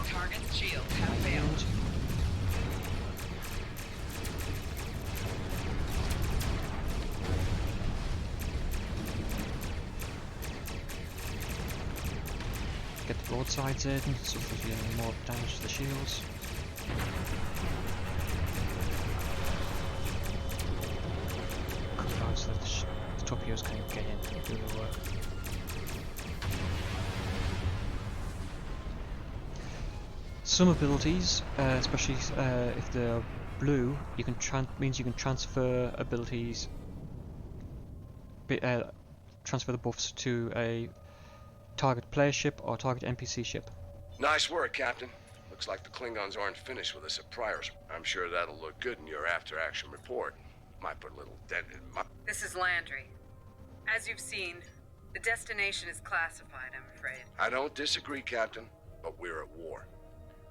Speaker 3: Target's shields have failed.
Speaker 1: Get the broadsides in, so there's more damage to the shields. Come down so that the torpedoes can get in and do the work. Some abilities, especially if they're blue, you can means you can transfer abilities, transfer the buffs to a target player ship or target NPC ship.
Speaker 21: Nice work, Captain. Looks like the Klingons aren't finished with us at Pryor's. I'm sure that'll look good in your after-action report. Might put a little dent in my...
Speaker 22: This is Landry. As you've seen, the destination is classified, I'm afraid.
Speaker 21: I don't disagree, Captain, but we're at war.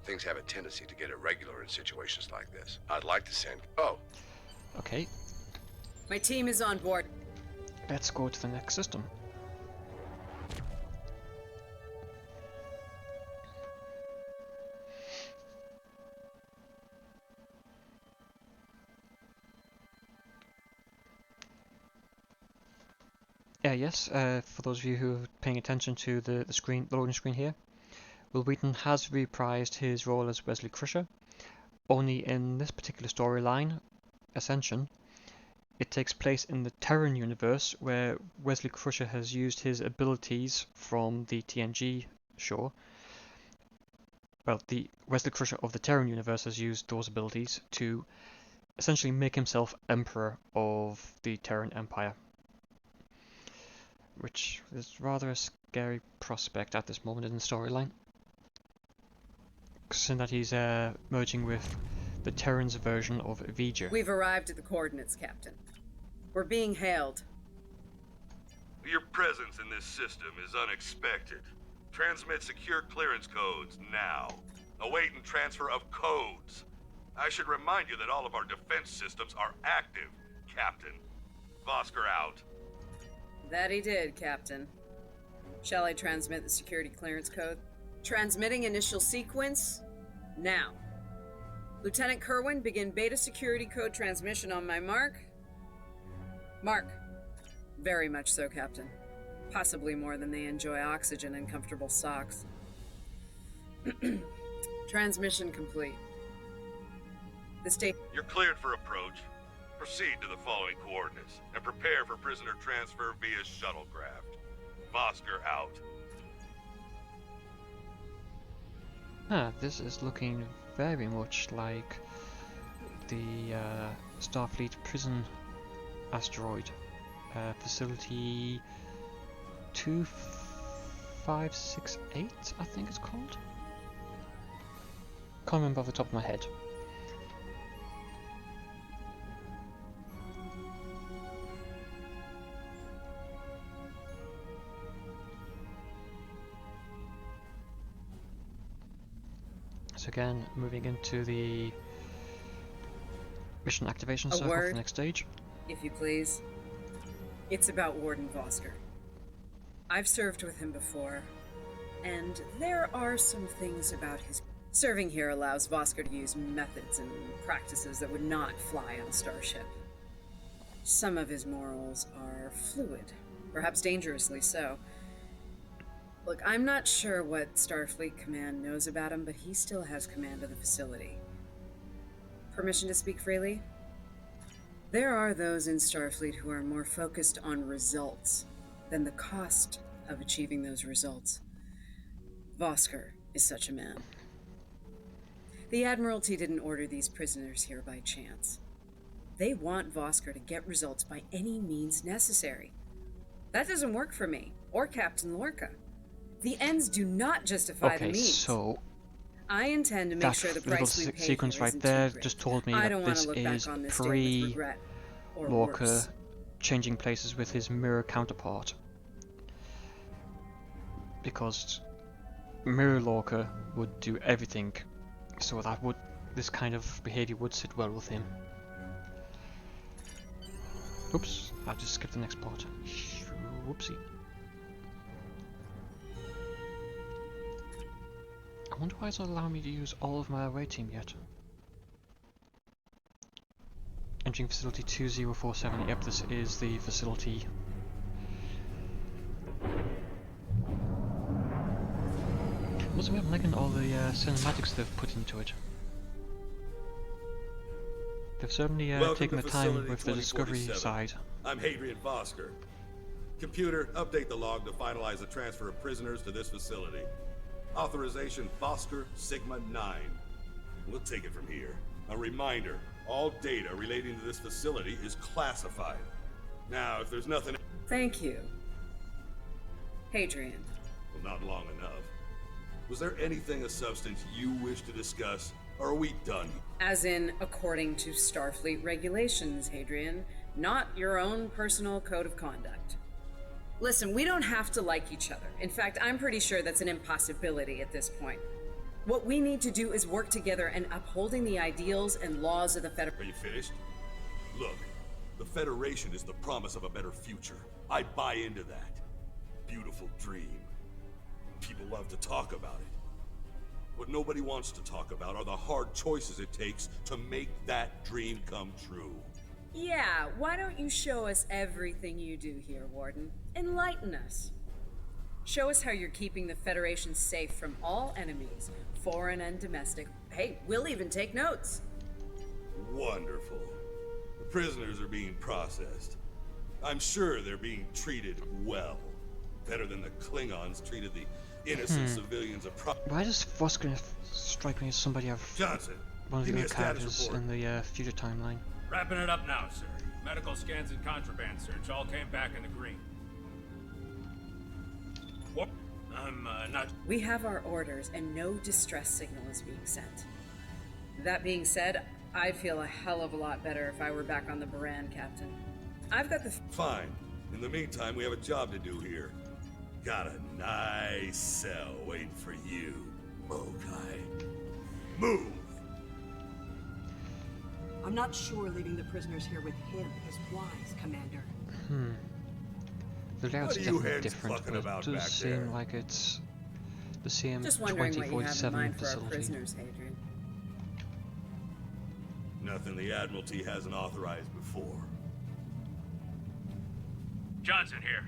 Speaker 21: Things have a tendency to get irregular in situations like this. I'd like to send... Oh.
Speaker 1: Okay.
Speaker 22: My team is on board.
Speaker 1: Let's go to the next system. Yes, for those of you who are paying attention to the loading screen here, Will Wheaton has reprised his role as Wesley Crusher, only in this particular storyline, Ascension, it takes place in the Terran universe, where Wesley Crusher has used his abilities from the TNG show. Well, the Wesley Crusher of the Terran universe has used those abilities to essentially make himself Emperor of the Terran Empire, which is rather a scary prospect at this moment in the storyline, considering that he's merging with the Terran's version of Vija.
Speaker 22: We've arrived at the coordinates, Captain. We're being hailed.
Speaker 11: Your presence in this system is unexpected. Transmit secure clearance codes now. Awaiting transfer of codes. I should remind you that all of our defense systems are active, Captain. Vosker out.
Speaker 22: That he did, Captain. Shall I transmit the security clearance code? Transmitting initial sequence now. Lieutenant Kerwin, begin beta security code transmission on my mark. Mark. Very much so, Captain. Possibly more than they enjoy oxygen and comfortable socks. Transmission complete. The state...
Speaker 11: You're cleared for approach. Proceed to the following coordinates and prepare for prisoner transfer via shuttlecraft. Vosker out.
Speaker 1: This is looking very much like the Starfleet prison asteroid. Facility 2568, I think it's called. Can't remember off the top of my head. So again, moving into the mission activation circle for the next stage.
Speaker 22: If you please. It's about Warden Vosker. I've served with him before, and there are some things about his... Serving here allows Vosker to use methods and practices that would not fly on a starship. Some of his morals are fluid, perhaps dangerously so. Look, I'm not sure what Starfleet Command knows about him, but he still has command of the facility. Permission to speak freely? There are those in Starfleet who are more focused on results than the cost of achieving those results. Vosker is such a man. The Admiralty didn't order these prisoners here by chance. They want Vosker to get results by any means necessary. That doesn't work for me, or Captain Lorca. The ends do not justify the
Speaker 1: Okay,
Speaker 22: means.
Speaker 1: so
Speaker 22: I intend to make
Speaker 1: that
Speaker 22: sure the
Speaker 1: little
Speaker 22: price we pay
Speaker 1: sequence
Speaker 22: here
Speaker 1: right
Speaker 22: isn't
Speaker 1: there
Speaker 22: too great.
Speaker 1: just told me
Speaker 22: I
Speaker 1: that
Speaker 22: don't want
Speaker 1: this
Speaker 22: to look
Speaker 1: is
Speaker 22: back on this day with regret, or
Speaker 1: Lorca
Speaker 22: worse.
Speaker 1: changing places with his mirror counterpart. Because Mirror Lorca would do everything, so that would this kind of behavior would sit well with him. Oops, I just skipped the next part. Whoopsie. I wonder why it's not allowing me to use all of my away team yet. Entering facility 2047. Yep, this is the facility. Also, I'm liking all the cinematics they've put into it. They've certainly taken the time with the Discovery side.
Speaker 11: I'm Hadrian Vosker. Computer, update the log to finalize the transfer of prisoners to this facility. Authorization Vosker Sigma 9. We'll take it from here. A reminder, all data relating to this facility is classified. Now, if there's nothing...
Speaker 22: Thank you. Hadrian.
Speaker 11: Well, not long enough. Was there anything of substance you wish to discuss, or are we done?
Speaker 22: As in, according to Starfleet regulations, Hadrian, not your own personal code of conduct. Listen, we don't have to like each other. In fact, I'm pretty sure that's an impossibility at this point. What we need to do is work together in upholding the ideals and laws of the Federation.
Speaker 11: Are you finished? Look, the Federation is the promise of a better future. I buy into that. Beautiful dream. People love to talk about it. What nobody wants to talk about are the hard choices it takes to make that dream come true.
Speaker 22: Yeah, why don't you show us everything you do here, Warden? Enlighten us. Show us how you're keeping the Federation safe from all enemies, foreign and domestic. Hey, we'll even take notes.
Speaker 11: Wonderful. The prisoners are being processed. I'm sure they're being treated well. Better than the Klingons treated the innocent civilians of
Speaker 1: Why does Vosker strike me as somebody I've...
Speaker 11: Johnson,
Speaker 1: one of the
Speaker 11: give me
Speaker 1: other
Speaker 11: a status
Speaker 1: characters
Speaker 11: report.
Speaker 1: in the future timeline.
Speaker 10: Wrapping it up now, sir. Medical scans and contraband search all came back in the green. What? I'm not...
Speaker 22: We have our orders, and no distress signal is being sent. That being said, I'd feel a hell of a lot better if I were back on the Baran, Captain. I've got the...
Speaker 11: Fine. In the meantime, we have a job to do here. Got a nice cell waiting for you, Mokai. Move!
Speaker 23: I'm not sure leaving the prisoners here with him is wise, Commander.
Speaker 1: The layout's
Speaker 11: What are you
Speaker 1: definitely
Speaker 11: heads
Speaker 1: different,
Speaker 11: clucking
Speaker 1: but
Speaker 11: about
Speaker 1: it does
Speaker 11: back
Speaker 1: seem
Speaker 11: there?
Speaker 1: like it's the same
Speaker 22: Just wondering what you have in
Speaker 1: 2047
Speaker 22: mind for our
Speaker 1: facility.
Speaker 22: prisoners, Hadrian.
Speaker 11: Nothing the Admiralty hasn't authorized before.
Speaker 10: Johnson here.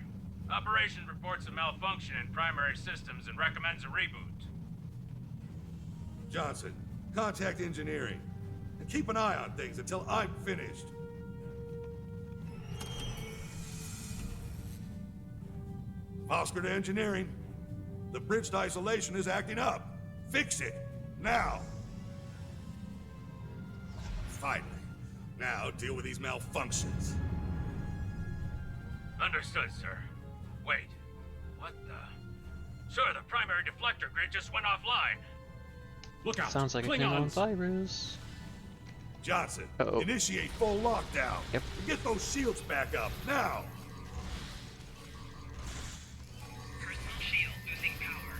Speaker 10: Operation reports a malfunction in primary systems and recommends a reboot.
Speaker 11: Johnson, contact engineering. And keep an eye on things until I'm finished. Oscar to engineering. The bridge to isolation is acting up. Fix it. Now. Finally. Now deal with these malfunctions.
Speaker 10: Understood, sir. Wait. What the... Sir, the primary deflector grid just went offline. Look out.
Speaker 1: Sounds like a Klingon virus.
Speaker 11: Johnson,
Speaker 1: Uh-oh.
Speaker 11: initiate full lockdown.
Speaker 1: Yep.
Speaker 11: And get those shields back up, now!
Speaker 13: Personal shield losing power.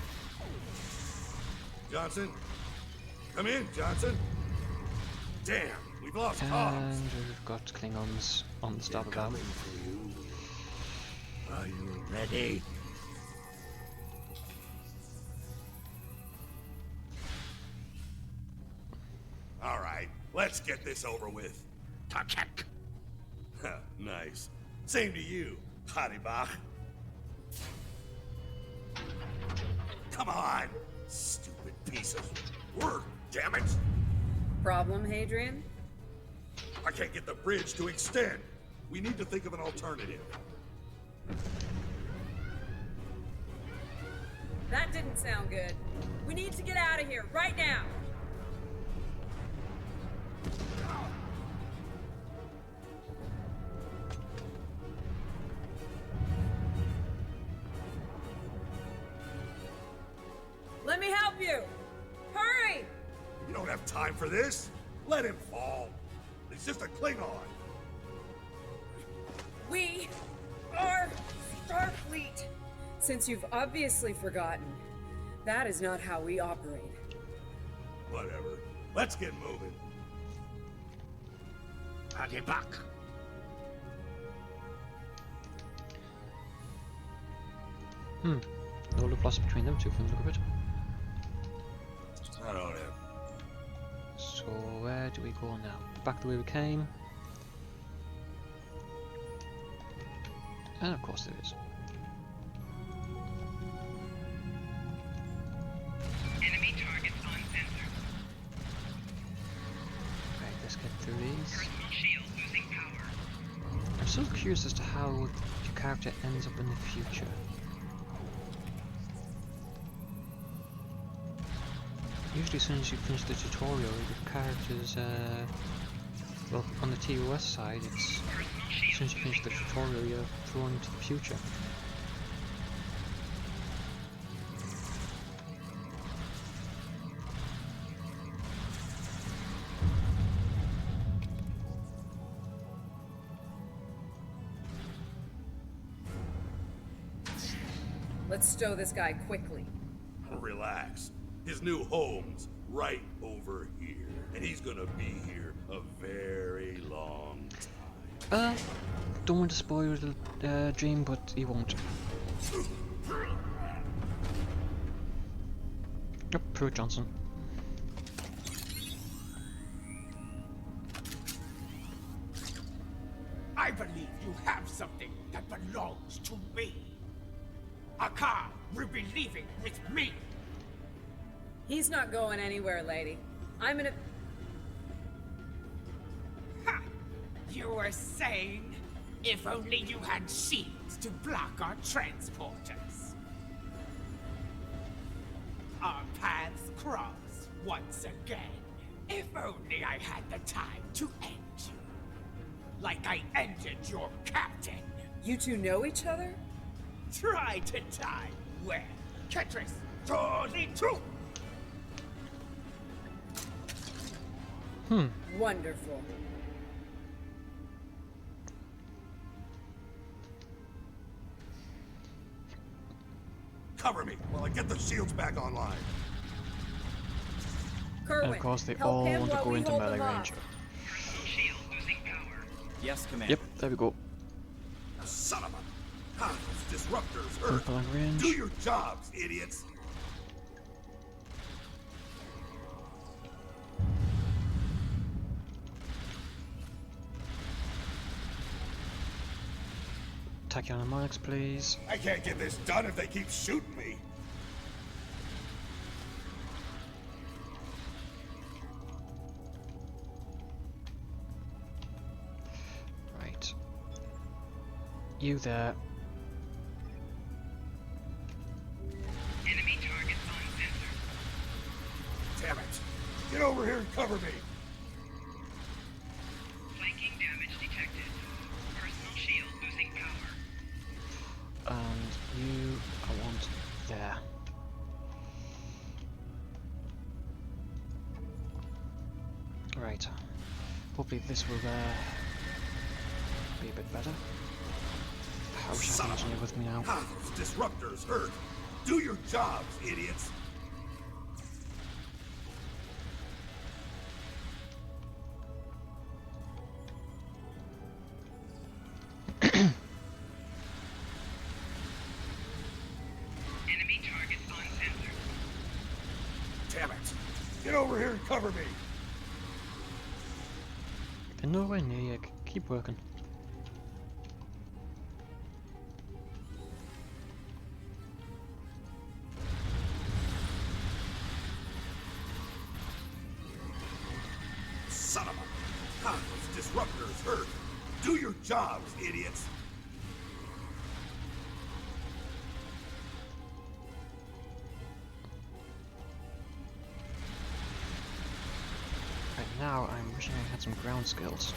Speaker 11: Johnson? Come in, Johnson. Damn, we've lost
Speaker 1: And
Speaker 11: comms.
Speaker 1: we've got Klingons on the starboard bow.
Speaker 12: Are you ready?
Speaker 11: All right, let's get this over with.
Speaker 12: Takek.
Speaker 11: Nice. Same to you, Haribach. Come on, stupid piece of work, damn it!
Speaker 22: Problem, Hadrian?
Speaker 11: I can't get the bridge to extend. We need to think of an alternative.
Speaker 22: That didn't sound good. We need to get out of here, right now! me help you! Hurry!
Speaker 12: You don't have time for this. Let him fall. He's just a Klingon.
Speaker 22: We are Starfleet. Since you've obviously forgotten, that is not how we operate.
Speaker 12: Whatever. Let's get moving. Get back.
Speaker 1: No love lost between them two from the look of it.
Speaker 12: I don't know.
Speaker 1: So where do we go now? Back the way we came. And of course there is.
Speaker 13: Enemy targets on sensor.
Speaker 1: Right, let's get through these.
Speaker 13: Personal shield losing power.
Speaker 1: I'm still curious as to how your character ends up in the future. Usually as soon as you finish the tutorial, your character's, well, on the TOS side, it's as soon as you finish the tutorial, you're thrown into the future.
Speaker 22: Let's stow this guy quickly.
Speaker 12: Relax. His new home's right over here. And he's gonna be here a very long time.
Speaker 1: Don't want to spoil the dream, but he won't. Yep, poor Johnson.
Speaker 5: I believe you have something that belongs to me. A car will be leaving with me.
Speaker 22: He's not going anywhere, lady. I'm gonna...
Speaker 5: Ha! You were saying, if only you had shields to block our transporters. Our paths cross once again. If only I had the time to end you. Like I ended your captain.
Speaker 22: You two know each other?
Speaker 5: Try to die well. Ketris, surely true.
Speaker 22: Wonderful.
Speaker 12: Cover me while I get the shields back online.
Speaker 22: Kerwin,
Speaker 1: And of course they
Speaker 22: help
Speaker 1: all
Speaker 22: him
Speaker 1: want to
Speaker 22: while
Speaker 1: go
Speaker 22: we
Speaker 1: into
Speaker 22: hold
Speaker 1: melee
Speaker 22: them off.
Speaker 1: range.
Speaker 13: Shield losing power.
Speaker 24: Yes, Commander.
Speaker 1: Yep, there we go.
Speaker 12: Son of a... Ah, those disruptors hurt.
Speaker 1: Purple and range.
Speaker 12: Do your jobs, idiots.
Speaker 1: Tachyonics, please.
Speaker 12: I can't get this done if they keep shooting me.
Speaker 1: Right. You there.
Speaker 13: Enemy targets on sensor.
Speaker 12: Damn it. Get over here and cover me.
Speaker 13: Flanking damage detected. Personal shield losing power.
Speaker 1: And you, I want there. Right. Hopefully this will be a bit better. I wish I had an engineer with me now.
Speaker 12: Ah, those disruptors hurt. Do your jobs, idiots.
Speaker 13: Enemy targets on sensor.
Speaker 12: Damn it. Get over here and cover me.
Speaker 1: They're nowhere near you. Keep working.
Speaker 12: Son of a... Ah, those disruptors hurt. Do your jobs, idiots.
Speaker 1: Right now, I'm wishing I had some ground skills.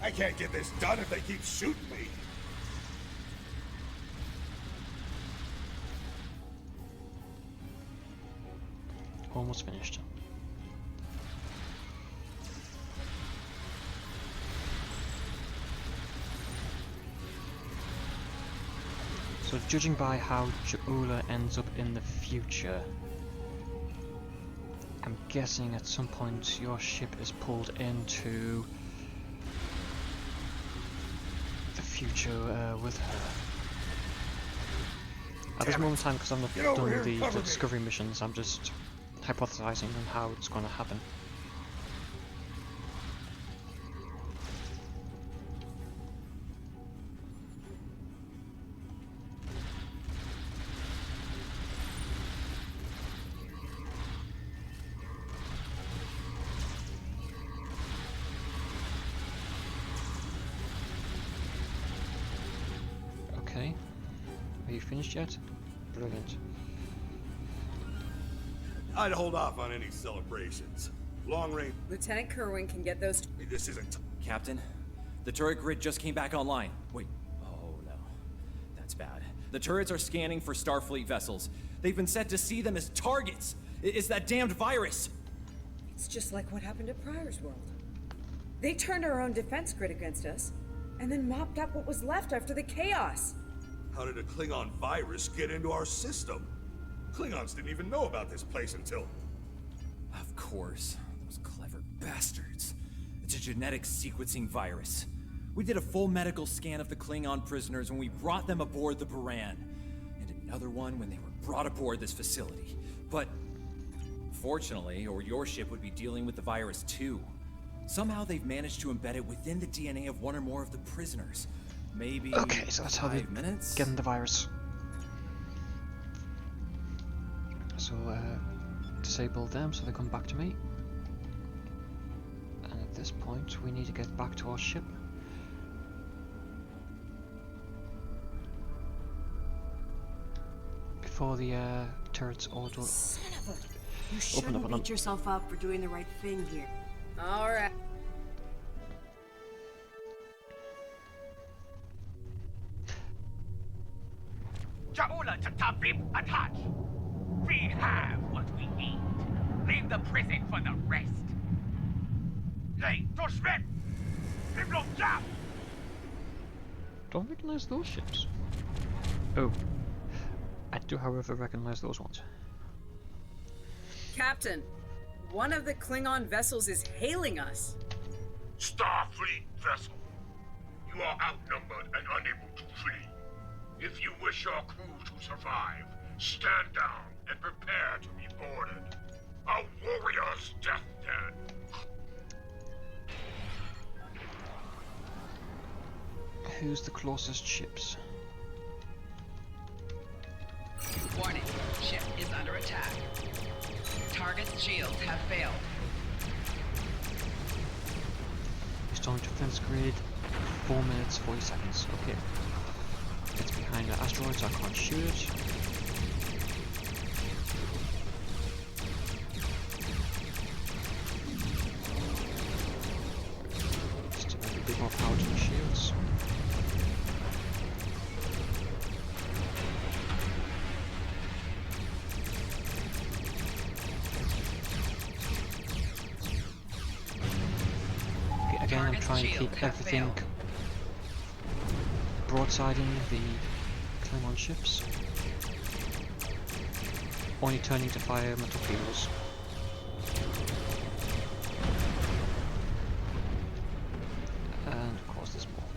Speaker 12: I can't get this done if they keep shooting me.
Speaker 1: Almost finished. So judging by how Jaula ends up in the future, I'm guessing at some point your ship is pulled into the future with her. At this moment in time, because I've not done the discovery missions, I'm just hypothesizing on how it's going to happen. Okay, are you finished yet? Brilliant.
Speaker 12: I'd hold off on any celebrations. Long range.
Speaker 22: Lieutenant Kerwin can get those.
Speaker 12: This isn't.
Speaker 24: Captain, the turret grid just came back online. Wait, oh no. That's bad. The turrets are scanning for Starfleet vessels. They've been set to see them as targets. It's that damned virus.
Speaker 22: It's just like what happened at Pryor's World. They turned our own defense grid against us, and then mopped up what was left after the chaos.
Speaker 12: How did a Klingon virus get into our system? Klingons didn't even know about this place until...
Speaker 24: Of course. Those clever bastards. It's a genetic sequencing virus. We did a full medical scan of the Klingon prisoners when we brought them aboard the Baran, and another one when they were brought aboard this facility. But fortunately, or your ship would be dealing with the virus too. Somehow they've managed to embed it within the DNA of one or more of the prisoners. Maybe
Speaker 1: okay, so that's how they get the virus. So disable them so they come back to me. And at this point we need to get back to our ship. Before the turrets auto
Speaker 23: Son of a... You shouldn't beat yourself up for doing the right thing here.
Speaker 22: Alright.
Speaker 5: Jaula to Tabib attach. We have what we need. Leave the prison for the rest. Hey, Schmidt!
Speaker 1: Don't recognize those ships. Oh. I do, however, recognize those ones.
Speaker 22: Captain, one of the Klingon vessels is hailing us.
Speaker 14: Starfleet vessel. You are outnumbered and unable to flee. If you wish your crew to survive, stand down and prepare to be boarded. A warrior's deathbed.
Speaker 1: Who's the closest ships?
Speaker 3: Warning, ship is under attack. Target's shields have failed.
Speaker 1: Restore defense grid, 4 minutes, 40 seconds. Okay. It's behind the asteroids, I can't shoot it. Just a bit more power to the shields. Okay, again, I'm trying to keep everything broadsiding the Klingon ships, only turning to fire my torpedoes. And of course there's more.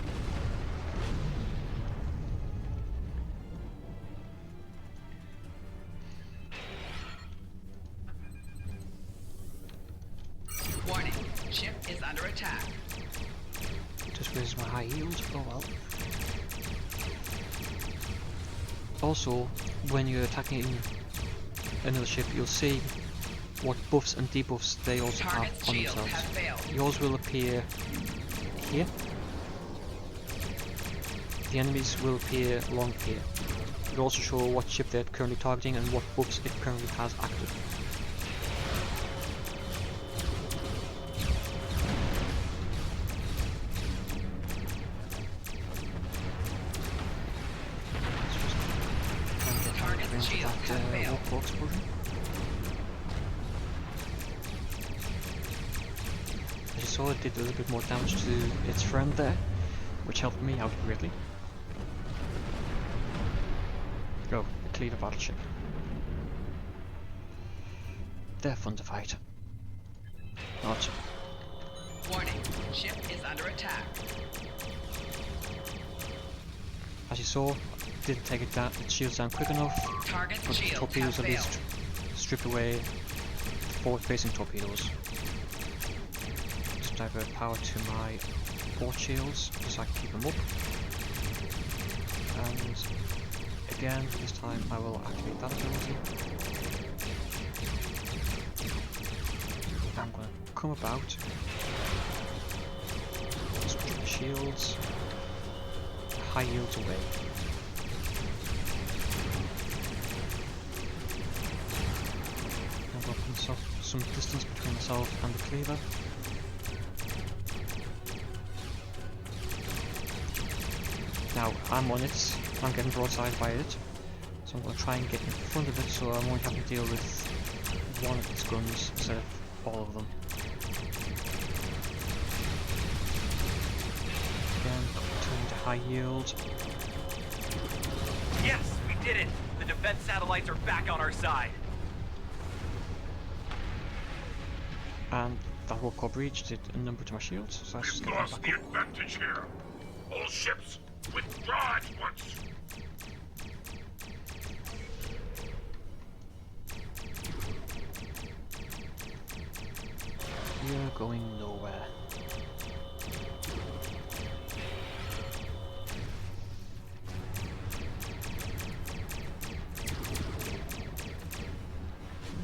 Speaker 3: Warning, ship is under attack.
Speaker 1: Just raises my high heels, oh well. Also, when you're attacking another ship, you'll see what buffs and debuffs they also have on themselves. Yours will appear here. The enemies will appear along here. It will also show what ship they're currently targeting and what buffs it currently has active. saw it did a little bit more damage to its friend there, which helped me out greatly. Oh, the Cleaver battleship. They're fun to fight. Not.
Speaker 3: Warning, ship is under attack.
Speaker 1: As you saw, didn't take it down, its shields down quick enough,
Speaker 3: Target
Speaker 1: but the
Speaker 3: shields
Speaker 1: torpedoes
Speaker 3: have
Speaker 1: at least stripped away forward-facing torpedoes. Just divert power to my port shields, so I can keep them up. And again, this time I will activate that ability. I'm going to come about, strip the shields, high yields away. And we'll put some distance between myself and the cleaver. Now I'm on it, I'm getting broadside by it, so I'm going to try and get in front of it so I'm only having to deal with one of its guns instead of all of them. Again, turn to high yield.
Speaker 24: Yes, we did it! The defense satellites are back on our side.
Speaker 1: And that will breach did a number to my shields, so let's just get them
Speaker 10: Lost
Speaker 1: back
Speaker 10: the
Speaker 1: up.
Speaker 10: advantage here. All ships, withdraw at once.
Speaker 1: You're going nowhere.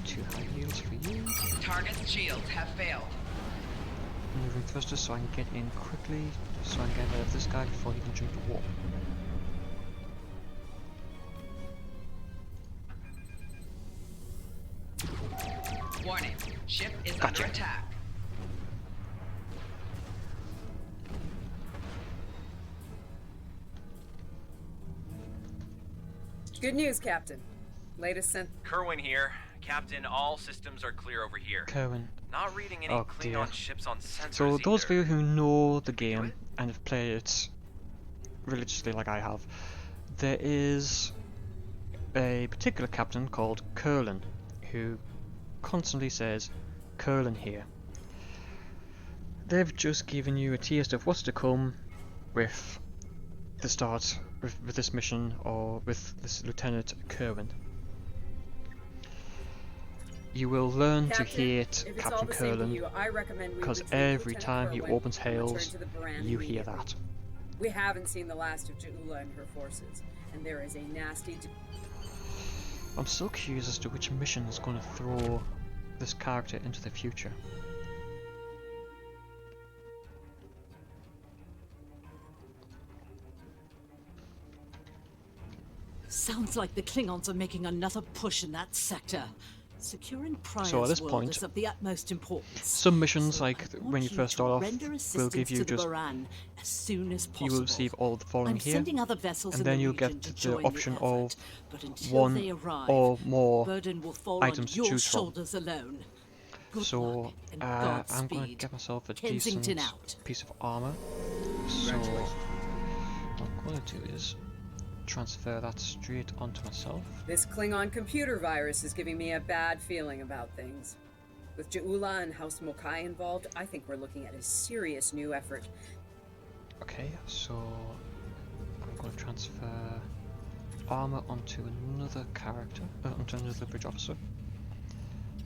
Speaker 1: Two high yields for you.
Speaker 3: Target's shields have failed.
Speaker 1: Moving thrusters so I can get in quickly, so I can get rid of this guy before he can jump the wall.
Speaker 3: Warning, ship is
Speaker 1: Gotcha.
Speaker 3: under attack.
Speaker 22: Good news, Captain. Latest sent.
Speaker 24: Kerwin here. Captain, all systems are clear over here.
Speaker 1: Kerwin.
Speaker 24: Not reading any
Speaker 1: Oh
Speaker 24: Klingon
Speaker 1: dear.
Speaker 24: ships on sensors
Speaker 1: So those of
Speaker 24: either.
Speaker 1: you who know the game and have played it religiously like I have, there is a particular captain called Curlin who constantly says, Curlin here. They've just given you a taste of what's to come with the start with this mission or with this Lieutenant Kerwin. You will learn
Speaker 22: Captain,
Speaker 1: to hate
Speaker 22: if it's all
Speaker 1: Captain
Speaker 22: the same to
Speaker 1: Curlin
Speaker 22: you, I recommend we
Speaker 1: because
Speaker 22: retrieve
Speaker 1: every
Speaker 22: Lieutenant
Speaker 1: time he
Speaker 22: Kerwin
Speaker 1: opens
Speaker 22: and return
Speaker 1: hails,
Speaker 22: to the Baran
Speaker 1: you hear
Speaker 22: immediately.
Speaker 1: that.
Speaker 22: We haven't seen the last of Ja'ula and her forces, and there is a nasty.
Speaker 1: I'm so curious as to which mission is going to throw this character into the future.
Speaker 7: Sounds like the Klingons are making another push in that sector. Securing Prior's
Speaker 1: So at this
Speaker 7: world
Speaker 1: point,
Speaker 7: is of the utmost importance.
Speaker 1: some missions, like when you
Speaker 7: Want
Speaker 1: first
Speaker 7: to
Speaker 1: start off,
Speaker 7: render
Speaker 1: will
Speaker 7: assistance
Speaker 1: give you
Speaker 7: to the
Speaker 1: just
Speaker 7: Baran as soon as
Speaker 1: you
Speaker 7: possible.
Speaker 1: will receive all the following
Speaker 7: I'm
Speaker 1: here,
Speaker 7: sending other vessels
Speaker 1: and
Speaker 7: in
Speaker 1: then
Speaker 7: the
Speaker 1: you'll
Speaker 7: region
Speaker 1: get
Speaker 7: to
Speaker 1: the
Speaker 7: join
Speaker 1: option
Speaker 7: effort,
Speaker 1: of
Speaker 7: but until
Speaker 1: one
Speaker 7: they arrive,
Speaker 1: or more
Speaker 7: the burden will fall
Speaker 1: items
Speaker 7: on
Speaker 1: to
Speaker 7: your
Speaker 1: choose from.
Speaker 7: shoulders alone. Good
Speaker 1: So
Speaker 7: luck and
Speaker 1: I'm
Speaker 7: Godspeed.
Speaker 1: going to get myself a
Speaker 7: Kensington
Speaker 1: decent
Speaker 7: out.
Speaker 1: piece of armor. So what I'm going to do is transfer that straight onto myself.
Speaker 22: This Klingon computer virus is giving me a bad feeling about things. With Ja'ula and House Mokai involved, I think we're looking at a serious new effort.
Speaker 1: Okay, so I'm going to transfer armor onto another character, onto another bridge officer.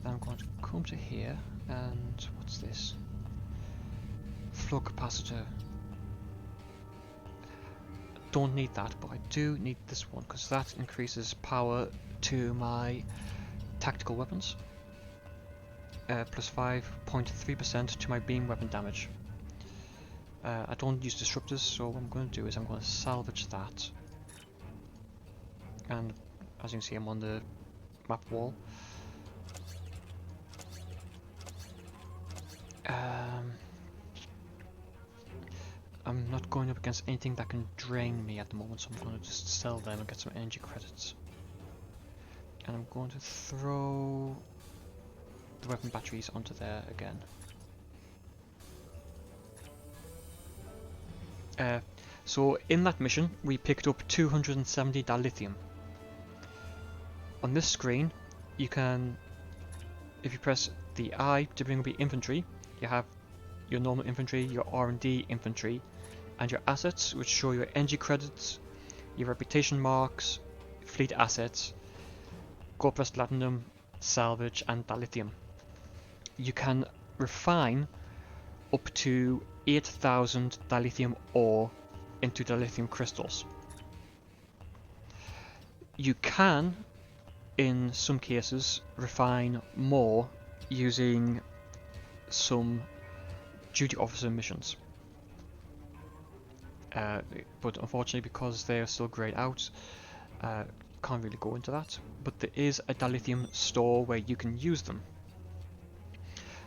Speaker 1: Then I'm going to come to here, and what's this? Flow capacitor. Don't need that, but I do need this one because that increases power to my tactical weapons. Plus 5.3% to my beam weapon damage. I don't use disruptors, so what I'm going to do is I'm going to salvage that. And as you can see, I'm on the map wall. I'm not going up against anything that can drain me at the moment, so I'm going to just sell them and get some energy credits. And I'm going to throw the weapon batteries onto there again. So in that mission, we picked up 270 dilithium. On this screen, you can, if you press the I to bring up your inventory, you have your normal inventory, your R&D inventory, and your assets, which show your NG credits, your reputation marks, fleet assets, Corpus Platinum, salvage, and dilithium. You can refine up to 8,000 dilithium ore into dilithium crystals. You can, in some cases, refine more using some duty officer missions. But unfortunately, because they are still grayed out, can't really go into that. But there is a dilithium store where you can use them.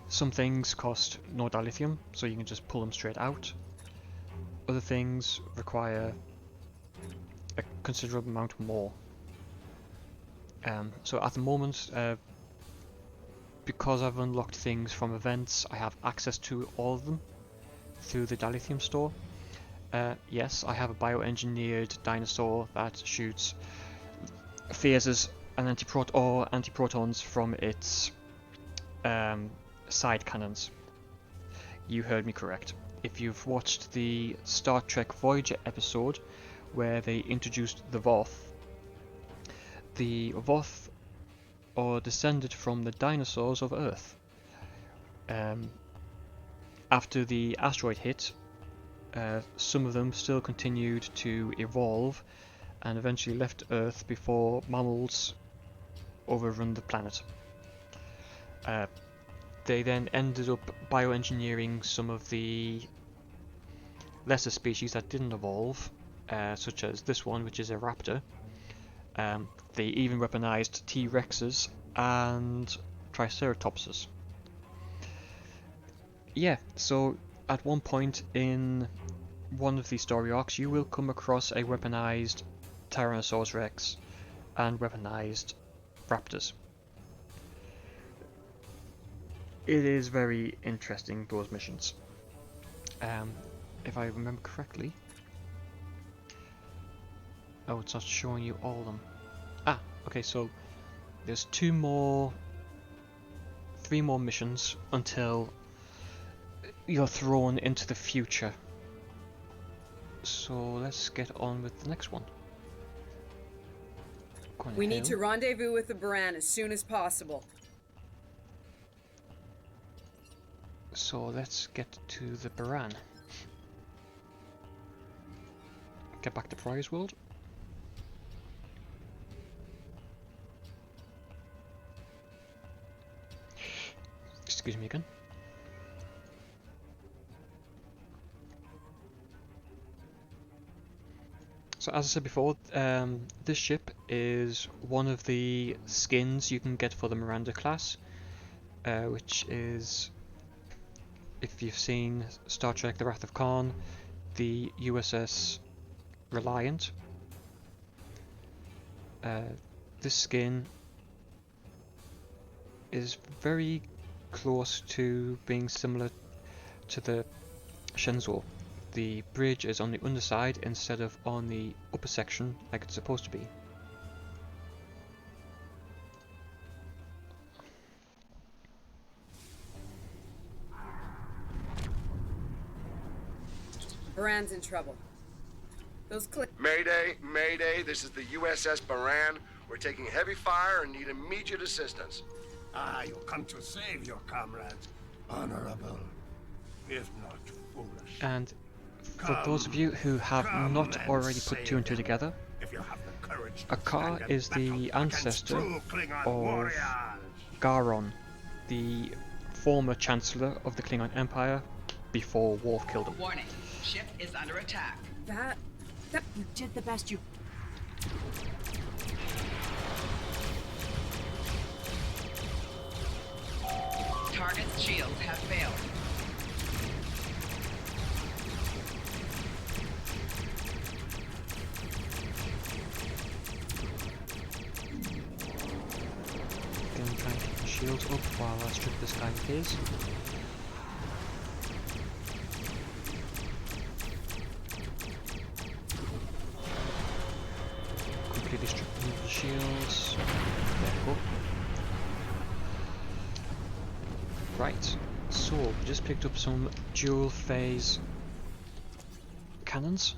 Speaker 1: Some things cost no dilithium, so you can just pull them straight out. Other things require a considerable amount more. So at the moment, because I've unlocked things from events, I have access to all of them through the dilithium store. Yes, I have a bioengineered dinosaur that shoots phasers and antiprotons from its side cannons. You heard me correct. If you've watched the Star Trek Voyager episode where they introduced the Voth are descended from the dinosaurs of Earth. After the asteroid hit, some of them still continued to evolve and eventually left Earth before mammals overrun the planet. They then ended up bioengineering some of the lesser species that didn't evolve, such as this one, which is a raptor. They even weaponized T-Rexes and Triceratopses. Yeah, so at one point in one of these story arcs, you will come across a weaponized Tyrannosaurus Rex and weaponized raptors. It is very interesting, those missions. If I remember correctly... Oh, it's not showing you all of them. Ah, okay, so there's 3 more missions until you're thrown into the future. So let's get on with the next one.
Speaker 22: We need to rendezvous with the Baran as soon as possible.
Speaker 1: So let's get to the Baran. Get back to Prize World. Excuse me again. So as I said before, this ship is one of the skins you can get for the Miranda class, which is, if you've seen Star Trek The Wrath of Khan, the USS Reliant. This skin is very close to being similar to the Shenzhou. The bridge is on the underside instead of on the upper section like it's supposed to be.
Speaker 22: Baran's in trouble. Those
Speaker 21: Mayday, Mayday, this is the USS Baran. We're taking heavy fire and need immediate assistance.
Speaker 17: Ah, you come to save your comrades. Honorable, if not foolish.
Speaker 1: And for those of you who have not already put 2 and 2 together, Akar is the ancestor of Garon, the former Chancellor of the Klingon Empire before Worf killed him.
Speaker 3: Warning, ship is under attack.
Speaker 22: That
Speaker 23: you did the best you...
Speaker 3: Target's shields have failed.
Speaker 1: Again, trying to keep the shields up while I strip this guy of his. shields. There we go. Right, so we just picked up some dual phase cannons.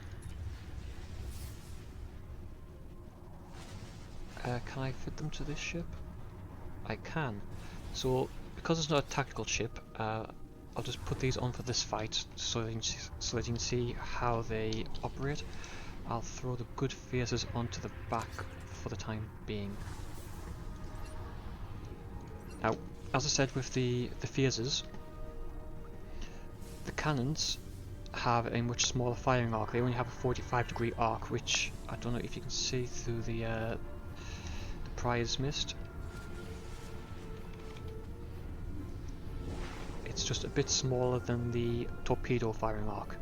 Speaker 1: Can I fit them to this ship? I can. So, because it's not a tactical ship, I'll just put these on for this fight so that you can see how they operate. I'll throw the good faces onto the back for the time being. Now, as I said with the phases, the cannons have a much smaller firing arc. They only have a 45-degree arc, which I don't know if you can see through the prize mist. It's just a bit smaller than the torpedo firing arc.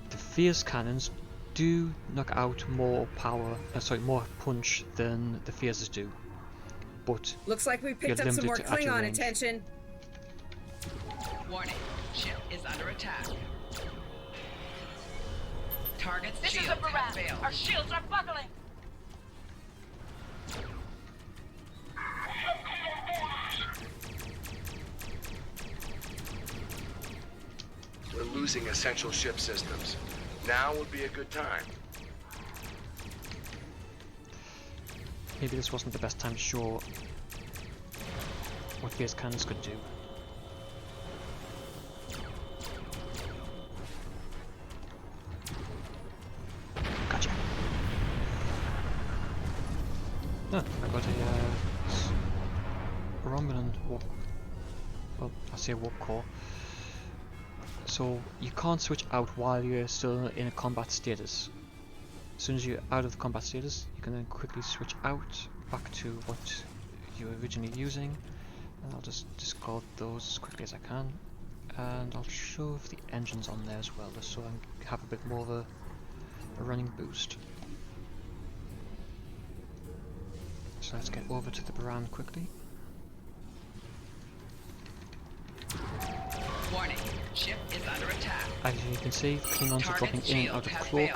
Speaker 1: The phase cannons do knock out more power, more punch than the phases do, but
Speaker 22: looks like we picked up some more Klingon attention.
Speaker 3: Warning, ship is under attack. Target's
Speaker 13: This is
Speaker 3: shields
Speaker 13: a
Speaker 3: have
Speaker 13: Baran.
Speaker 3: failed.
Speaker 13: Our shields are buckling.
Speaker 21: We're losing essential ship systems. Now would be a good time.
Speaker 1: Maybe this wasn't the best time to show what phase cannons could do. Gotcha. Oh, I got a Romulan warp. Well, I say warp core. So you can't switch out while you're still in a combat status. As soon as you're out of the combat status, you can then quickly switch out back to what you were originally using. And I'll just discard those as quickly as I can. And I'll shove the engines on there as well, just so I have a bit more of a running boost. So let's get over to the Baran quickly.
Speaker 3: Warning, ship is under attack.
Speaker 1: As you can see, Klingons are dropping in and out of cloak.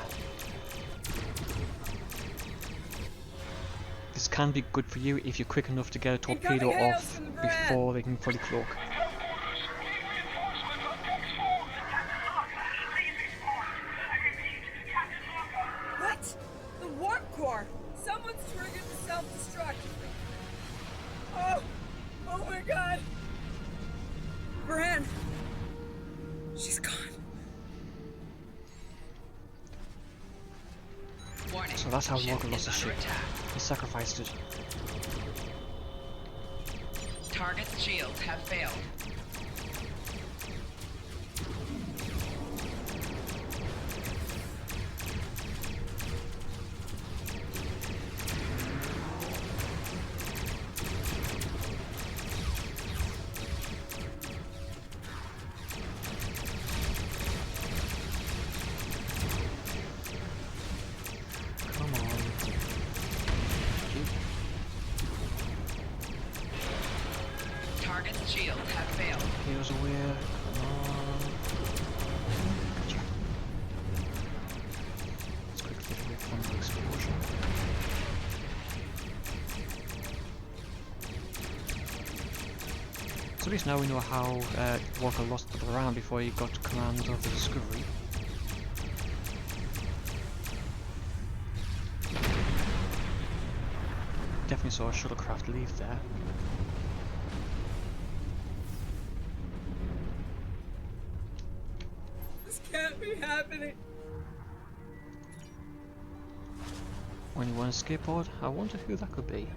Speaker 1: This can be good for you if you're quick enough to get a torpedo off before they can fully cloak.
Speaker 22: What? The warp core! Someone's triggered the self-destruct! Oh! Oh my god! Baran! She's gone.
Speaker 3: Warning,
Speaker 1: So that's how Lorca lost his ship.
Speaker 3: attack.
Speaker 1: He sacrificed it.
Speaker 3: Target's shields have failed.
Speaker 1: Come on.
Speaker 3: Target's shields have failed.
Speaker 1: Here's where. Come on. Gotcha. Let's quickly get away from the explosion. So at least now we know how Walker lost the Baran before he got command of the Discovery. Definitely saw a shuttlecraft leave there.
Speaker 22: This can't be happening.
Speaker 1: Only one escape pod? I wonder who that could be.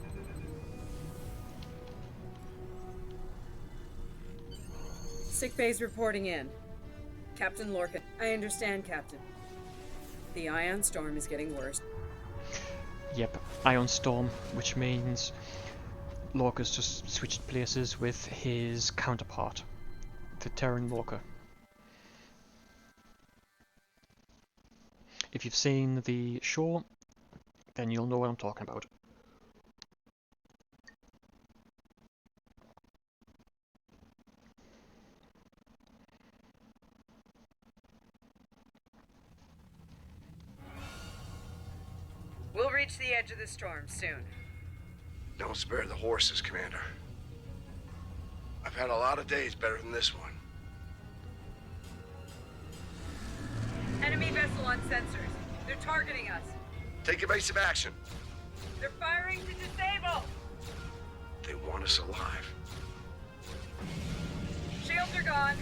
Speaker 22: Sick bay's reporting in. Captain Lorca. I understand, Captain. The ion storm is getting worse.
Speaker 1: Yep, Ion Storm, which means Lorca's just switched places with his counterpart, the Terran Lorca. If you've seen the show, then you'll know what I'm talking about.
Speaker 23: We'll reach the edge of the storm soon.
Speaker 21: Don't spare the horses, Commander. I've had a lot of days better than this one.
Speaker 23: Enemy vessel on sensors. They're targeting us.
Speaker 21: Take evasive action.
Speaker 23: They're firing to disable.
Speaker 21: They want us alive.
Speaker 23: Shields are gone.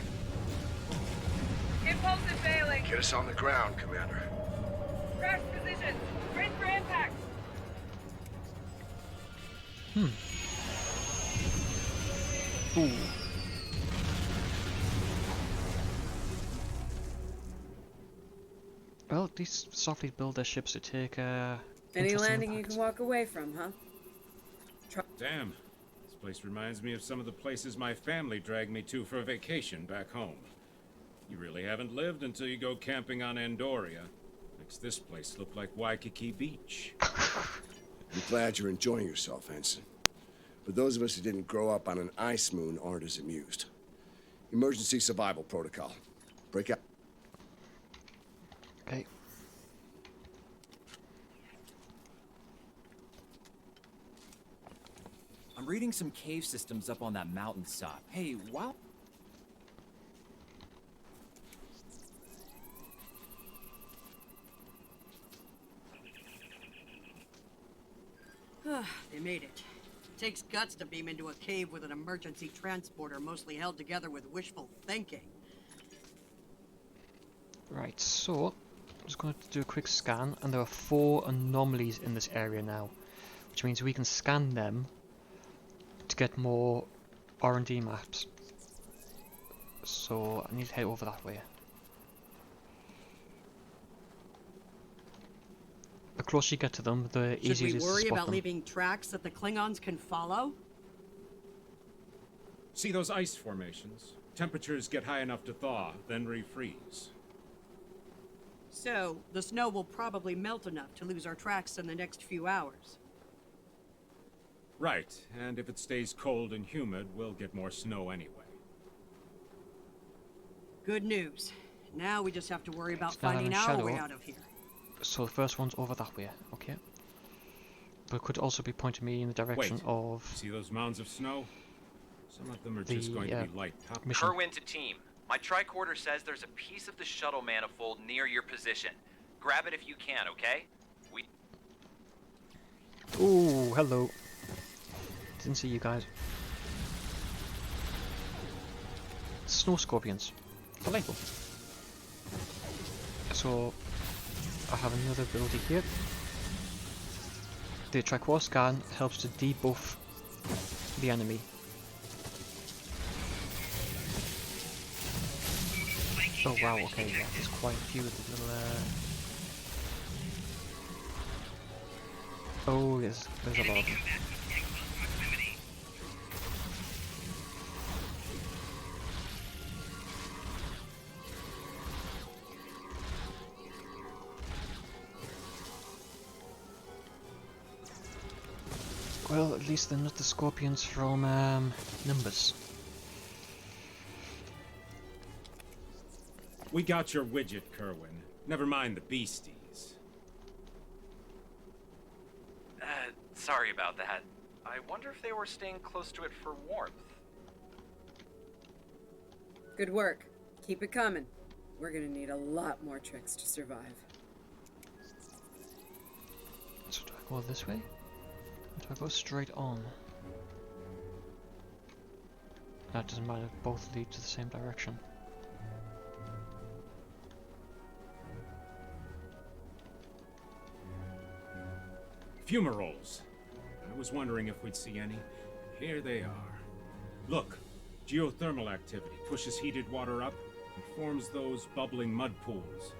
Speaker 23: Impulse is failing.
Speaker 21: Get us on the ground, Commander.
Speaker 23: Crash position. Brace for impact.
Speaker 1: Ooh. Well, these Starfleet build their ships to take
Speaker 22: Any
Speaker 1: interesting
Speaker 22: landing you
Speaker 1: impacts.
Speaker 22: can walk away from, huh?
Speaker 6: Damn. This place reminds me of some of the places my family dragged me to for vacation back home. You really haven't lived until you go camping on Andoria. Makes this place look like Waikiki Beach.
Speaker 21: I'm glad you're enjoying yourself, Ensign. But those of us who didn't grow up on an ice moon aren't as amused. Emergency survival protocol. Break out.
Speaker 1: Okay.
Speaker 24: I'm reading some cave systems up on that mountainside. Hey, wow.
Speaker 23: They made it. Takes guts to beam into a cave with an emergency transporter mostly held together with wishful thinking.
Speaker 1: Right, so I'm just going to do a quick scan, and there are 4 anomalies in this area now, which means we can scan them to get more R&D maps. So I need to head over that way. The closer you get to them, the easier
Speaker 23: Should
Speaker 1: it
Speaker 23: we
Speaker 1: is to
Speaker 23: worry
Speaker 1: spot
Speaker 23: about
Speaker 1: them.
Speaker 23: leaving tracks that the Klingons can follow?
Speaker 6: See those ice formations? Temperatures get high enough to thaw, then refreeze.
Speaker 23: So, the snow will probably melt enough to lose our tracks in the next few hours.
Speaker 6: Right, and if it stays cold and humid, we'll get more snow anyway.
Speaker 23: Good news. Now we just have to worry about
Speaker 1: It's not
Speaker 23: finding
Speaker 1: having
Speaker 23: our way
Speaker 1: shadow.
Speaker 23: out of here.
Speaker 1: So the first one's over that way, okay? But it could also be pointing me in the direction
Speaker 6: Wait,
Speaker 1: of
Speaker 6: see those mounds of snow? Some of them are just going to be light powder.
Speaker 1: mission.
Speaker 8: Kerwin to team. My tricorder says there's a piece of the shuttle manifold near your position. Grab it if you can, okay?
Speaker 1: Ooh, hello. Didn't see you guys. Snow scorpions. Delightful. So I have another ability here. The tricorder scan helps to debuff the enemy. Oh wow, okay, yeah, there's quite a few of the little oh yes, there's a lot of them. Well, at least they're not the scorpions from Nimbus.
Speaker 6: We got your widget, Kerwin. Never mind the beasties.
Speaker 8: Sorry about that. I wonder if they were staying close to it for warmth.
Speaker 22: Good work. Keep it coming. We're gonna need a lot more tricks to survive.
Speaker 1: So do I go this way? Or do I go straight on? That doesn't matter, both lead to the same direction.
Speaker 6: Fumaroles. I was wondering if we'd see any. Here they are. Look, geothermal activity pushes heated water up and forms those bubbling mud pools.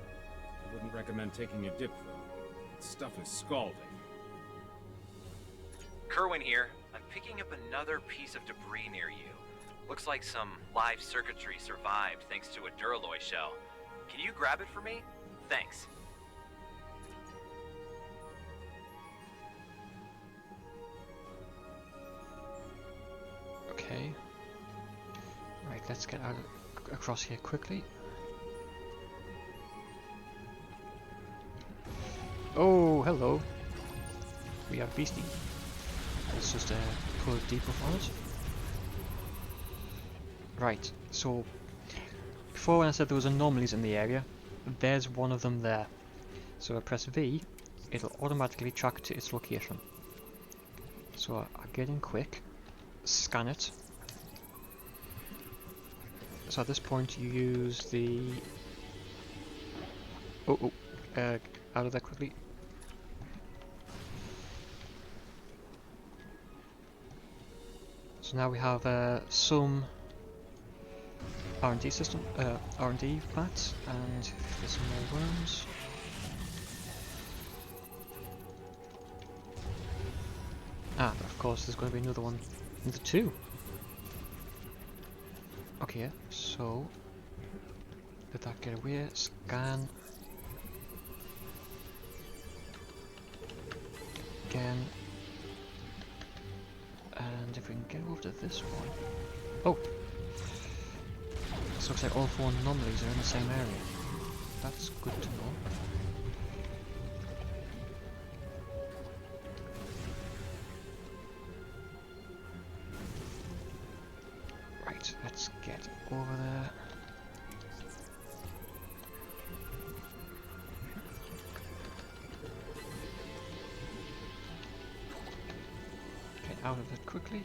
Speaker 6: I wouldn't recommend taking a dip, though. That stuff is scalding.
Speaker 8: Kerwin here. I'm picking up another piece of debris near you. Looks like some live circuitry survived thanks to a Duralloy shell. Can you grab it for me? Thanks.
Speaker 1: Okay. Right, let's get out across here quickly. Oh, hello. we have Beastie. Let's just put a debuff on it. Right, so before when I said there was anomalies in the area, there's one of them there. So I press V, it'll automatically track to its location. So I get in quick, scan it. So at this point you use the... out of there quickly. So now we have some R&D system, R&D mats, and there's some more worms. Ah, of course, there's going to be another one. Another two. Okay, so let that get away. Scan. Again. And if we can get over to this one. Oh! This looks like all 4 anomalies are in the same area. That's good to know. Right, let's get over there. Get out of it quickly.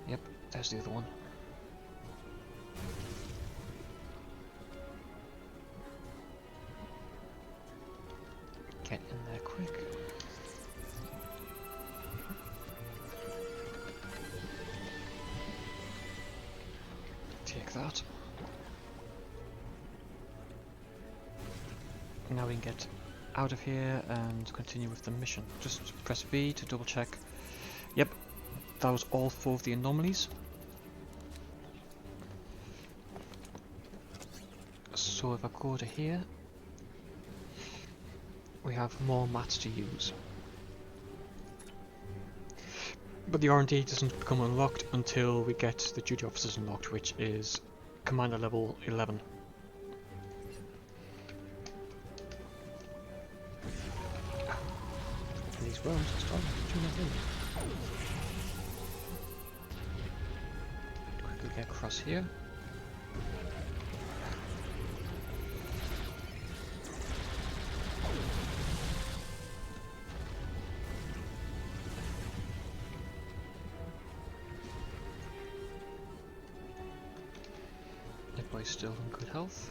Speaker 1: Yep, there's the other one. Get in there quick. Take that. Now we can get out of here and continue with the mission. Just press B to double check. Yep, that was all 4 of the anomalies. So if I go to here, we have more mats to use. But the R&D doesn't become unlocked until we get the duty officers unlocked, which is Commander level 11. And these worms are starting to tune us in. Quickly get across here. Still in good health.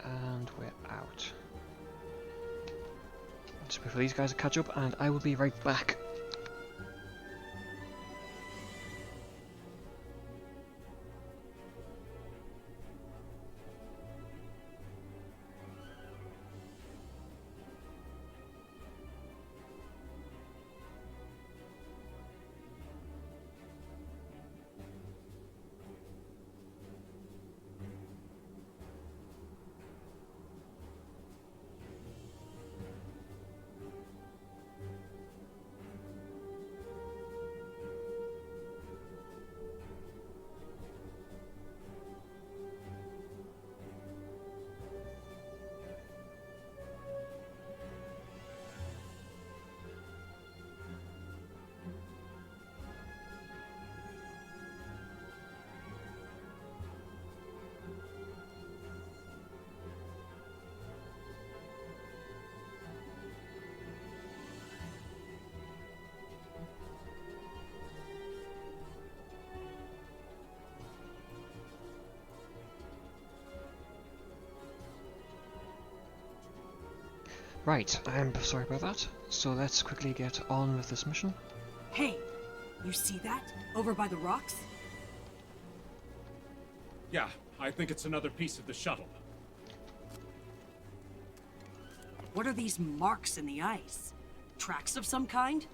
Speaker 1: And we're out. Just wait for these guys to catch up and I will be right back. Right, I'm sorry about that. So let's quickly get on with this mission.
Speaker 23: Hey, you see that? Over by the rocks?
Speaker 6: Yeah, I think it's another piece of the shuttle.
Speaker 23: What are these marks in the ice? Tracks of some kind?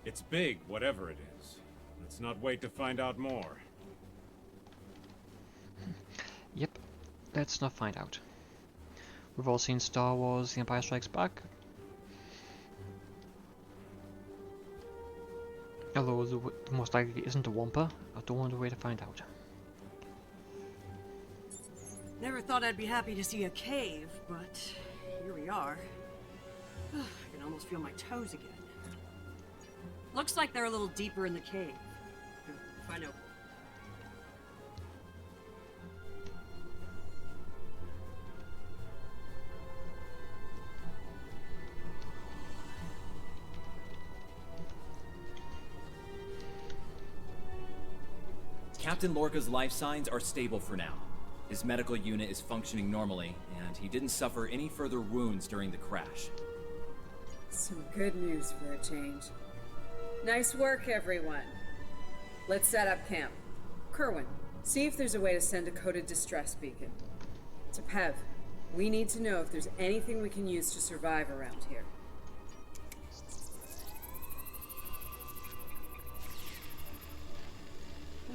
Speaker 6: It's big, whatever it is. Let's not wait to find out more.
Speaker 1: Yep, let's not find out. We've all seen Star Wars The Empire Strikes Back. Although the most likely isn't a Wampa, I don't want to wait to find out.
Speaker 23: Never thought I'd be happy to see a cave, but here we are. I can almost feel my toes again. Looks like they're a little deeper in the cave. If I know.
Speaker 24: Captain Lorca's life signs are stable for now. His medical unit is functioning normally, and he didn't suffer any further wounds during the crash.
Speaker 22: Some good news for a change. Nice work, everyone. Let's set up camp. Kerwin, see if there's a way to send a coded distress beacon. To Pev, we need to know if there's anything we can use to survive around here.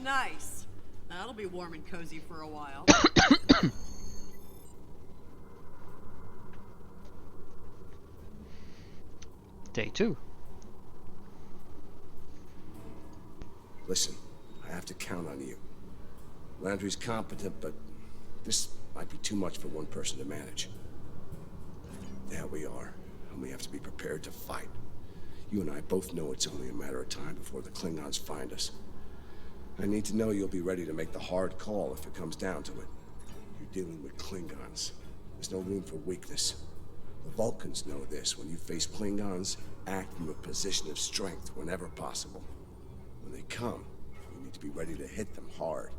Speaker 23: Nice. That'll be warm and cozy for a while.
Speaker 1: Day 2.
Speaker 21: Listen, I have to count on you. Landry's competent, but this might be too much for one person to manage. There we are, and we have to be prepared to fight. You and I both know it's only a matter of time before the Klingons find us. I need to know you'll be ready to make the hard call if it comes down to it. You're dealing with Klingons. There's no room for weakness. The Vulcans know this. When you face Klingons, act from a position of strength whenever possible. When they come, you need to be ready to hit them hard.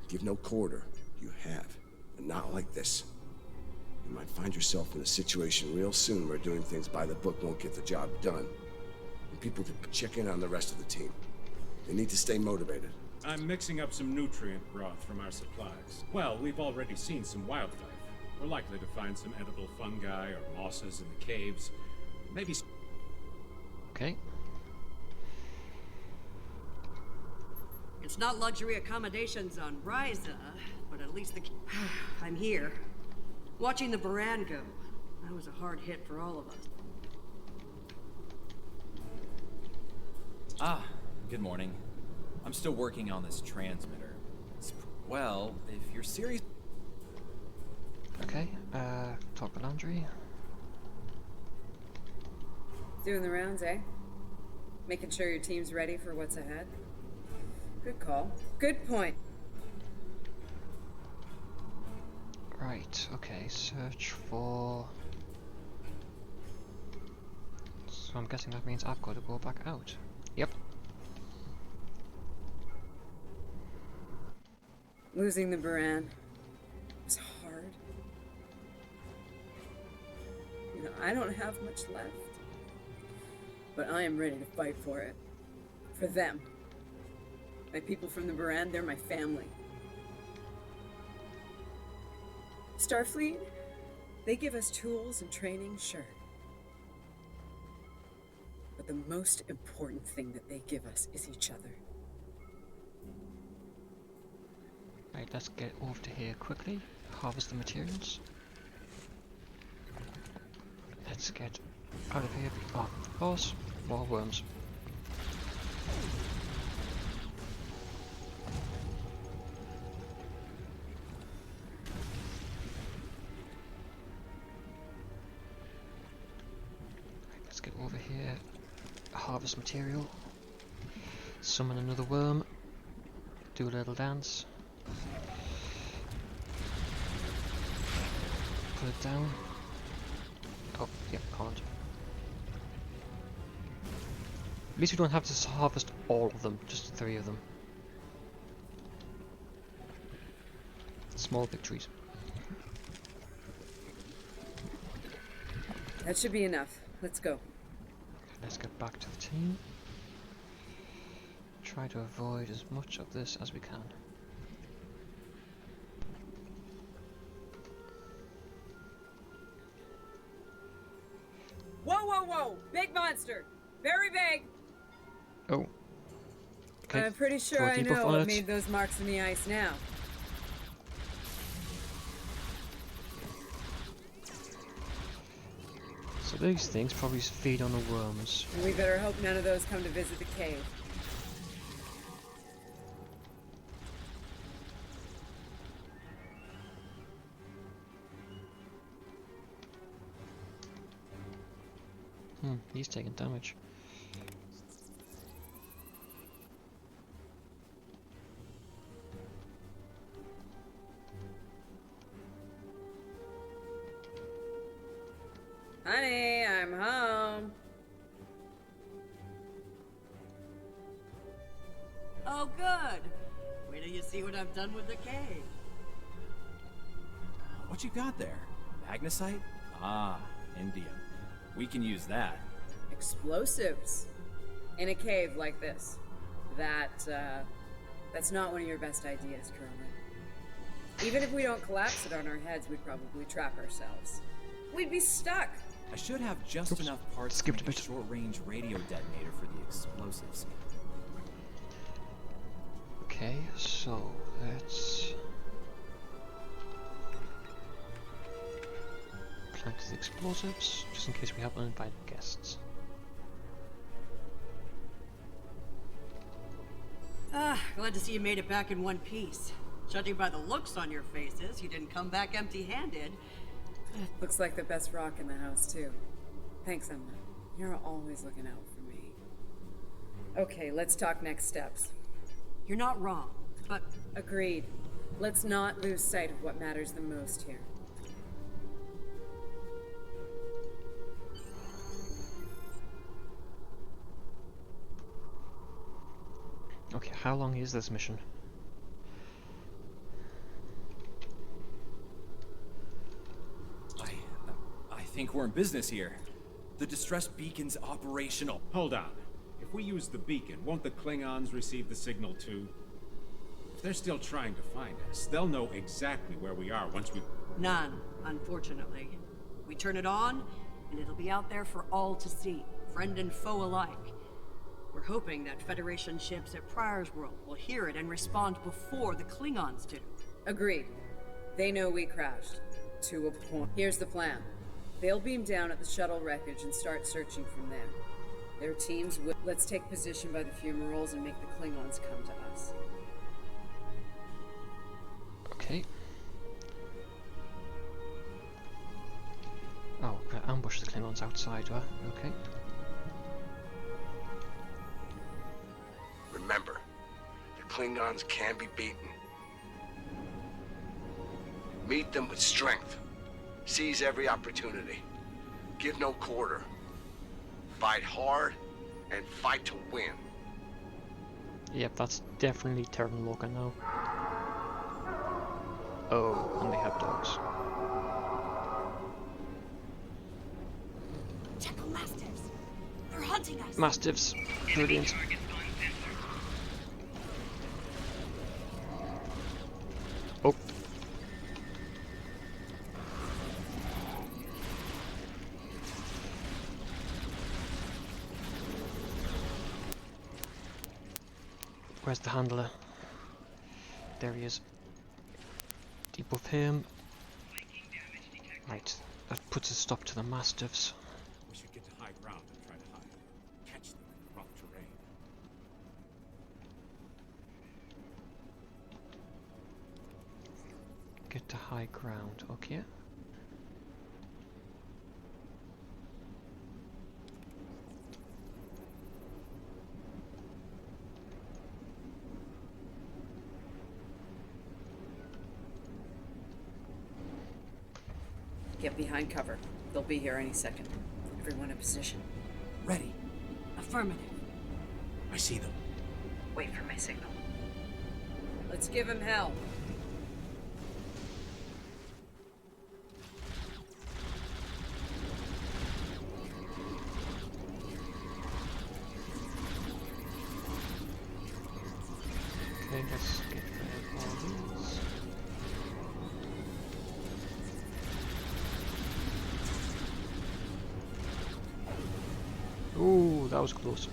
Speaker 21: Give no quarter. You have. But not like this. You might find yourself in a situation real soon where doing things by the book won't get the job done. And people to check in on the rest of the team. They need to stay motivated.
Speaker 6: I'm mixing up some nutrient broth from our supplies. Well, we've already seen some wildlife. We're likely to find some edible fungi or mosses in the caves. Maybe...
Speaker 1: Okay.
Speaker 23: It's not luxury accommodations on Ryza, but at least I'm here. Watching the Baran go. That was a hard hit for all of us.
Speaker 24: Good morning. I'm still working on this transmitter. Well, if you're serious...
Speaker 1: Okay, talk with Landry.
Speaker 22: Doing the rounds, eh? Making sure your team's ready for what's ahead? Good call. Good point.
Speaker 1: Right, okay, search for... So I'm guessing that means I've got to go back out. Yep.
Speaker 22: Losing the Baran was hard. You know, I don't have much left. But I am ready to fight for it. For them. My people from the Baran, they're my family. Starfleet, they give us tools and training, sure. But the most important thing that they give us is each other.
Speaker 1: Right, let's get over to here quickly. Harvest the materials. Let's get out of here. Oh, of course, more worms. Right, let's get over here. Harvest material. Summon another worm. Do a little dance. Put it down. Oh, yeah, can't. At least we don't have to harvest all of them, just 3 of them. Small victories.
Speaker 22: That should be enough. Let's go.
Speaker 1: Let's get back to the team. Try to avoid as much of this as we can.
Speaker 22: Whoa, whoa, whoa! Big monster! Very big!
Speaker 1: Oh. Okay.
Speaker 22: I'm pretty sure I know what made those marks in the ice now.
Speaker 1: So these things probably feed on the worms.
Speaker 22: And we better hope none of those come to visit the cave.
Speaker 1: He's taking damage.
Speaker 22: Honey, I'm home.
Speaker 23: Oh, good. Wait till you see what I've done with the cave.
Speaker 24: What you got there? Magnesite? Ah, indium. We can use that.
Speaker 22: Explosives. In a cave like this. That's not one of your best ideas, Curly. Even if we don't collapse it on our heads, we'd probably trap ourselves. We'd be stuck.
Speaker 24: I should have just enough parts to make a short-range radio detonator for the explosives.
Speaker 1: Okay, so let's plant the explosives, just in case we have uninvited guests.
Speaker 23: Glad to see you made it back in one piece. Judging by the looks on your faces, you didn't come back empty-handed.
Speaker 22: Looks like the best rock in the house, too. Thanks, Emma. You're always looking out for me. Okay, let's talk next steps.
Speaker 23: You're not wrong, but...
Speaker 22: Agreed. Let's not lose sight of what matters the most here.
Speaker 1: Okay, how long is this mission?
Speaker 24: I think we're in business here. The distress beacon's operational.
Speaker 6: Hold on. If we use the beacon, won't the Klingons receive the signal too? If they're still trying to find us, they'll know exactly where we are once we...
Speaker 23: None, unfortunately. We turn it on, and it'll be out there for all to see, friend and foe alike. We're hoping that Federation ships at Pryor's World will hear it and respond before the Klingons do.
Speaker 22: Agreed. They know we crashed. To a point. Here's the plan. They'll beam down at the shuttle wreckage and start searching from there. Their teams will... Let's take position by the fumaroles and make the Klingons come to us.
Speaker 1: Okay. Oh, we're gonna ambush the Klingons outside, huh? Okay.
Speaker 21: Remember, the Klingons can be beaten. Meet them with strength. Seize every opportunity. Give no quarter. Fight hard and fight to win.
Speaker 1: Yep, that's definitely Terran Logan now. Oh, and they have dogs.
Speaker 23: Check the Mastiffs. They're hunting us.
Speaker 1: Mastiffs. Brilliant. Oh. Where's the handler? There he is. Debuff him. Right, that puts a stop to the Mastiffs.
Speaker 6: We should get to high ground and try to hide. Catch them in rough terrain.
Speaker 1: Get to high ground, okay.
Speaker 22: Get behind cover. They'll be here any second. Everyone in position.
Speaker 24: Ready.
Speaker 23: Affirmative.
Speaker 6: I see them.
Speaker 22: Wait for my signal. Let's give him hell.
Speaker 1: Okay, let's get rid of all these. Ooh, that was close.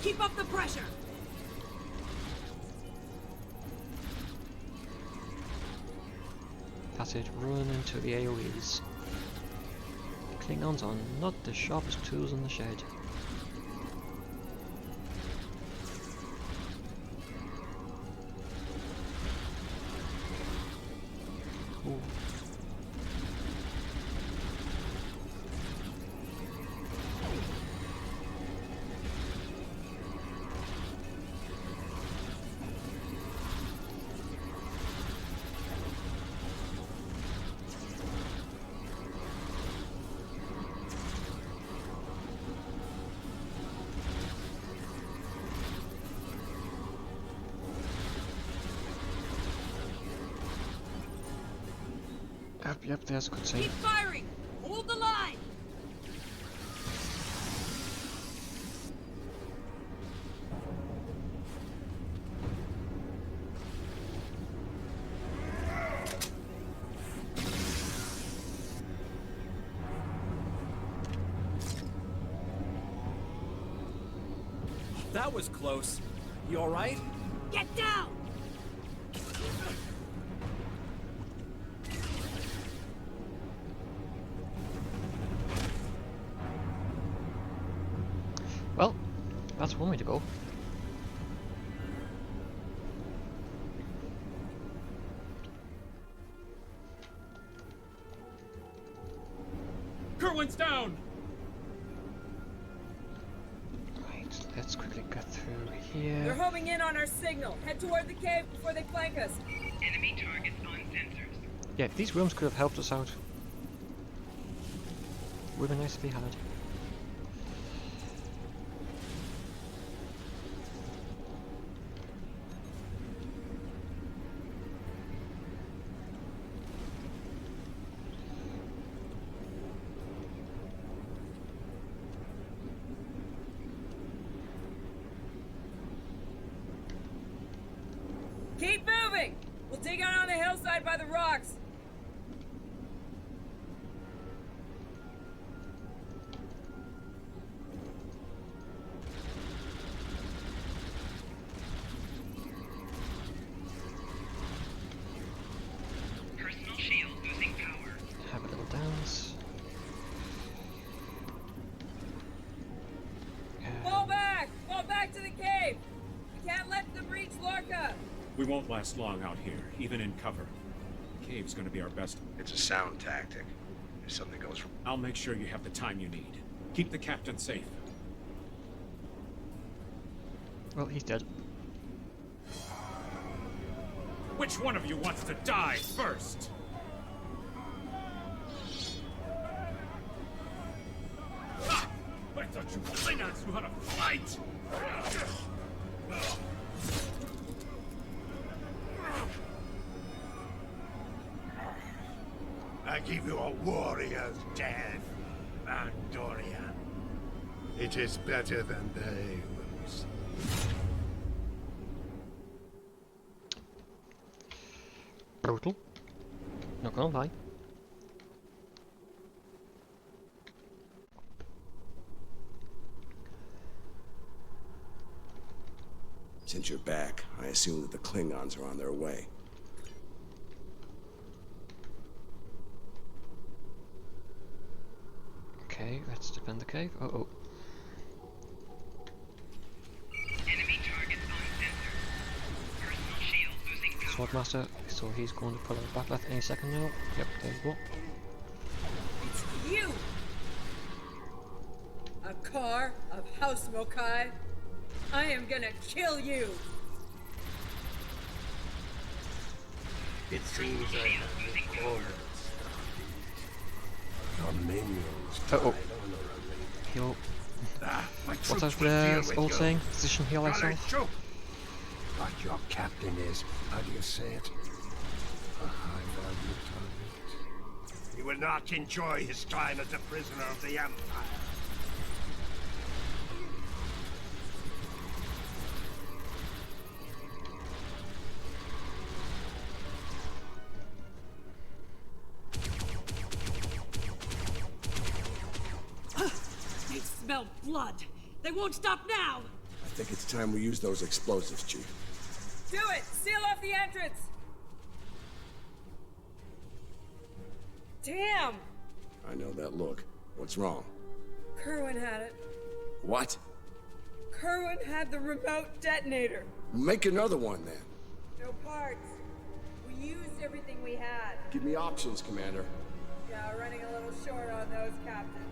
Speaker 23: Keep up the pressure.
Speaker 1: That's it, run into the AoEs. The Klingons are not the sharpest tools in the shed. Yep, there's a good scene.
Speaker 23: Keep firing! Hold the line!
Speaker 24: That was close. You alright?
Speaker 23: Get down!
Speaker 1: Well, that's one way to go.
Speaker 6: Kerwin's down!
Speaker 1: Right, let's quickly get through here.
Speaker 22: They're homing in on our signal. Head toward the cave before they flank us.
Speaker 13: Enemy targets on sensors.
Speaker 1: Yeah, these rooms could have helped us out. Would have been nice if they had.
Speaker 22: Keep moving! We'll dig out on the hillside by the rocks.
Speaker 13: Personal shield losing power.
Speaker 1: Have a little dance.
Speaker 22: Fall back! Fall back to the cave! We can't let them reach Lorca!
Speaker 6: We won't last long out here, even in cover. The cave's gonna be our best.
Speaker 21: It's a sound tactic. If something goes wrong.
Speaker 6: I'll make sure you have the time you need. Keep the captain safe.
Speaker 1: Well, he's dead.
Speaker 6: Which one of you wants to die first? Ah! I thought you Klingons knew how to fight!
Speaker 12: I give you a warrior's death, Andorian. It is better than they will see.
Speaker 1: Brutal. Not gonna lie.
Speaker 21: Since you're back, I assume that the Klingons are on their way.
Speaker 1: Okay, let's defend the cave. Uh-oh.
Speaker 13: Enemy targets on sensor. Personal shield losing power.
Speaker 1: Swordmaster, so he's going to pull out back left any second now. Yep, there you go.
Speaker 22: It's you! A car of House Mokai. I am gonna kill you!
Speaker 12: It seems I have been ordered. Your minions died
Speaker 1: Uh-oh.
Speaker 12: honorably.
Speaker 1: Heal.
Speaker 12: My
Speaker 1: What's
Speaker 12: troops
Speaker 1: that
Speaker 12: will deal with
Speaker 1: old
Speaker 12: you.
Speaker 1: saying? Position heal
Speaker 12: Not a
Speaker 1: thyself?
Speaker 12: troop. But your captain is, how do you say it? A high-value target. He will not enjoy his time as a prisoner of the Empire.
Speaker 23: They smell blood. They won't stop now.
Speaker 21: I think it's time we use those explosives, Chief.
Speaker 22: Do it! Seal off the entrance! Damn!
Speaker 21: I know that look. What's wrong?
Speaker 22: Kerwin had it.
Speaker 21: What?
Speaker 22: Kerwin had the remote detonator.
Speaker 21: Make another one then.
Speaker 22: No parts. We used everything we had.
Speaker 21: Give me options, Commander.
Speaker 22: Yeah, running a little short on those, Captain.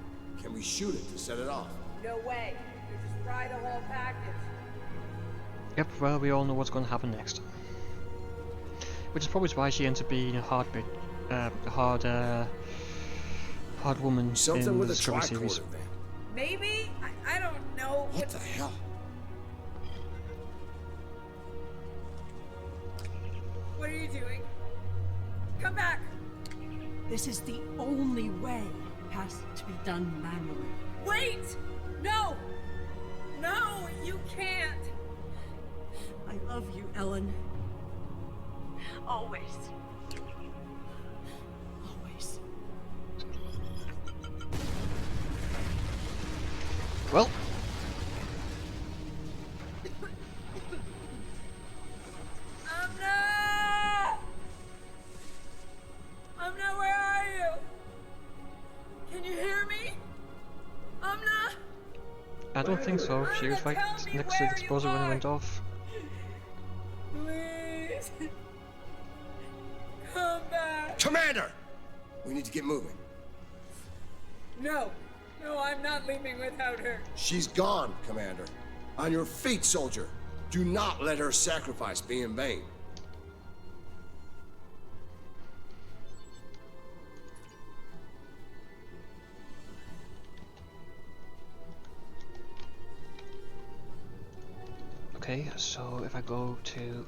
Speaker 21: Can we shoot it to set it off?
Speaker 22: No way. You just fry the whole package.
Speaker 1: Yep, well, we all know what's going to happen next. Which is probably why she ends up being a hard woman
Speaker 21: Something
Speaker 1: in
Speaker 21: with
Speaker 1: the
Speaker 21: a
Speaker 1: Discovery
Speaker 21: tricorder
Speaker 1: series.
Speaker 21: then.
Speaker 22: Maybe? I don't know.
Speaker 21: What the hell?
Speaker 22: What are you doing? Come back!
Speaker 23: This is the only way. It has to be done manually.
Speaker 22: Wait! No! No, you can't!
Speaker 23: I love you, Ellen.
Speaker 18: Always.
Speaker 23: Always.
Speaker 1: Well.
Speaker 22: Amna, where are you? Can you hear me? Amna?
Speaker 1: I don't think so. She was right next to the disposal when it went off.
Speaker 22: Please. Come back.
Speaker 21: Commander! We need to get moving.
Speaker 22: No. No, I'm not leaving without her.
Speaker 21: She's gone, Commander. On your feet, soldier. Do not let her sacrifice be in vain.
Speaker 1: Okay, so if I go to...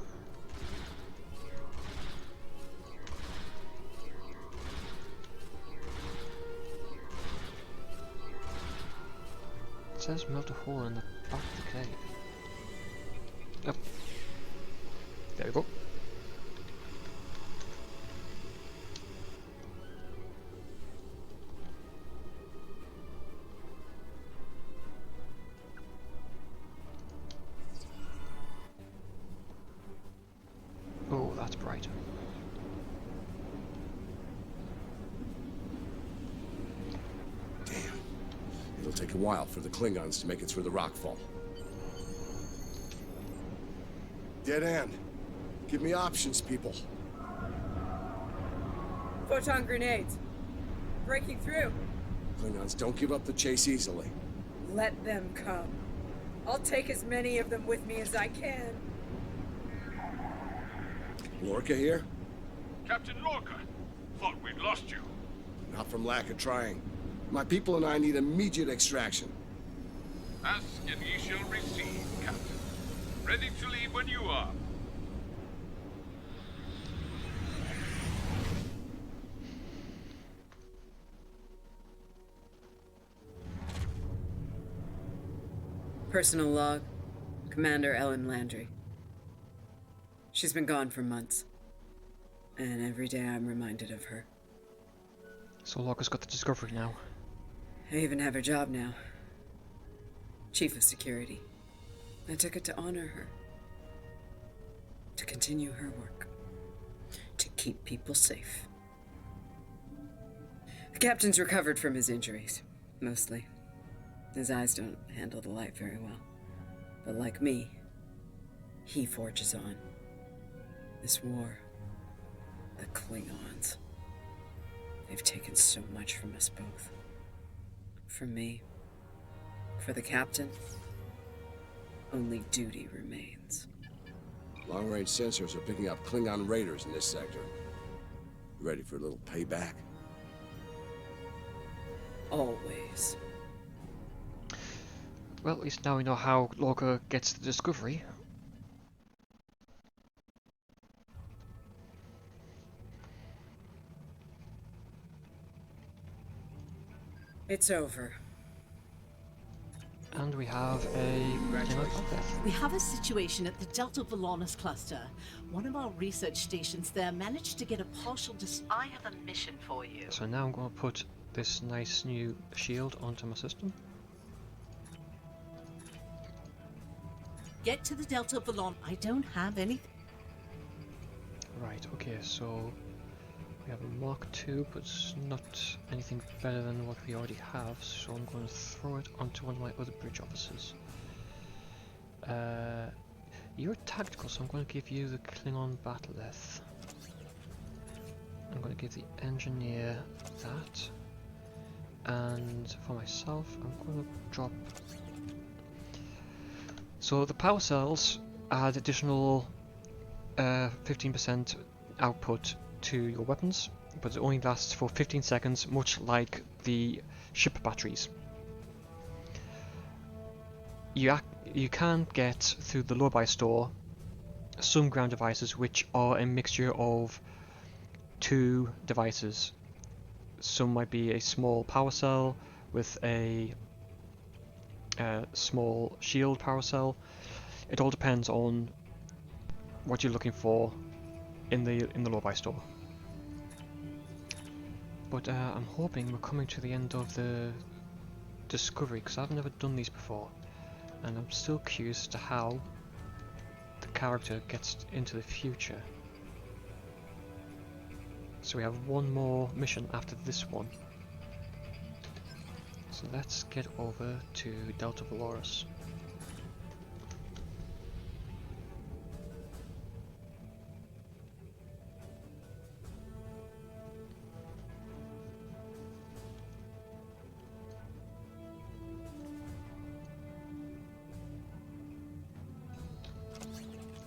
Speaker 1: It says melt a hole in the back of the cave. Yep. There we go. Oh, that's bright.
Speaker 21: Damn. It'll take a while for the Klingons to make it through the rockfall. Dead end. Give me options, people.
Speaker 22: Photon grenades. Breaking through.
Speaker 21: Klingons don't give up the chase easily.
Speaker 22: Let them come. I'll take as many of them with me as I can.
Speaker 21: Lorca here?
Speaker 4: Captain Lorca, thought we'd lost you.
Speaker 21: Not from lack of trying. My people and I need immediate extraction.
Speaker 4: Ask and ye shall receive, Captain. Ready to leave when you are.
Speaker 22: Personal log. Commander Ellen Landry. She's been gone for months. And every day I'm reminded of her.
Speaker 1: So Lorca's got the Discovery now.
Speaker 22: I even have her job now. Chief of Security. I took it to honor her. To continue her work. To keep people safe. The captain's recovered from his injuries. Mostly. His eyes don't handle the light very well. But like me, he forges on. This war, the Klingons, they've taken so much from us both. From me, for the captain, only duty remains.
Speaker 21: Long-range sensors are picking up Klingon raiders in this sector. You ready for a little payback?
Speaker 22: Always.
Speaker 1: Well, at least now we know how Lorca gets the Discovery.
Speaker 22: It's over.
Speaker 1: And we have a...
Speaker 7: We have a situation at the Delta Volanus cluster. One of our research stations there managed to get a partial
Speaker 18: I have a mission for you.
Speaker 1: So now I'm going to put this nice new shield onto my system.
Speaker 7: Get to the Delta Volanus. I don't have anything.
Speaker 1: Right, okay, so we have a Mark II, but it's not anything better than what we already have, so I'm going to throw it onto one of my other bridge officers. You're tactical, so I'm going to give you the Klingon Bat'leth. I'm going to give the engineer that, and for myself, I'm going to drop. So the power cells add additional 15% output to your weapons, but it only lasts for 15 seconds, much like the ship batteries. You can get through the low-buy store some ground devices which are a mixture of two devices. some might be a small power cell with a small shield power cell. It all depends on what you're looking for in the low-buy store. But I'm hoping we're coming to the end of the discovery, because I've never done these before, and I'm still curious as to how the character gets into the future. So we have one more mission after this one. So let's get over to Delta Valorous.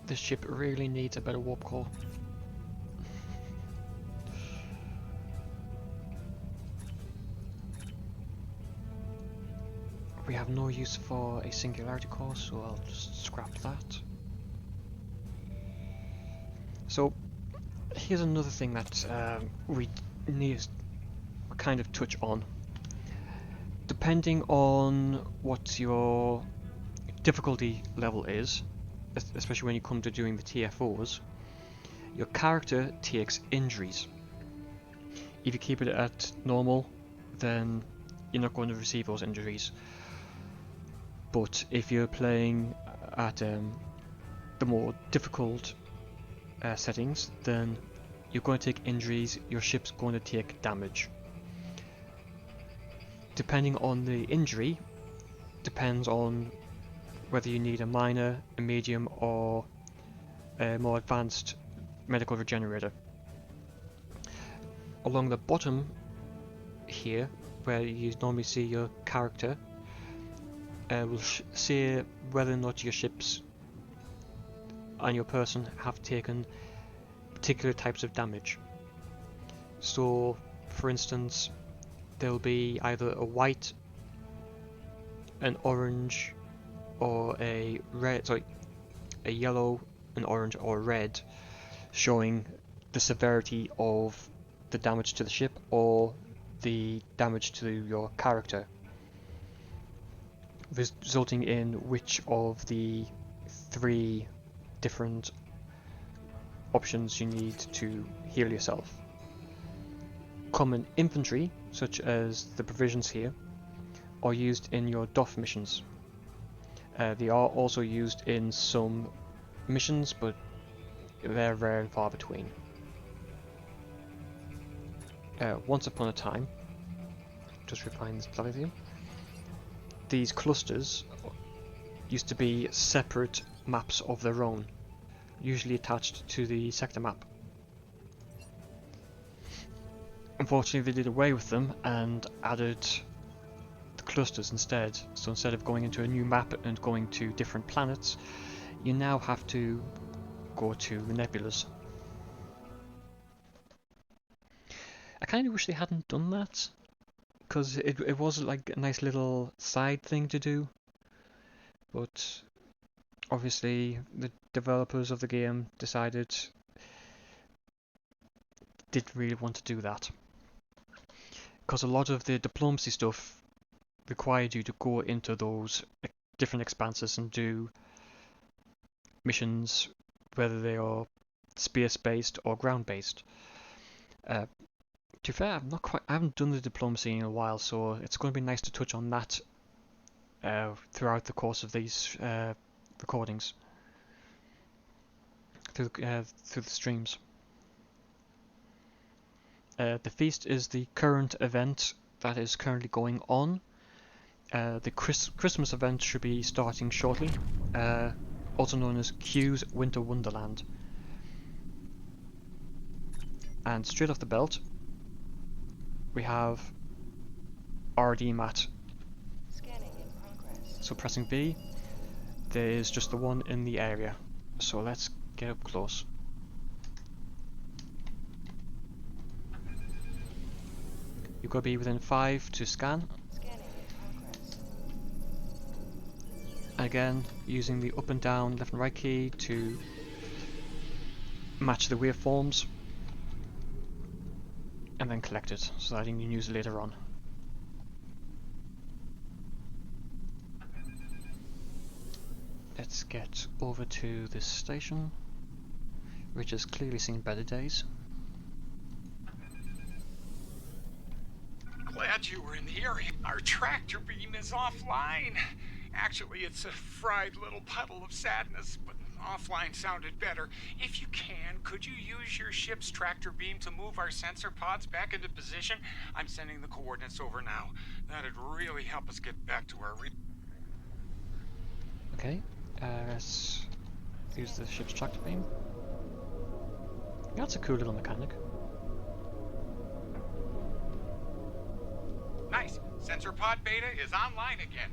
Speaker 1: This ship really needs a better warp core. We have no use for a singularity core, so I'll just scrap that. So here's another thing that we need to kind of touch on. Depending on what your difficulty level is, especially when you come to doing the TFOs, your character takes injuries. If you keep it at normal, then you're not going to receive those injuries. But if you're playing at the more difficult settings, then you're going to take injuries, your ship's going to take damage. Depending on the injury, depends on whether you need a minor, a medium, or a more advanced medical regenerator. Along the bottom here, where you normally see your character, will say whether or not your ships and your person have taken particular types of damage. So, for instance, there'll be either a white, an orange, or a red, sorry, a yellow, an orange, or red, showing the severity of the damage to the ship or the damage to your character, resulting in which of the 3 different options you need to heal yourself. Common infantry, such as the provisions here, are used in your DOF missions. They are also used in some missions, but they're rare and far between. Once upon a time, just refine this lithium, these clusters used to be separate maps of their own, usually attached to the sector map. Unfortunately, they did away with them and added the clusters instead. So instead of going into a new map and going to different planets, you now have to go to the nebulas. I kind of wish they hadn't done that, because it was like a nice little side thing to do, but obviously the developers of the game decided didn't really want to do that, because a lot of the diplomacy stuff required you to go into those different expanses and do missions, whether they are space-based or ground-based. To be fair, I haven't done the diplomacy in a while, so it's going to be nice to touch on that throughout the course of these recordings, through the streams. The feast is the current event that is currently going on. The Christmas event should be starting shortly, also known as Q's Winter Wonderland. And straight off the belt, we have RD mat. So pressing B, there is just the one in the area. So let's get up close. You've got to be within 5 to scan. Again, using the up and down, left and right key to match the waveforms. and then collect it so that you can use it later on. Let's get over to this station, which has clearly seen better days.
Speaker 5: Glad you were in the area. Our tractor beam is offline. Actually, it's a fried little puddle of sadness, but offline sounded better. If you can, could you use your ship's tractor beam to move our sensor pods back into position? I'm sending the coordinates over now. That'd really help us get back to our
Speaker 1: Okay, let's use the ship's tractor beam. That's a cool little mechanic.
Speaker 5: Nice. Sensor pod beta is online again.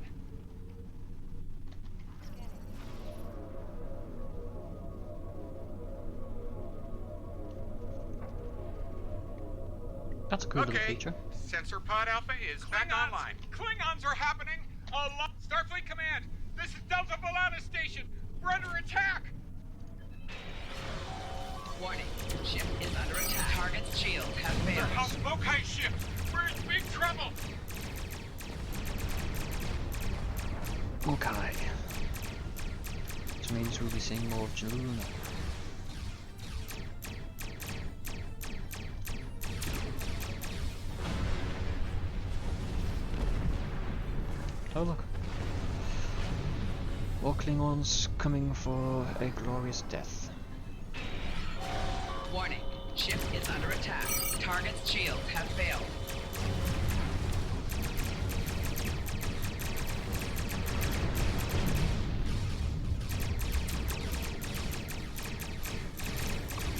Speaker 1: That's a cool little feature.
Speaker 5: Sensor pod alpha is back online. Klingons are happening. Starfleet Command, this is Delta Volata Station. We're under attack.
Speaker 13: Warning, ship is under attack. Target's shield has failed.
Speaker 5: Their House Mokai ship. We're in big trouble.
Speaker 1: Okay. Which means we'll be seeing more of Jaluna. Oh look. More Klingons coming for a glorious death.
Speaker 13: Warning, ship is under attack. Target's shield has failed.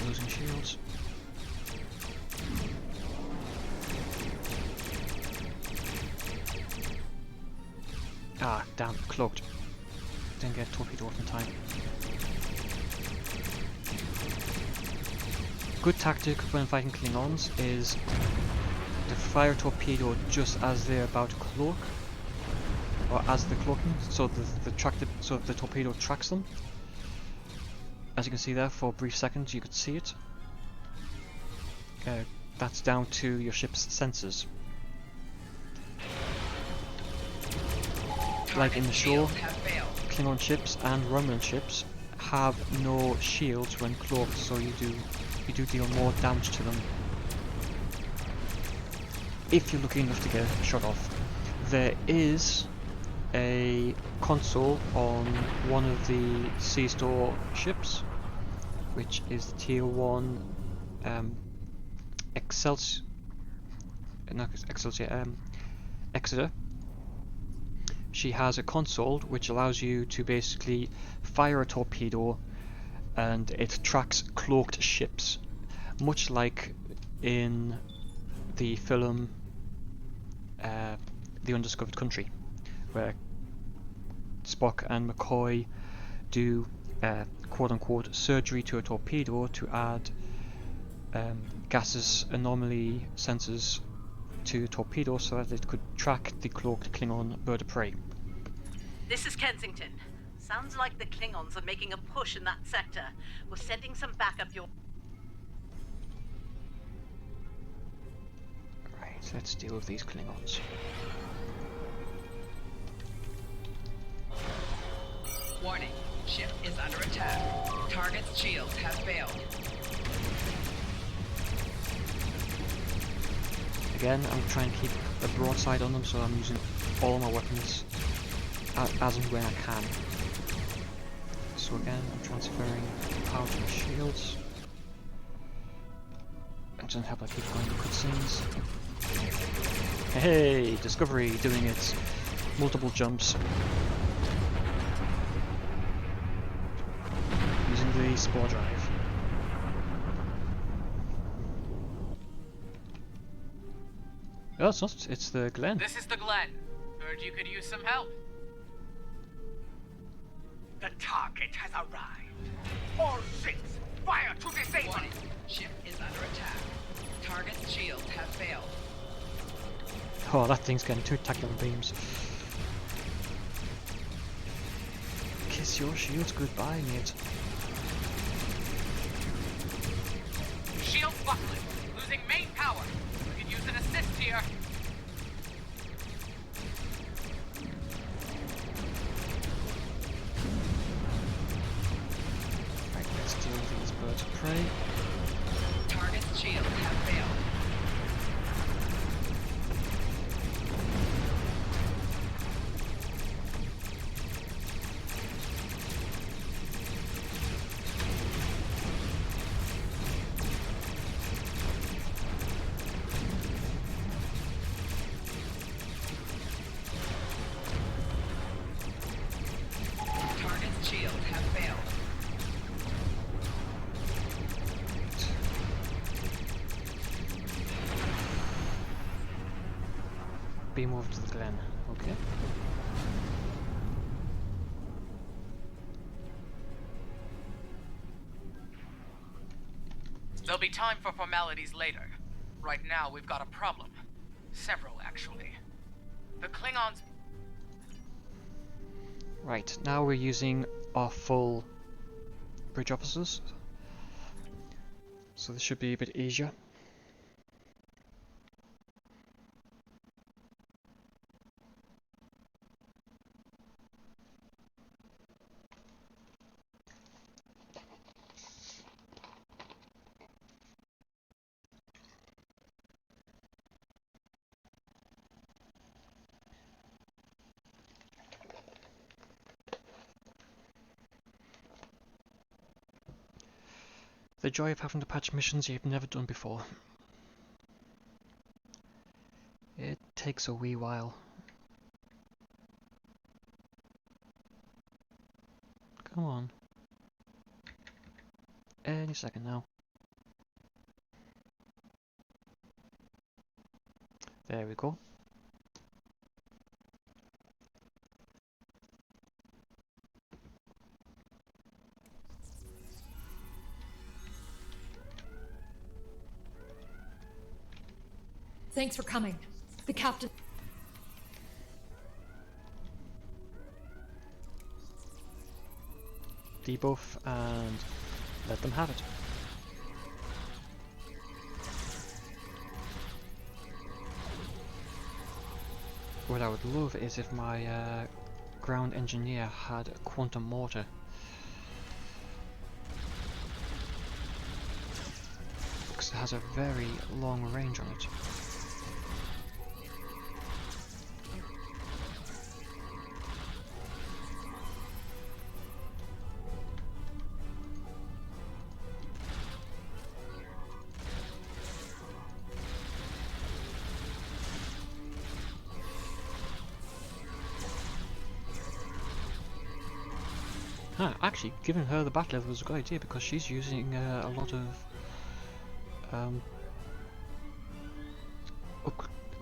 Speaker 1: Losing shields. Ah, damn, cloaked. Didn't get torpedoed off in time. Good tactic when fighting Klingons is to fire a torpedo just as they're about to cloak, or as they're cloaking, so the torpedo tracks them. As you can see there, for a brief second you could see it. That's down to your ship's sensors. Like in the show, Klingon ships and Romulan ships have no shields when cloaked, so you do deal more damage to them if you're lucky enough to get a shot off. There is a console on one of the C-Store ships, which is the Tier 1 Exeter. She has a console which allows you to basically fire a torpedo and it tracks cloaked ships, much like in the film The Undiscovered Country, where Spock and McCoy do quote-unquote surgery to a torpedo to add gases anomaly sensors to the torpedo so that it could track the cloaked Klingon bird of prey.
Speaker 7: This is Kensington. Sounds like the Klingons are making a push in that sector. We're sending some backup your...
Speaker 1: Right, let's deal with these Klingons.
Speaker 13: Warning, ship is under attack. Target's shield has failed.
Speaker 1: Again, I'm trying to keep a broadside on them, so I'm using all my weapons as and when I can. So again, I'm transferring power to the shields. It doesn't help I keep going to cutscenes. Hey, Discovery doing its multiple jumps. Using the spore drive. Oh, it's not. It's the Glen.
Speaker 15: This is the Glen. Heard you could use some help.
Speaker 5: The target has arrived. All ships, fire to disable.
Speaker 13: Warning, ship is under attack. Target's shield has failed.
Speaker 1: Oh, that thing's getting two tactical beams. Kiss your shields goodbye, mate.
Speaker 15: Shield buckling. Losing main power.
Speaker 1: Birds of prey.
Speaker 3: Target's shields have failed. Target's shields have failed.
Speaker 1: Be moved to the glen. Okay.
Speaker 15: There'll be time for formalities later. Right now, we've got a problem. Several, actually. The Klingons...
Speaker 1: Right, now we're using our full bridge officers. So this should be a bit easier. The joy of having to patch missions you've never done before. It takes a wee while. Come on. Any second now. There we go.
Speaker 9: Thanks for coming. The captain...
Speaker 1: Debuff and let them have it. What I would love is if my ground engineer had a quantum mortar. Because it has a very long range on it. Huh, actually, giving her the bat level was a good idea because she's using a lot of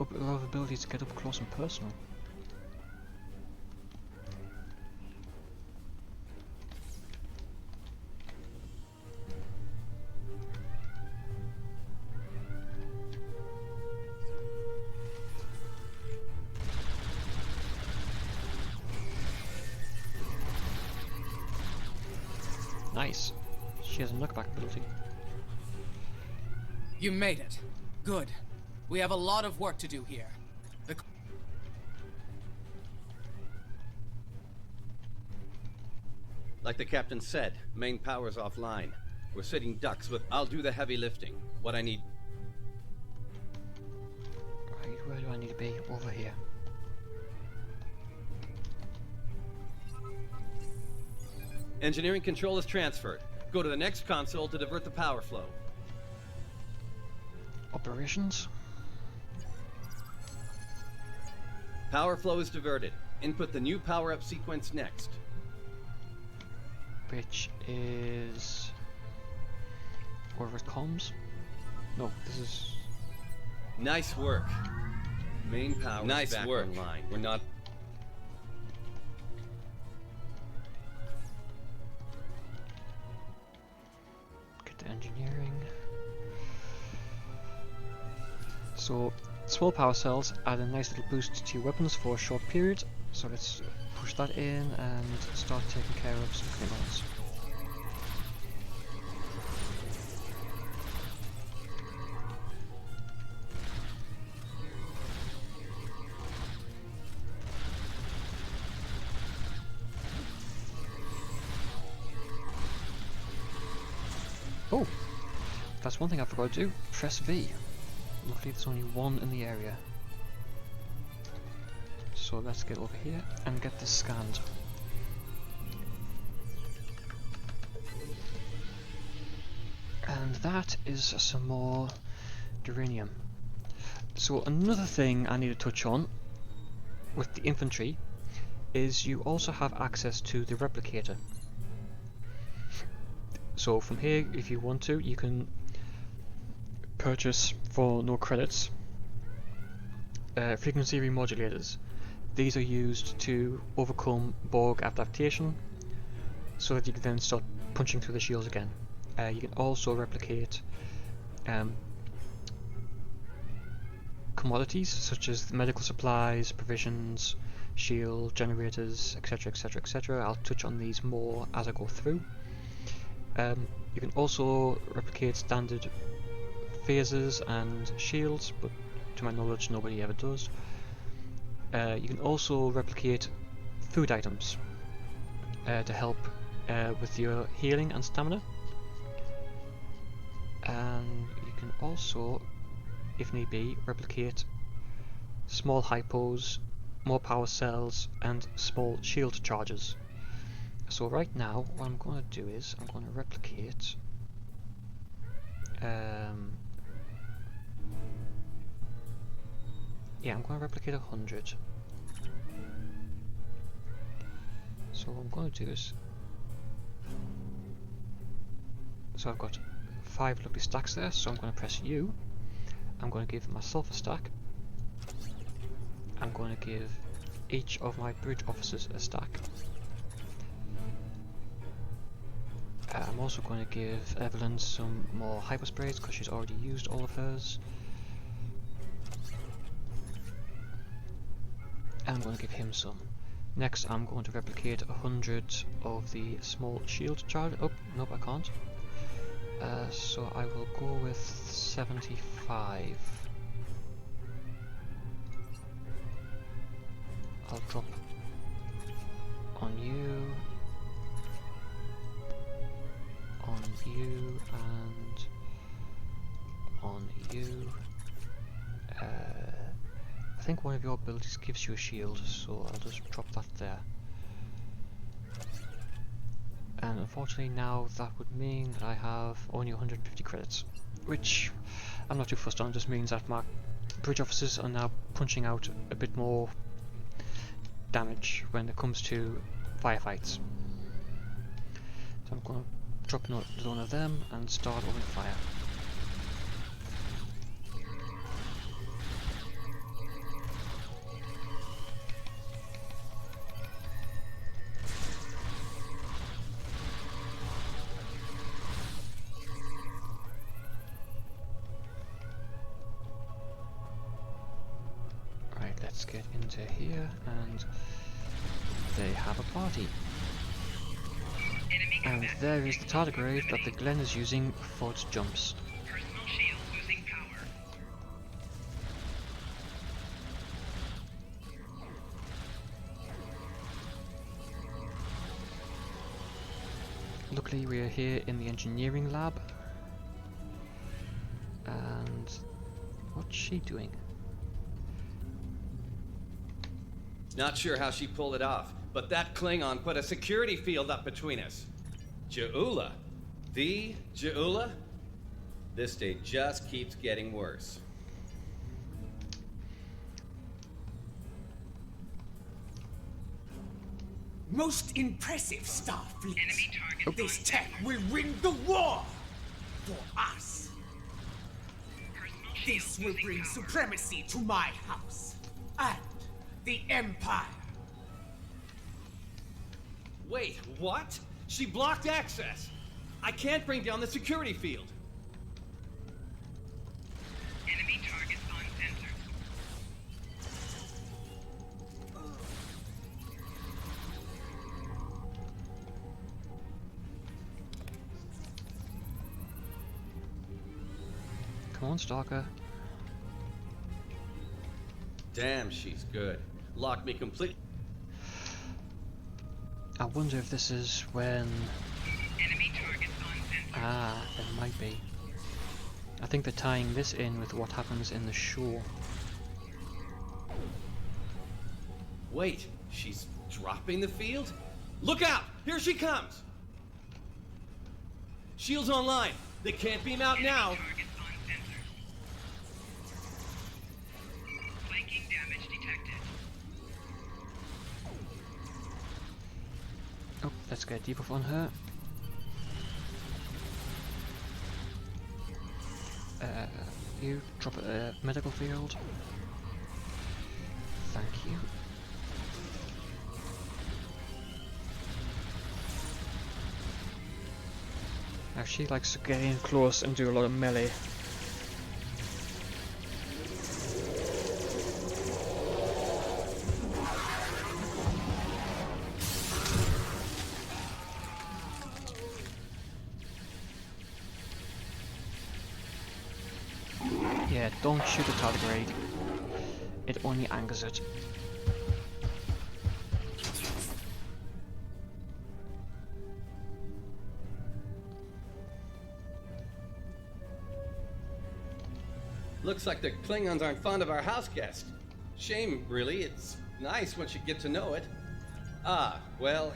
Speaker 1: a lot of ability to get up close and personal. Nice. She has a knockback ability.
Speaker 15: You made it. Good. We have a lot of work to do here.
Speaker 16: Like the captain said, main power's offline. We're sitting ducks, but I'll do the heavy lifting. What I need...
Speaker 1: Right, where do I need to be? Over here.
Speaker 16: Engineering control is transferred. Go to the next console to divert the power flow.
Speaker 1: Operations?
Speaker 16: Power flow is diverted. Input the new power-up sequence next.
Speaker 1: Which is... over at comms? No, this is...
Speaker 16: Nice work. Main power is back online. We're not...
Speaker 1: Get to engineering. So, small power cells add a nice little boost to your weapons for a short period. So let's push that in and start taking care of some Klingons. Oh, that's one thing I forgot to do. Press V. Luckily there's only one in the area. So let's get over here and get this scanned. And that is some more uranium. So another thing I need to touch on with the infantry is you also have access to the replicator. So from here, if you want to, you can purchase for no credits frequency remodulators. These are used to overcome Borg adaptation so that you can then start punching through the shields again. You can also replicate commodities such as medical supplies, provisions, shield generators, etc, etc, etc. I'll touch on these more as I go through. You can also replicate standard phasers and shields, but to my knowledge nobody ever does. You can also replicate food items to help with your healing and stamina. And you can also, if need be, replicate small hypos, more power cells, and small shield charges. So right now, what I'm going to do is I'm going to replicate I'm going to replicate 100. So what I'm going to do is, so I've got 5 lovely stacks there, so I'm going to press U. I'm going to give myself a stack. I'm going to give each of my bridge officers a stack. I'm also going to give Evelyn some more hypersprays because she's already used all of hers. And I'm going to give him some. Next I'm going to replicate 100 of the small shield charge. Oh, nope, I can't. So I will go with 75. I'll drop on you, and on you. I think one of your abilities gives you a shield, so I'll just drop that there. And unfortunately now that would mean that I have only 150 credits, which I'm not too fussed on. It just means that my bridge officers are now punching out a bit more damage when it comes to firefights. So I'm going to drop another one of them and start opening fire. Right, let's get into here, and they have a party. And there is the tardigrade that the Glen is using for its jumps.
Speaker 13: Personal shield losing power.
Speaker 1: Luckily we are here in the engineering lab. And what's she doing?
Speaker 16: Not sure how she pulled it off, but that Klingon put a security field up between us. Ja'ula? The Ja'ula? This day just keeps getting worse.
Speaker 5: Most impressive, Starfleet. This tech will win the war for us. This will bring supremacy to my house and the Empire.
Speaker 16: Wait, what? She blocked access. I can't bring down the security field.
Speaker 13: Enemy targets on sensor.
Speaker 1: Come on, Stalker.
Speaker 16: Damn, she's good. Locked me completely.
Speaker 1: I wonder if this is when...
Speaker 13: Enemy targets on sensor.
Speaker 1: Ah, there might be. I think they're tying this in with what happens in the show.
Speaker 16: Wait, she's dropping the field? Look out! Here she comes! Shields online. They can't beam out now.
Speaker 13: Flanking damage detected.
Speaker 1: Oh, let's get a debuff on her. You drop a medical field. Thank you. Now she likes to get in close and do a lot of melee. Yeah, don't shoot the tardigrade. It only angers it.
Speaker 16: Looks like the Klingons aren't fond of our house guest. Shame, really. It's nice once you get to know it. Ah, well,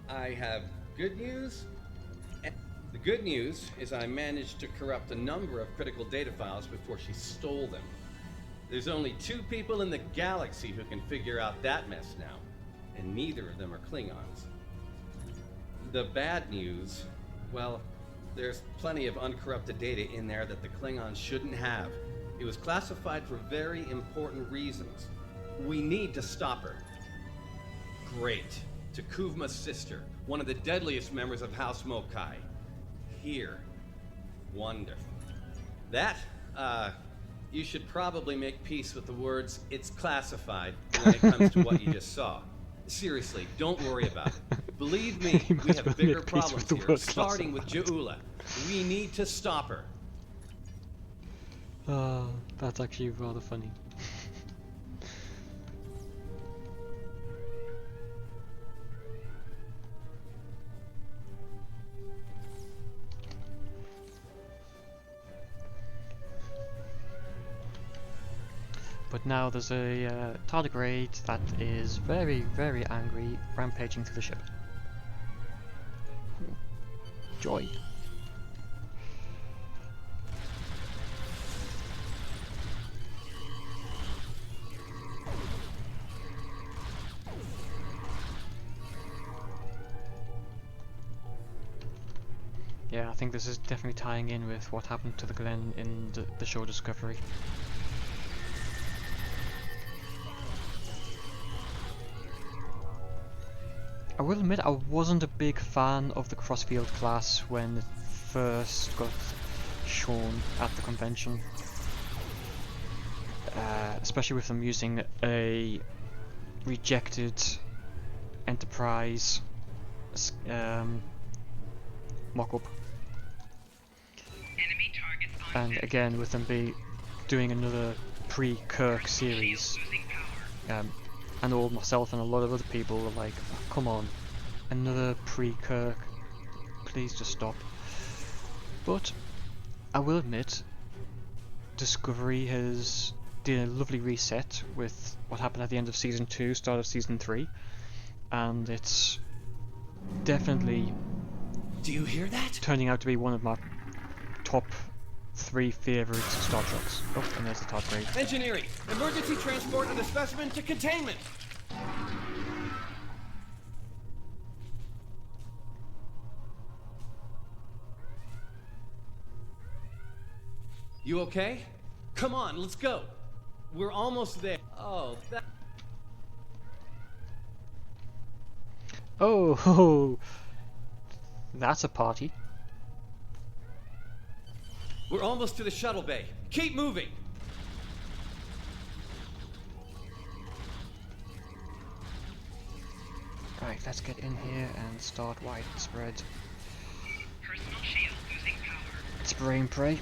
Speaker 16: I have good news. The good news is I managed to corrupt a number of critical data files before she stole them. There's only 2 people in the galaxy who can figure out that mess now, and neither of them are Klingons. The bad news, well, there's plenty of uncorrupted data in there that the Klingons shouldn't have. It was classified for very important reasons. We need to stop her. Great. Takuvma's sister, one of the deadliest members of House Mokai. Here. Wonderful. That, you should probably make peace with the words, "it's classified," when it comes to what you just saw. Seriously, don't worry about it. Believe me, we have bigger problems here, starting with Ja'ula. We need to stop her.
Speaker 1: That's actually rather funny. But now there's a tardigrade that is very, very angry, rampaging through the ship. Joy. Yeah, I think this is definitely tying in with what happened to the Glen in the show Discovery. I will admit I wasn't a big fan of the Crossfield class when it first got shown at the convention. Especially with them using a rejected Enterprise mock-up. And again with them doing another pre-Kirk series. I know myself and a lot of other people were like, oh, come on, another pre-Kirk, please just stop. But I will admit, Discovery has did a lovely reset with what happened at the end of season 2, start of season 3, and it's definitely turning out to be one of my top 3 favorite Star Treks. Oh, and there's the tardigrade.
Speaker 16: Engineering! Emergency transport of the specimen to containment! You okay? Come on, let's go! We're almost there. Oh, that...
Speaker 1: Oh, that's a party.
Speaker 16: We're almost to the shuttle bay. Keep moving!
Speaker 1: Right, let's get in here and start widespread.
Speaker 13: Personal shield losing power.
Speaker 1: Spray and pray.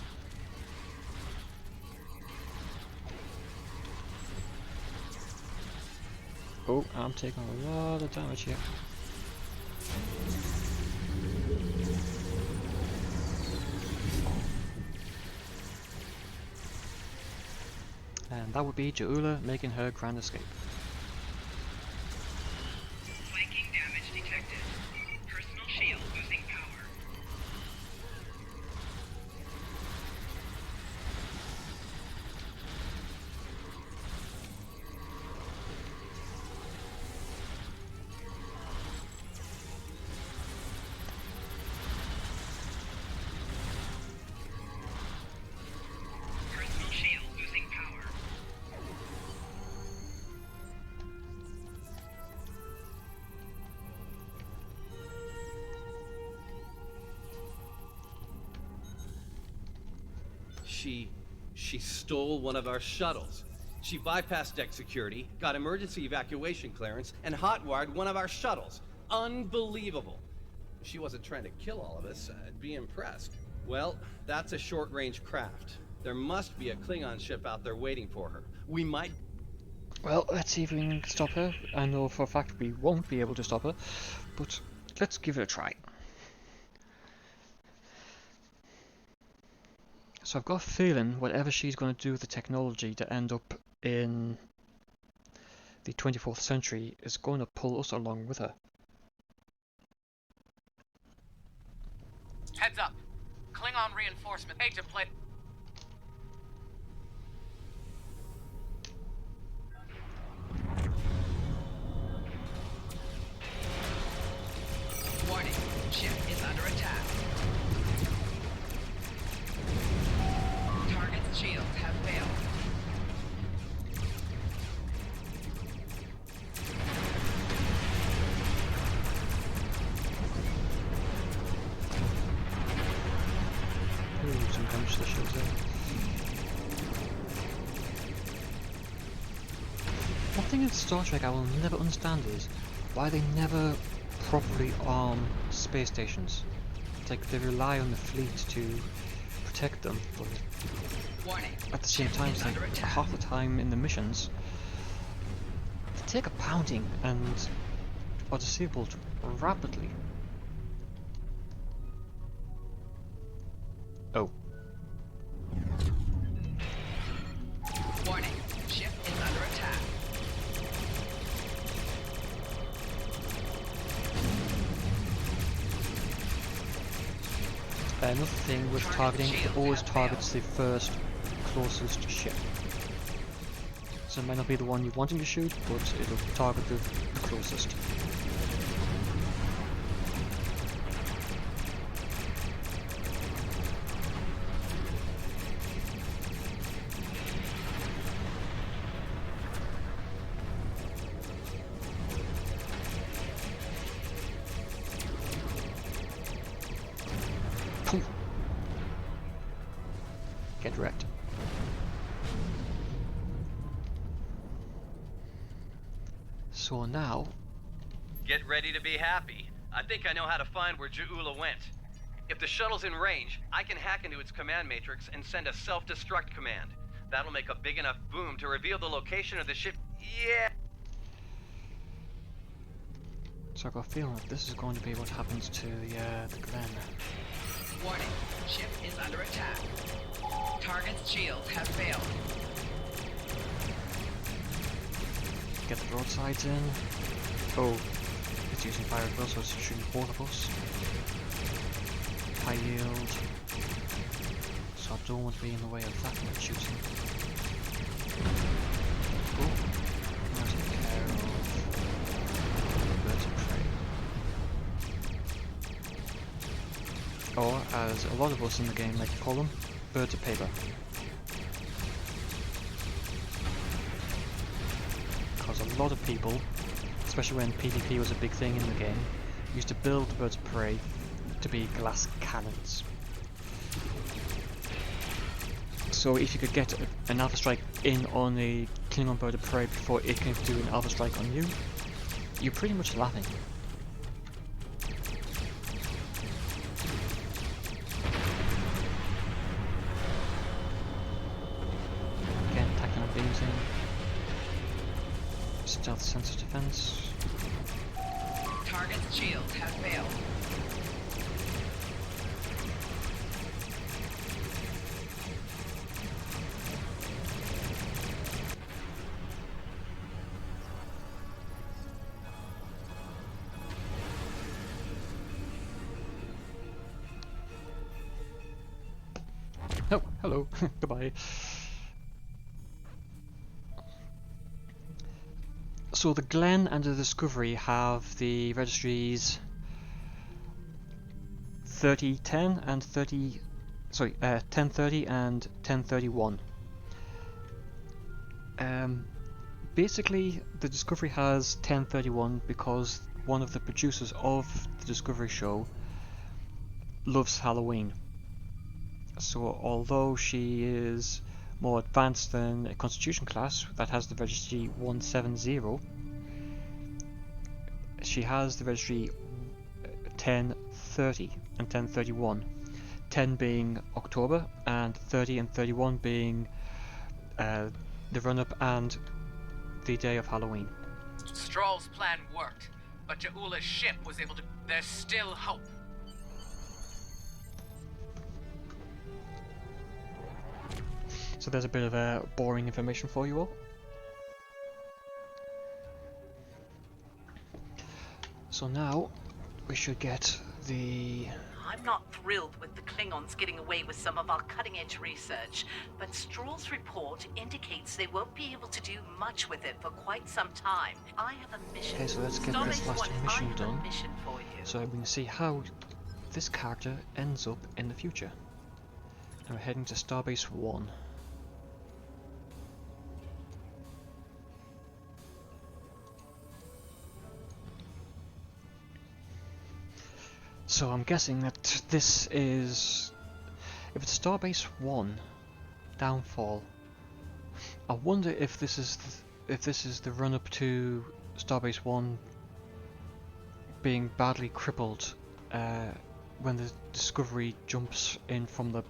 Speaker 1: Oh, I'm taking a lot of damage here. And that would be Ja'ula making her grand escape.
Speaker 13: Flanking damage detected. Personal shield losing power. Personal shield losing power.
Speaker 16: She stole one of our shuttles. She bypassed deck security, got emergency evacuation clearance, and hotwired one of our shuttles. Unbelievable. If she wasn't trying to kill all of us, I'd be impressed. Well, that's a short-range craft. There must be a Klingon ship out there waiting for her. We might...
Speaker 1: Well, let's see if we can stop her. I know for a fact we won't be able to stop her, but let's give it a try. So I've got a feeling whatever she's going to do with the technology to end up in the 24th century is going to pull us along with her.
Speaker 15: Heads up. Klingon reinforcement. Agent plate.
Speaker 3: Warning, ship is under attack. Target's shields have failed.
Speaker 1: Ooh, some damage to the shields there. One thing in Star Trek I will never understand is why they never properly arm space stations. It's like they rely on the fleet to protect them, but
Speaker 3: Warning,
Speaker 1: at the same time, it's like half the time in the missions, they take a pounding and are disabled rapidly. Oh.
Speaker 3: warning, ship is under attack.
Speaker 1: Another thing with targeting, it always targets the first closest ship. So it might not be the one you're wanting to shoot, but it'll target the closest. Get wrecked. So now...
Speaker 16: Get ready to be happy. I think I know how to find where Ja'ula went. If the shuttle's in range, I can hack into its command matrix and send a self-destruct command. That'll make a big enough boom to reveal the location of the ship. Yeah!
Speaker 1: So I've got a feeling that this is going to be what happens to the Glen.
Speaker 3: Warning, ship is under attack. Target's shields have failed.
Speaker 1: Get the broadsides in. Oh, it's using fire as well, so it's shooting both of us. High yield. So I don't want to be in the way of that when it's shooting. Oh, now take care of birds of prey. Or, as a lot of us in the game like to call them, birds of paper. Because a lot of people, especially when PvP was a big thing in the game, used to build the birds of prey to be glass cannons. So if you could get an alpha strike in on a Klingon bird of prey before it can do an alpha strike on you, you're pretty much laughing. Again, attacking on beams in. Stealth sensor defense.
Speaker 3: Target's shields have failed.
Speaker 1: Oh, hello. Goodbye. So the Glen and the Discovery have the registries 3010 and 1030 and 1031. Basically, the Discovery has 1031 because one of the producers of the Discovery show loves Halloween. So although she is more advanced than a Constitution class that has the registry 170, she has the registry 1030 and 1031. 10 being October and 30 and 31 being the run-up and the day of Halloween.
Speaker 15: Stroll's plan worked, but Jaula's ship was able to... There's still hope.
Speaker 1: So there's a bit of boring information for you all. So now we should get the...
Speaker 7: I'm not thrilled with the Klingons getting away with some of our cutting-edge research, but Stroll's report indicates they won't be able to do much with it for quite some time. I have a mission.
Speaker 1: Okay, so let's get this last mission done, so we can see how this character ends up in the future. And we're heading to Starbase 1. So I'm guessing that this is... If it's Starbase 1, Downfall, I wonder if this is the run-up to Starbase 1 being badly crippled when the Discovery jumps in from the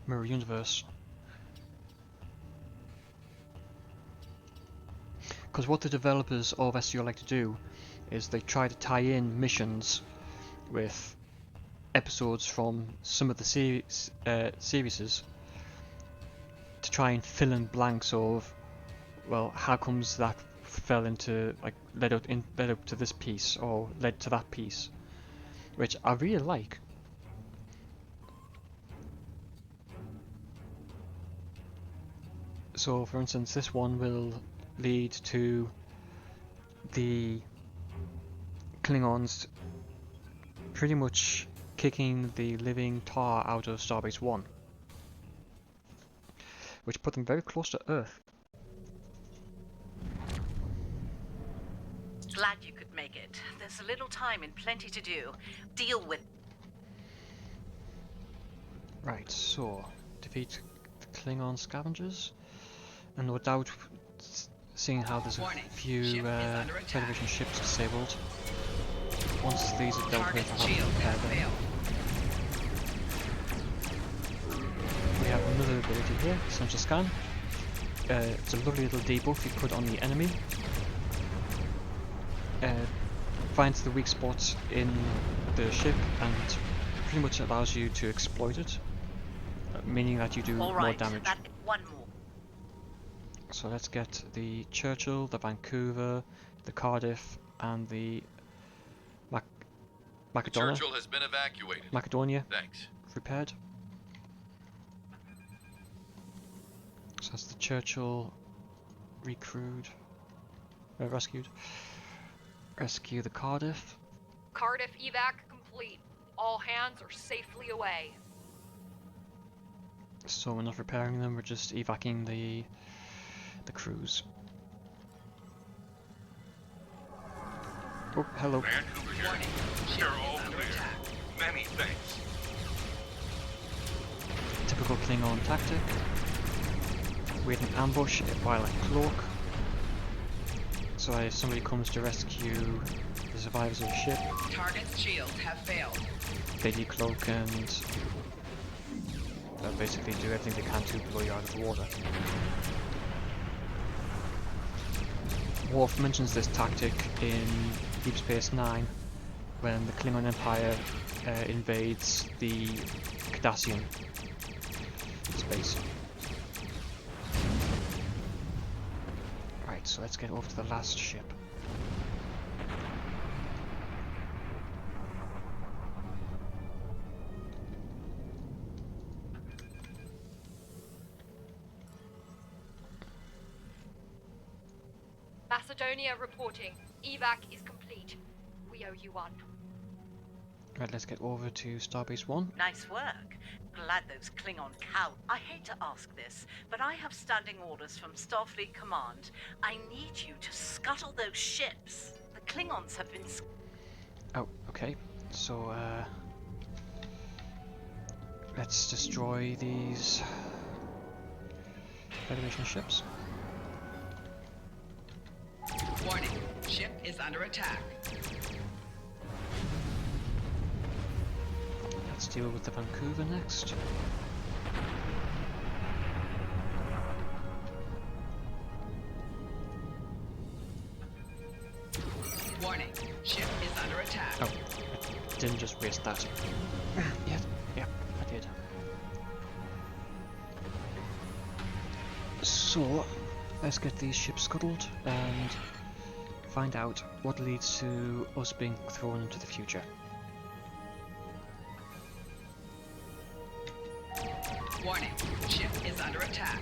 Speaker 1: mirror universe. Because what the developers of SCO like to do is they try to tie in missions with episodes from some of the series to try and fill in blanks of, well, how comes that fell into, like, led up to this piece or led to that piece, which I really like. So for instance, this one will lead to the Klingons pretty much kicking the living tar out of Starbase 1, which put them very close to Earth.
Speaker 7: Glad you could make it. There's a little time and plenty to do. Deal with...
Speaker 1: Right, so defeat the Klingon scavengers, and no doubt, seeing how there's a few Federation ships disabled, once these are dealt with, I'll have to repair them. We have another ability here, Essential Scan. It's a lovely little debuff you put on the enemy. Finds the weak spots in the ship and pretty much allows you to exploit it, meaning that you do more damage.
Speaker 7: One more.
Speaker 1: So let's get the Churchill, the Vancouver, the Cardiff, and the Macedonia.
Speaker 2: Churchill has been evacuated.
Speaker 1: Macedonia.
Speaker 2: Thanks.
Speaker 1: Repaired. So that's the Churchill rescued. Rescue the Cardiff.
Speaker 11: Cardiff evac complete. All hands are safely away.
Speaker 1: So we're not repairing them, we're just evacuating the crews. Oh, hello.
Speaker 14: Vancouver here. They're all clear. Many thanks.
Speaker 1: Typical Klingon tactic. Wait an ambush while I cloak. So if somebody comes to rescue the survivors of the ship,
Speaker 3: Target's shields have failed.
Speaker 1: they decloak and they'll basically do everything they can to blow you out of the water. Worf mentions this tactic in Deep Space Nine when the Klingon Empire invades the Cardassian space. Right, so let's get over to the last ship.
Speaker 11: Macedonia reporting. Evac is complete. We owe you one.
Speaker 1: Right, let's get over to Starbase 1.
Speaker 18: Nice work. Glad those Klingon cow. I hate to ask this, but I have standing orders from Starfleet Command. I need you to scuttle those ships. The Klingons have been.
Speaker 1: Oh, okay. So, let's destroy these Federation ships.
Speaker 3: Warning, ship is under attack.
Speaker 1: Let's deal with the Vancouver next.
Speaker 3: Warning, ship is under attack.
Speaker 1: Oh, I didn't just waste that. Yeah, I did. So, let's get these ships scuttled and find out what leads to us being thrown into the future.
Speaker 3: Warning, ship is under attack.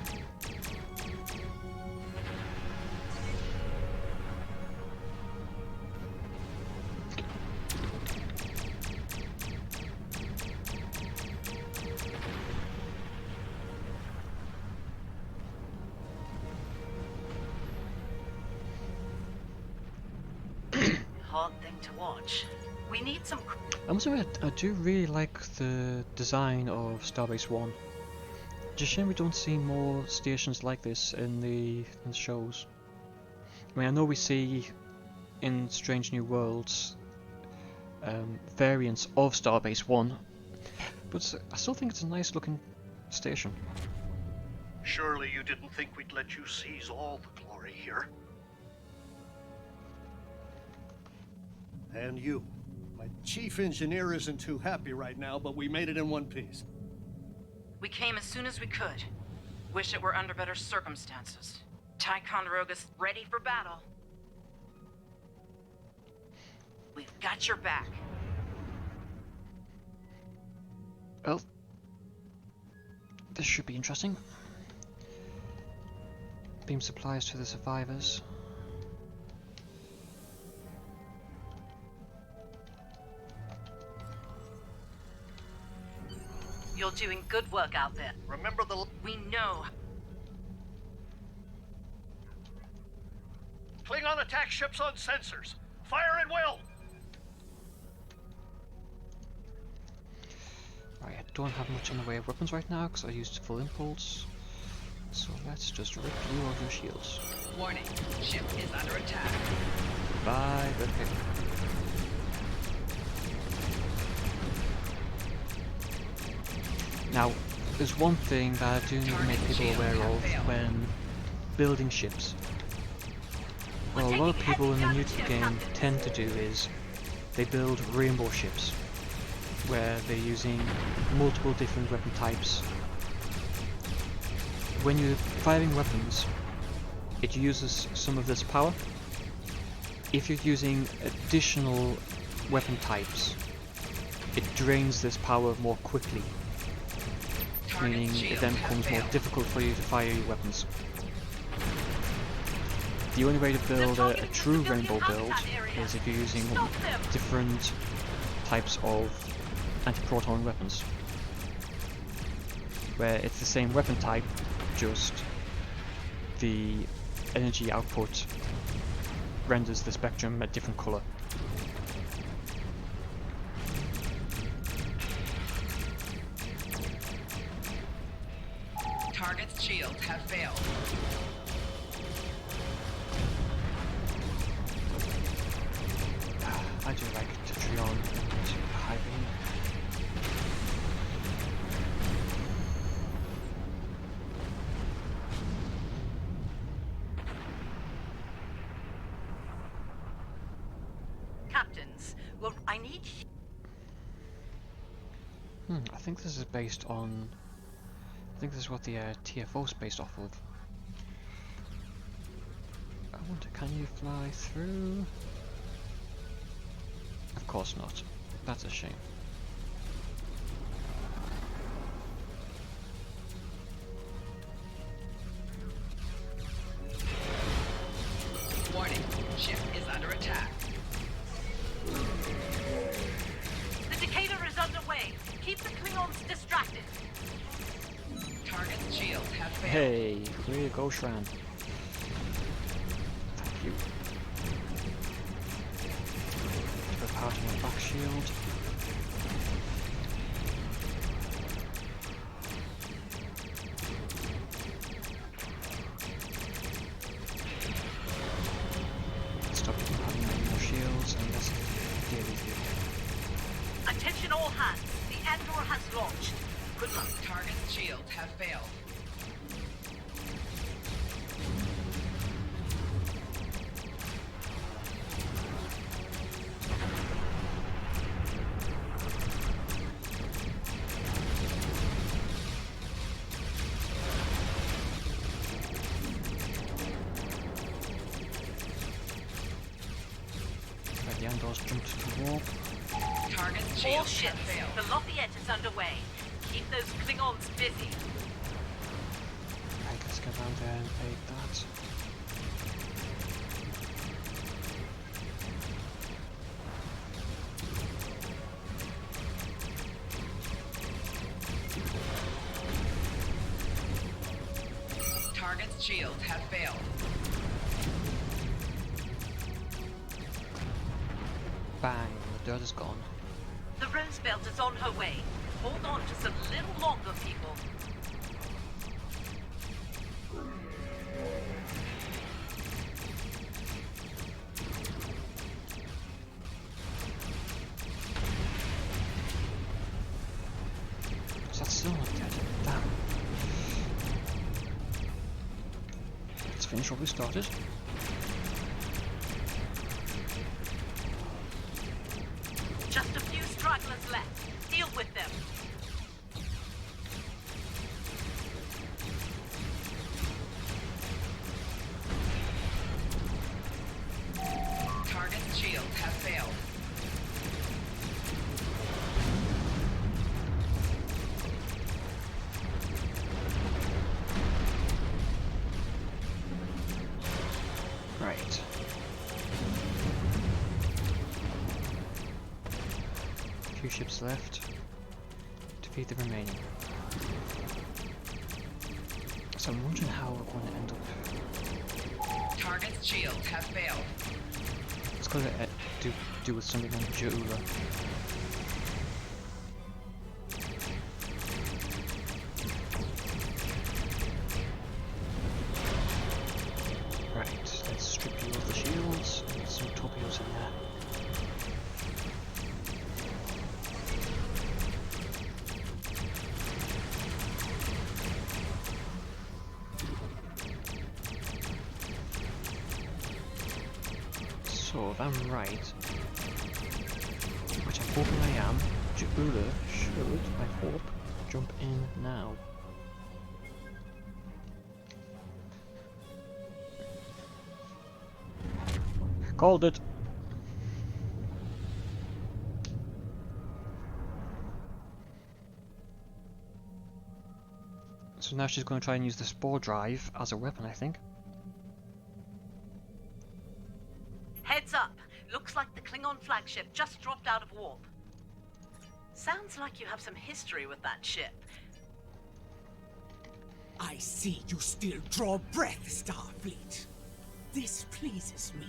Speaker 18: Hard thing to watch. We need some.
Speaker 1: I must admit, I do really like the design of Starbase 1. Just shame we don't see more stations like this in the shows. I mean, I know we see in Strange New Worlds variants of Starbase 1, but I still think it's a nice looking station.
Speaker 17: Surely you didn't think we'd let you seize all the glory here? And you. My chief engineer isn't too happy right now, but we made it in one piece.
Speaker 18: We came as soon as we could. Wish it were under better circumstances. Ticonderoga's ready for battle. We've got your back.
Speaker 1: Well, this should be interesting. Beam supplies to the survivors.
Speaker 18: You're doing good work out there.
Speaker 17: Remember the...
Speaker 18: We know.
Speaker 17: Klingon attack ships on sensors. Fire at will!
Speaker 1: Right, I don't have much in the way of weapons right now because I used full impulse. So let's just rip you of your shields.
Speaker 3: Warning, ship is under attack.
Speaker 1: Bye, good pick. Now, there's one thing that I do need to make people aware of when building ships. What a lot of people in the new game tend to do is they build rainbow ships, where they're using multiple different weapon types. When you're firing weapons, it uses some of this power. If you're using additional weapon types, it drains this power more quickly, meaning it then becomes more difficult for you to fire your weapons. The only way to build a true rainbow build is if you're using different types of anti-proton weapons, where it's the same weapon type, just the energy output renders the spectrum a different colour.
Speaker 3: Target's shields have failed.
Speaker 1: I do like Tetrion and High Beam.
Speaker 18: Captains, well, I need...
Speaker 1: I think this is based on... I think this is what the TFO is based off of. I wonder, can you fly through? Of course not. That's a shame.
Speaker 3: Warning, Target's shields have failed.
Speaker 1: Hey, way to go, Shran. Thank you. Put power to my back shield. Stop them having any more shields and let's deal with you.
Speaker 18: Attention all hands. The Andor has launched. Good luck.
Speaker 3: Target's shields have failed.
Speaker 1: The Andor's jumped to warp.
Speaker 3: Target's
Speaker 18: All
Speaker 3: shields
Speaker 18: ships.
Speaker 3: have failed.
Speaker 18: The Lafayette is underway. Keep those Klingons busy.
Speaker 1: Right, let's get around there and take that.
Speaker 3: Target's shields have failed.
Speaker 1: Bang, the dirt is gone.
Speaker 18: The Rose Belt is on her way. Hold on just a little longer, people.
Speaker 1: Is that still not dead? Damn. Let's finish what we started.
Speaker 18: Just a few stragglers left. Deal with them.
Speaker 3: Target's shields have failed.
Speaker 1: Right. Few ships left. Defeat the remaining. So I'm wondering how we're going to end up.
Speaker 3: Target's shields have failed.
Speaker 1: It's got to do with something on Ja'ula. Right, let's strip you of the shields and get some torpedoes in there. So if I'm right, which I'm hoping I am, Ja'ula should, I hope, jump in now. Called it! So now she's going to try and use the spore drive as a weapon, I think.
Speaker 18: Heads up. Looks like the Klingon flagship just dropped out of warp. Sounds like you have some history with that ship.
Speaker 2: I see you still draw breath, Starfleet. This pleases me.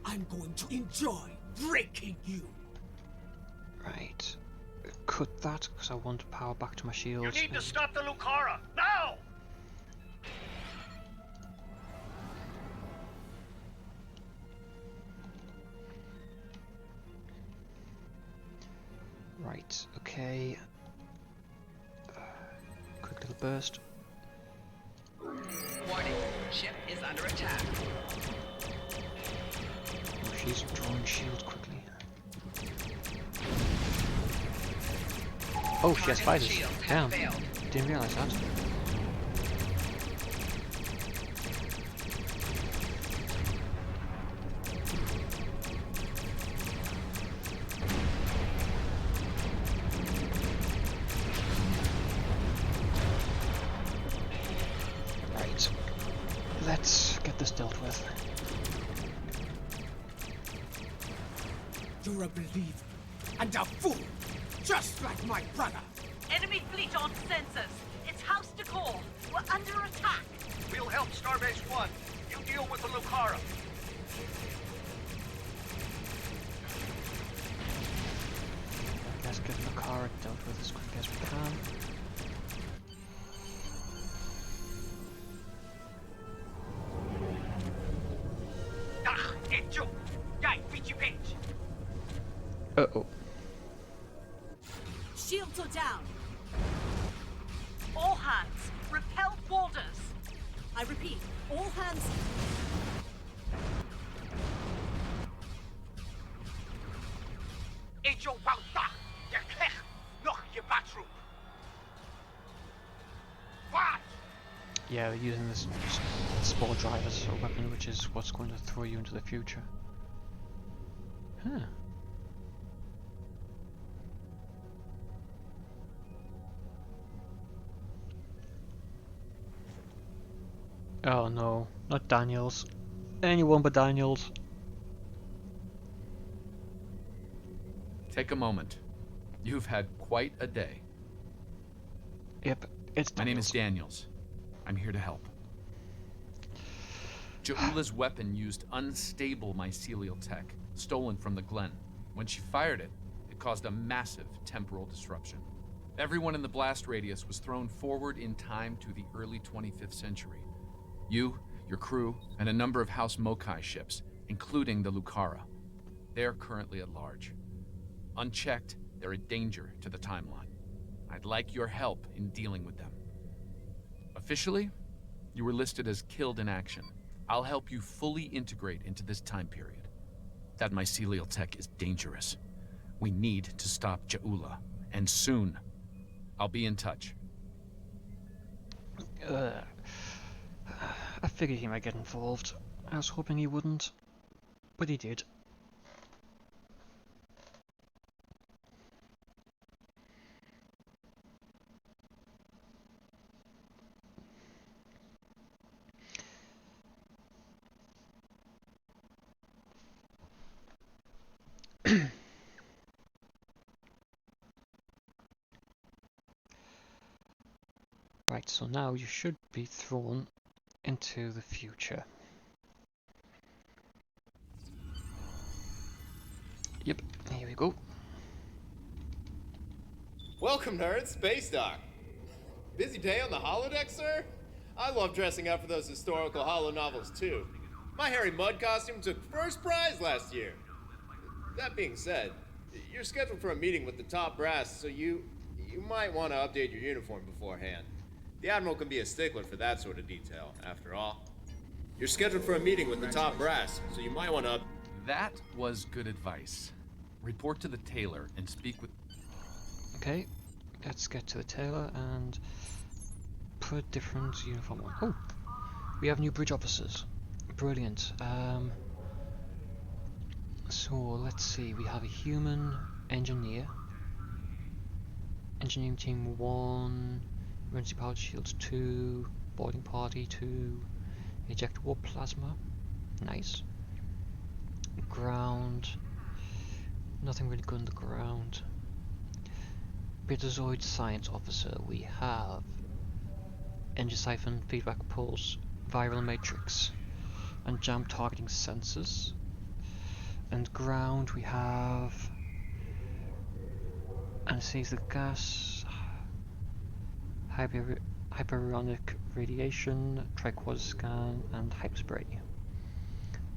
Speaker 2: I'm going to enjoy breaking you.
Speaker 1: Right. Cut that, because I want power back to my
Speaker 17: You
Speaker 1: shields.
Speaker 17: need to stop the Lucara, now!
Speaker 1: Right, okay. Quick little burst.
Speaker 3: Warning, ship is under attack.
Speaker 1: Oh, she's drawing shield quickly. Oh, she has fighters. Damn. Didn't realize that. Right. Let's get this dealt with.
Speaker 2: You're a believer and a fool, just like my brother.
Speaker 18: Enemy Starfleet on sensors. It's house to call. We're under attack.
Speaker 17: We'll help Starbase 1. You deal with the Lucara.
Speaker 1: Let's get the car dealt with as quick as we can. Uh-oh.
Speaker 18: Shields are down. All hands, repel boarders. I repeat, all hands.
Speaker 1: Yeah, they're using this spore drive as a weapon, which is what's going to throw you into the future. Huh. Oh no, not Daniels. Anyone but Daniels.
Speaker 8: Take a moment. You've had quite a day.
Speaker 1: Yep, it's Daniels.
Speaker 8: My name is Daniels. I'm here to help. Ja'ula's weapon used unstable mycelial tech, stolen from the Glen. When she fired it, it caused a massive temporal disruption. Everyone in the blast radius was thrown forward in time to the early 25th century. You, your crew, and a number of House Mokai ships, including the Lucara. They're currently at large. Unchecked, they're a danger to the timeline. I'd like your help in dealing with them. Officially, you were listed as killed in action. I'll help you fully integrate into this time period. That mycelial tech is dangerous. We need to stop Ja'ula, and soon. I'll be in touch.
Speaker 1: I figured he might get involved. I was hoping he wouldn't, but he did. Right, so now you should be thrown into the future. Yep, here we go.
Speaker 10: Welcome, nerds. Space Dock. Busy day on the holodeck, sir? I love dressing up for those historical holo novels, too. My Harry Mudd costume took first prize last year. That being said, you're scheduled for a meeting with the top brass, so you might want to update your uniform beforehand. The Admiral can be a stickler for that sort of detail, after all. You're scheduled for a meeting with the top brass, so you might want to...
Speaker 8: That was good advice. Report to the tailor and speak with...
Speaker 1: Okay, let's get to the tailor and put a different uniform on. Oh, we have new bridge officers. Brilliant. So let's see, we have a human engineer. Engineering team 1, emergency power shields 2, boarding party 2, eject warp plasma. Nice. Ground. Nothing really good on the ground. Betazoid science officer, we have engine siphon, feedback pulse, viral matrix, and jam targeting sensors. And ground we have anesthesia gas, hyperonic radiation, triquaz scan, and hyperspray.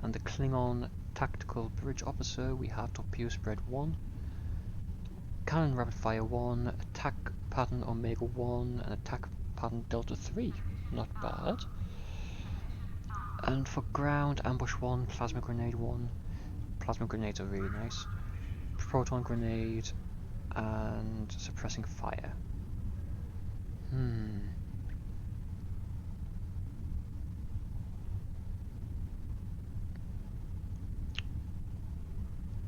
Speaker 1: And the Klingon tactical bridge officer we have torpedo spread 1, cannon rapid fire 1, attack pattern omega 1, and attack pattern delta 3. Not bad. And for ground, ambush 1, plasma grenade 1. Plasma grenades are really nice. Proton grenade and suppressing fire.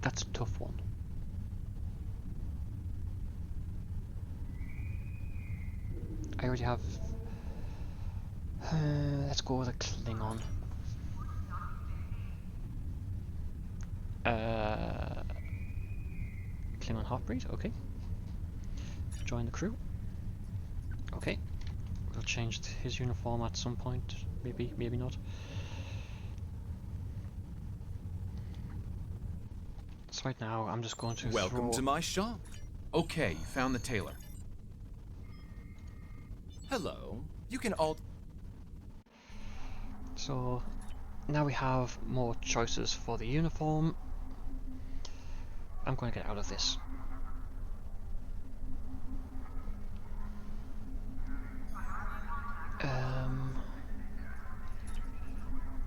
Speaker 1: That's a tough one. I already have... let's go with a Klingon. Klingon half-breed, okay. Join the crew. Okay, we'll change his uniform at some point. Maybe, maybe not. So right now, I'm just going to
Speaker 8: Welcome
Speaker 1: throw...
Speaker 8: to my shop. Okay, you found the tailor. Hello. You can all...
Speaker 1: So now we have more choices for the uniform. I'm going to get out of this.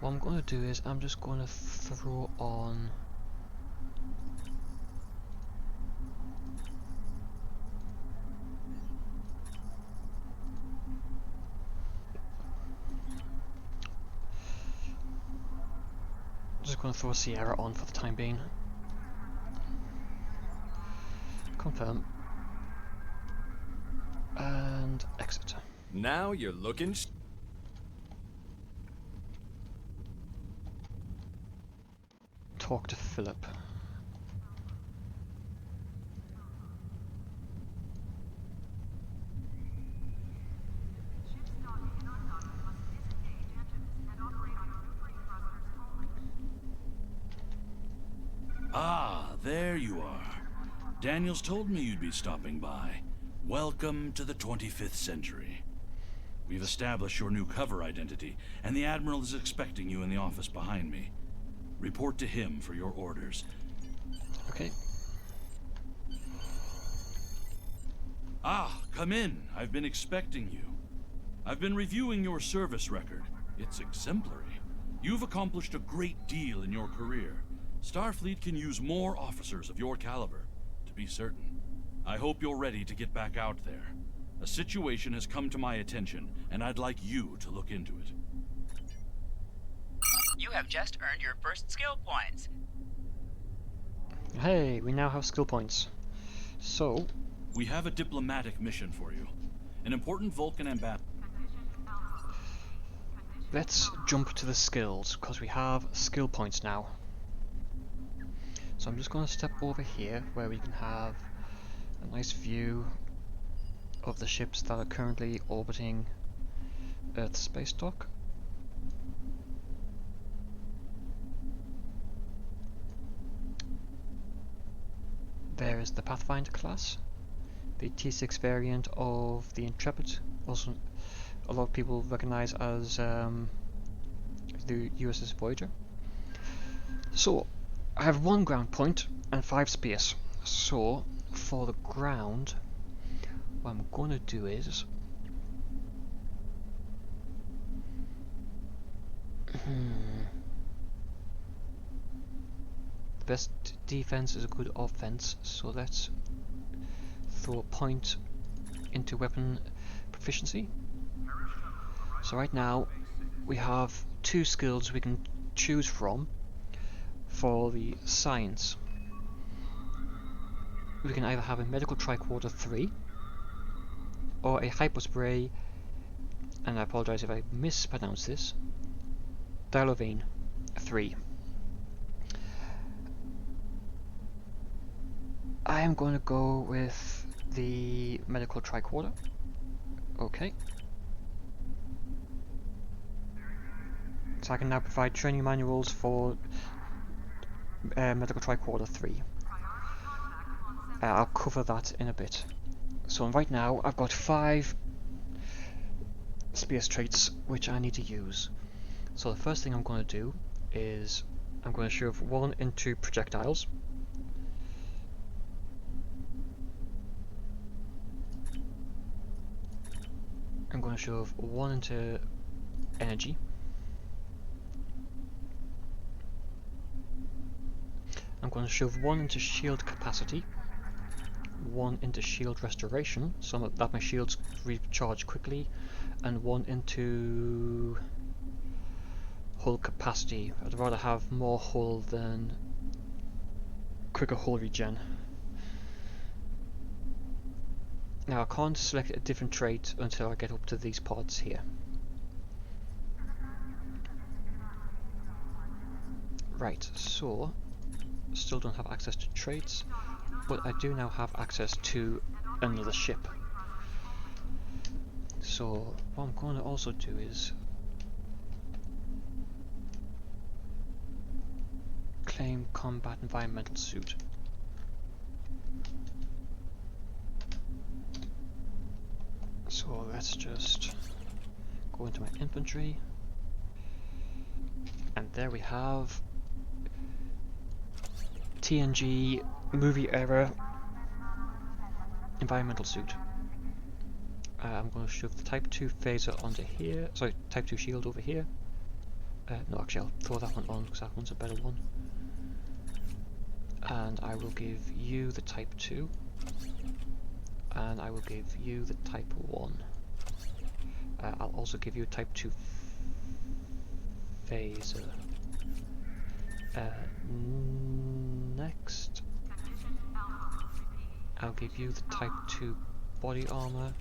Speaker 1: What I'm going to do is I'm just going to throw on... Just going to throw Sierra on for the time being. Confirm. And exit.
Speaker 6: Now you're looking...
Speaker 1: Talk to Philip.
Speaker 19: Ah, there you are. Daniels told me you'd be stopping by. Welcome to the 25th century. We've established your new cover identity, and the Admiral is expecting you in the office behind me. Report to him for your orders.
Speaker 1: Okay.
Speaker 19: Ah, come in. I've been expecting you. I've been reviewing your service record. It's exemplary. You've accomplished a great deal in your career. Starfleet can use more officers of your caliber, to be certain. I hope you're ready to get back out there. A situation has come to my attention, and I'd like you to look into it.
Speaker 3: You have just earned your first skill points.
Speaker 1: Hey, we now have skill points. So...
Speaker 19: We have a diplomatic mission for you. An important Vulcan ambassador.
Speaker 1: Let's jump to the skills, because we have skill points now. So I'm just going to step over here, where we can have a nice view of the ships that are currently orbiting Earth space dock. There is the Pathfinder class, the T6 variant of the Intrepid, also a lot of people recognize as the USS Voyager. So, I have 1 ground point and 5 space. So, for the ground, what I'm going to do is... The best defense is a good offense, so let's throw a point into weapon proficiency. So right now, we have 2 skills we can choose from for the science. We can either have a medical tricorder 3 or a hypospray, and I apologize if I mispronounce this, Dilovane 3. I am going to go with the medical tricorder. Okay. So I can now provide training manuals for medical tricorder 3. I'll cover that in a bit. So right now I've got 5 space traits which I need to use. So the first thing I'm going to do is I'm going to shove 1 into projectiles. I'm going to shove 1 into energy. I'm going to shove 1 into shield capacity, 1 into shield restoration, so that my shields recharge quickly, and 1 into hull capacity. I'd rather have more hull than quicker hull regen. Now I can't select a different trait until I get up to these parts here. Right, so still don't have access to traits, but I do now have access to another ship. So what I'm going to also do is claim combat environmental suit. So let's just go into my infantry, and there we have TNG movie era environmental suit. I'm going to shove the Type 2 phaser onto here, sorry, Type 2 shield over here. No, actually I'll throw that one on because that one's a better one. And I will give you the Type 2. And I will give you the Type 1. I'll also give you a Type 2 phaser. Next, I'll give you the Type 2 body armor.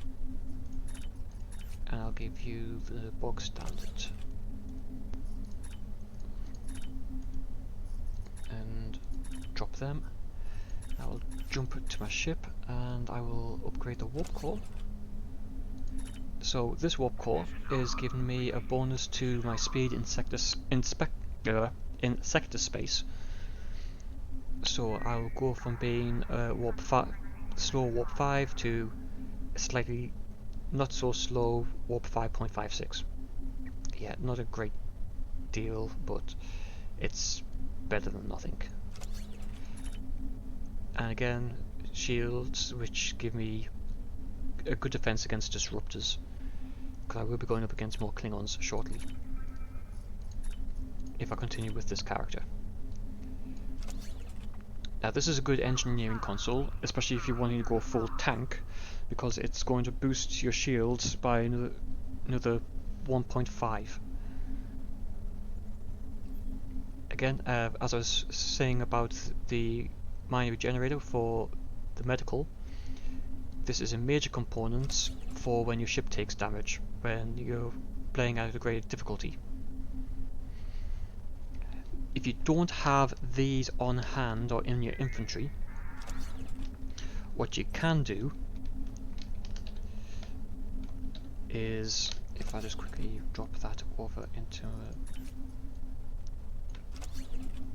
Speaker 1: And I'll give you the bog standard. And drop them. I will jump to my ship and I will upgrade the warp core. So this warp core is giving me a bonus to my speed in sector space. So I'll go from being slow warp 5 to slightly not so slow warp 5.56. Yeah, not a great deal, but it's better than nothing. And again, shields which give me a good defense against disruptors, because I will be going up against more Klingons shortly if I continue with this character. Now this is a good engineering console, especially if you're wanting to go full tank, because it's going to boost your shields by another 1.5. Again, as I was saying about the mine regenerator for the medical, this is a major component for when your ship takes damage, when you're playing at a great difficulty. If you don't have these on hand or in your infantry, what you can do is, if I just quickly drop that over into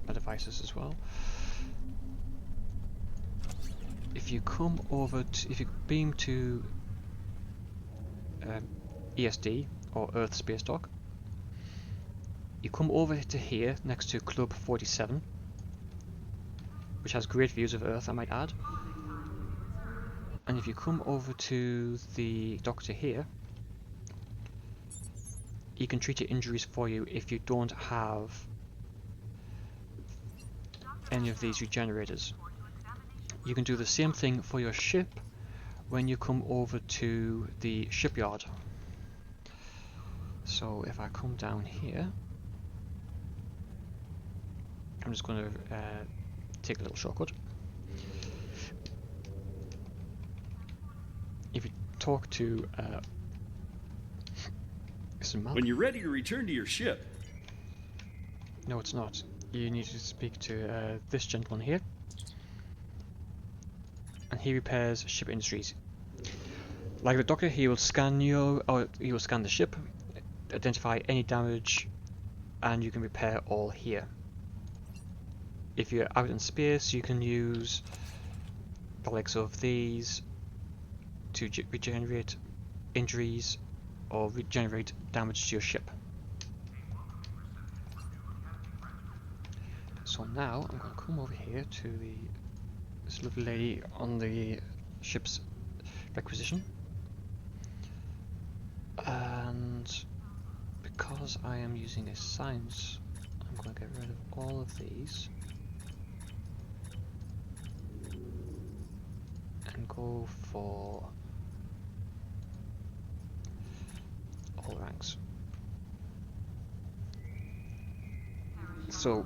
Speaker 1: my devices as well. If you come over to, if you beam to ESD or Earth Space Dock, you come over to here next to Club 47, which has great views of Earth, I might add. And if you come over to the doctor here, he can treat your injuries for you if you don't have any of these regenerators. You can do the same thing for your ship when you come over to the shipyard. So if I come down here, I'm just going to take a little shortcut. If you talk to
Speaker 19: when you're ready to return to your ship.
Speaker 1: No, it's not. You need to speak to this gentleman here, and he repairs ship industries. Like the doctor, he will scan you, or he will scan the ship, identify any damage, and you can repair all here. If you're out in space, you can use the likes of these to regenerate injuries or regenerate damage to your ship. So now I'm going to come over here to this lovely lady on the ship's requisition, and because I am using a science, I'm going to get rid of all of these and go for all ranks. So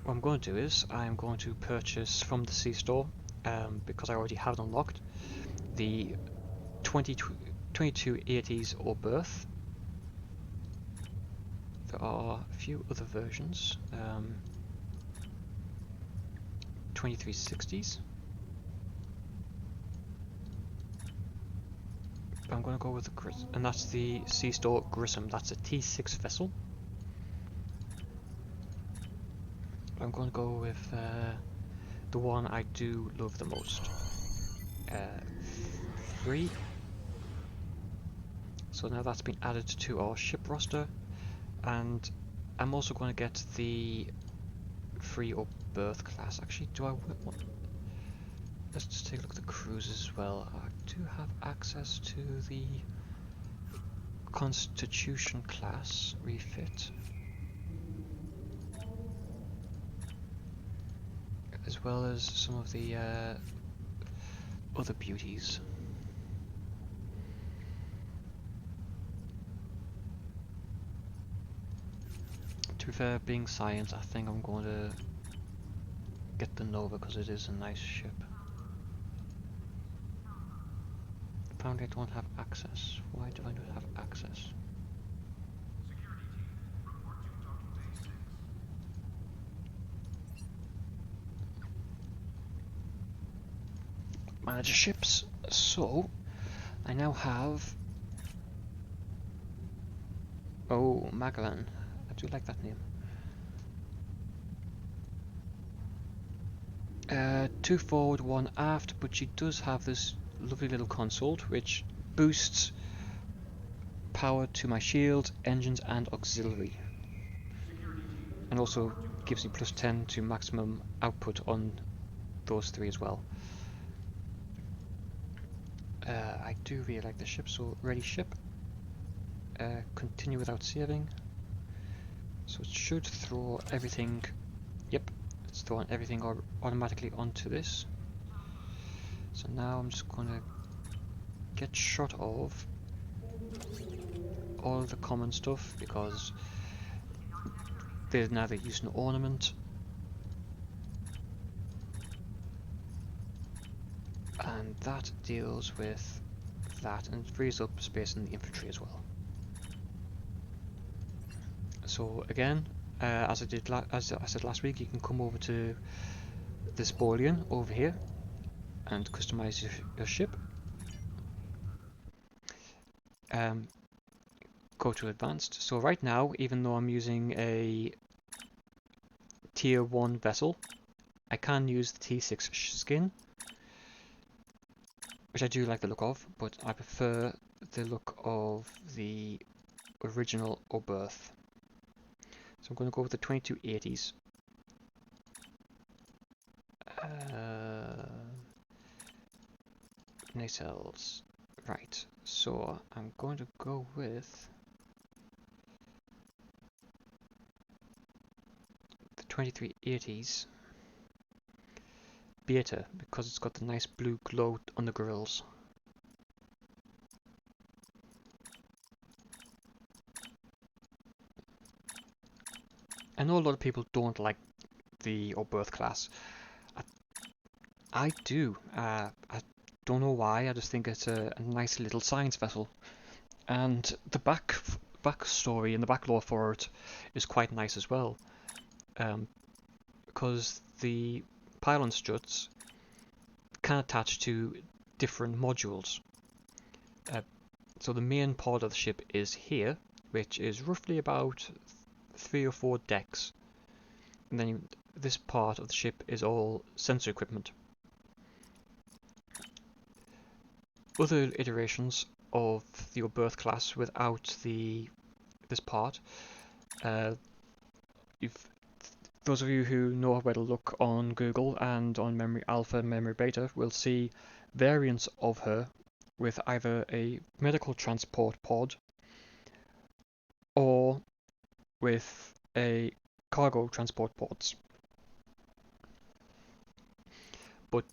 Speaker 1: what I'm going to do is I'm going to purchase from the C store, because I already have it unlocked, the 2280s or birth. There are a few other versions, 2360s. I'm going to go with the and that's the Sea Store Grissom. That's a T6 vessel. I'm going to go with the one I do love the most. 3. So now that's been added to our ship roster, and I'm also going to get the free or berth class. Actually, do I want? Let's just take a look at the cruises as well. I do have access to the Constitution class refit, as well as some of the other beauties. To be fair, being science, I think I'm going to get the Nova because it is a nice ship. Apparently I don't have access. Why do I not have access? Manage ships. So, I now have... Oh, Magellan. I do like that name. 2 forward, 1 aft, but she does have this lovely little console which boosts power to my shield, engines and auxiliary. And also gives me plus 10 to maximum output on those 3 as well. I do really like the ship, so ready ship. Continue without saving. So it should throw everything. Yep, it's throwing everything automatically onto this. So now I'm just gonna get shot of all of the common stuff because there's neither use nor ornament. And that deals with that and frees up space in the infantry as well. So again, as I said last week, you can come over to the Spolian over here and customize your ship. Go to advanced. So right now, even though I'm using a tier 1 vessel, I can use the T6 skin, which I do like the look of, but I prefer the look of the original Oberth. So I'm going to go with the 2280s. Nacelles. Right, so I'm going to go with the 2380s Beta because it's got the nice blue glow on the grills. I know a lot of people don't like the Oberth class. I do. I don't know why. I just think it's a nice little science vessel, and the back story and the back lore for it is quite nice as well. Because the pylon struts can attach to different modules. So the main part of the ship is here, which is roughly about 3 or 4 decks, and then this part of the ship is all sensor equipment. Other iterations of the Oberth class without this part, those of you who know where to look on Google and on Memory Alpha and Memory Beta will see variants of her with either a medical transport pod or with a cargo transport pods. But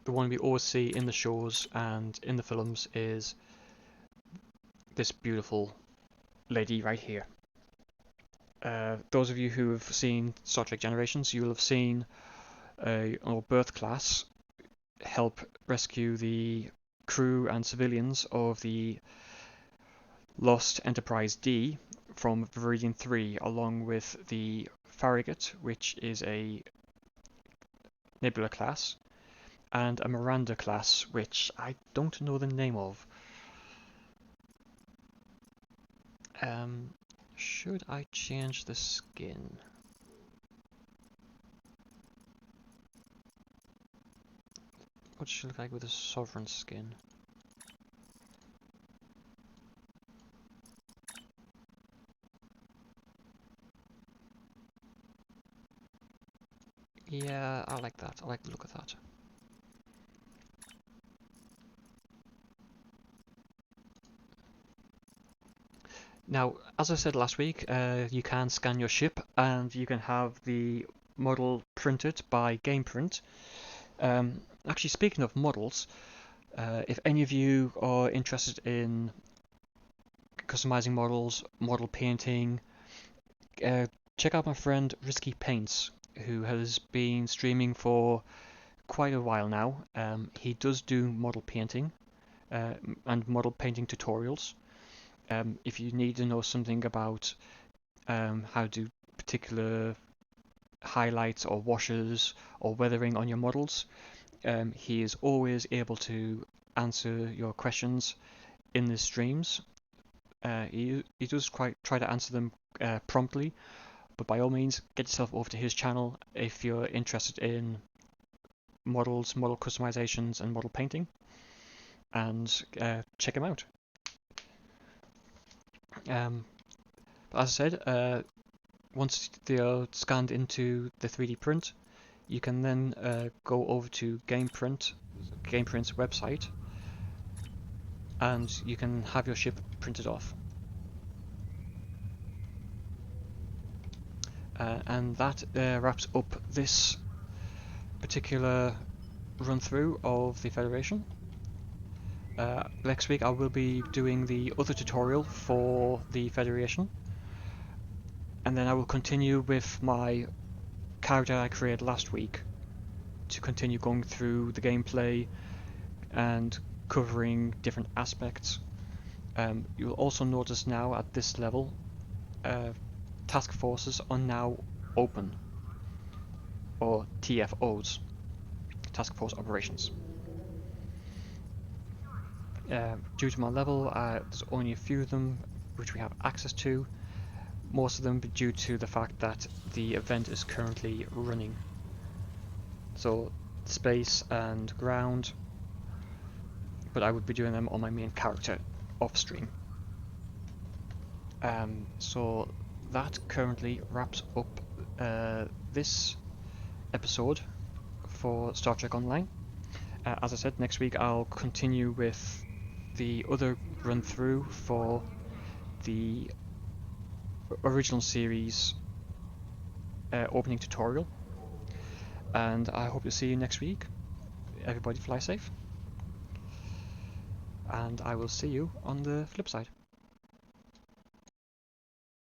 Speaker 1: the one we always see in the shows and in the films is this beautiful lady right here. Those of you who have seen Star Trek Generations, you'll have seen an Oberth class help rescue the crew and civilians of the lost Enterprise D from Viridian 3, along with the Farragut, which is a Nebula class, and a Miranda class, which I don't know the name of. Should I change the skin? What does she look like with a sovereign skin? Yeah, I like that. I like the look of that. Now, as I said last week, you can scan your ship and you can have the model printed by GamePrint. Actually, speaking of models, if any of you are interested in customizing models, model painting, check out my friend Risky Paints, who has been streaming for quite a while now. He does do model painting and model painting tutorials. If you need to know something about how to do particular highlights or washes or weathering on your models, he is always able to answer your questions in the streams. He does try to answer them promptly, but by all means, get yourself over to his channel if you're interested in models, model customizations, and model painting, and check him out. But as I said, once they are scanned into the 3D print, you can then go over to GamePrint's website, and you can have your ship printed off. And that wraps up this particular run through of the Federation. Next week I will be doing the other tutorial for the Federation, and then I will continue with my character I created last week to continue going through the gameplay and covering different aspects. You'll also notice now at this level, task forces are now open, or TFOs, task force operations. Due to my level, there's only a few of them which we have access to, most of them due to the fact that the event is currently running. So space and ground, but I would be doing them on my main character off stream. So that currently wraps up this episode for Star Trek Online. As I said, next week I'll continue with the other run through for the original series opening tutorial, and I hope to see you next week. Everybody fly safe, and I will see you on the flip side.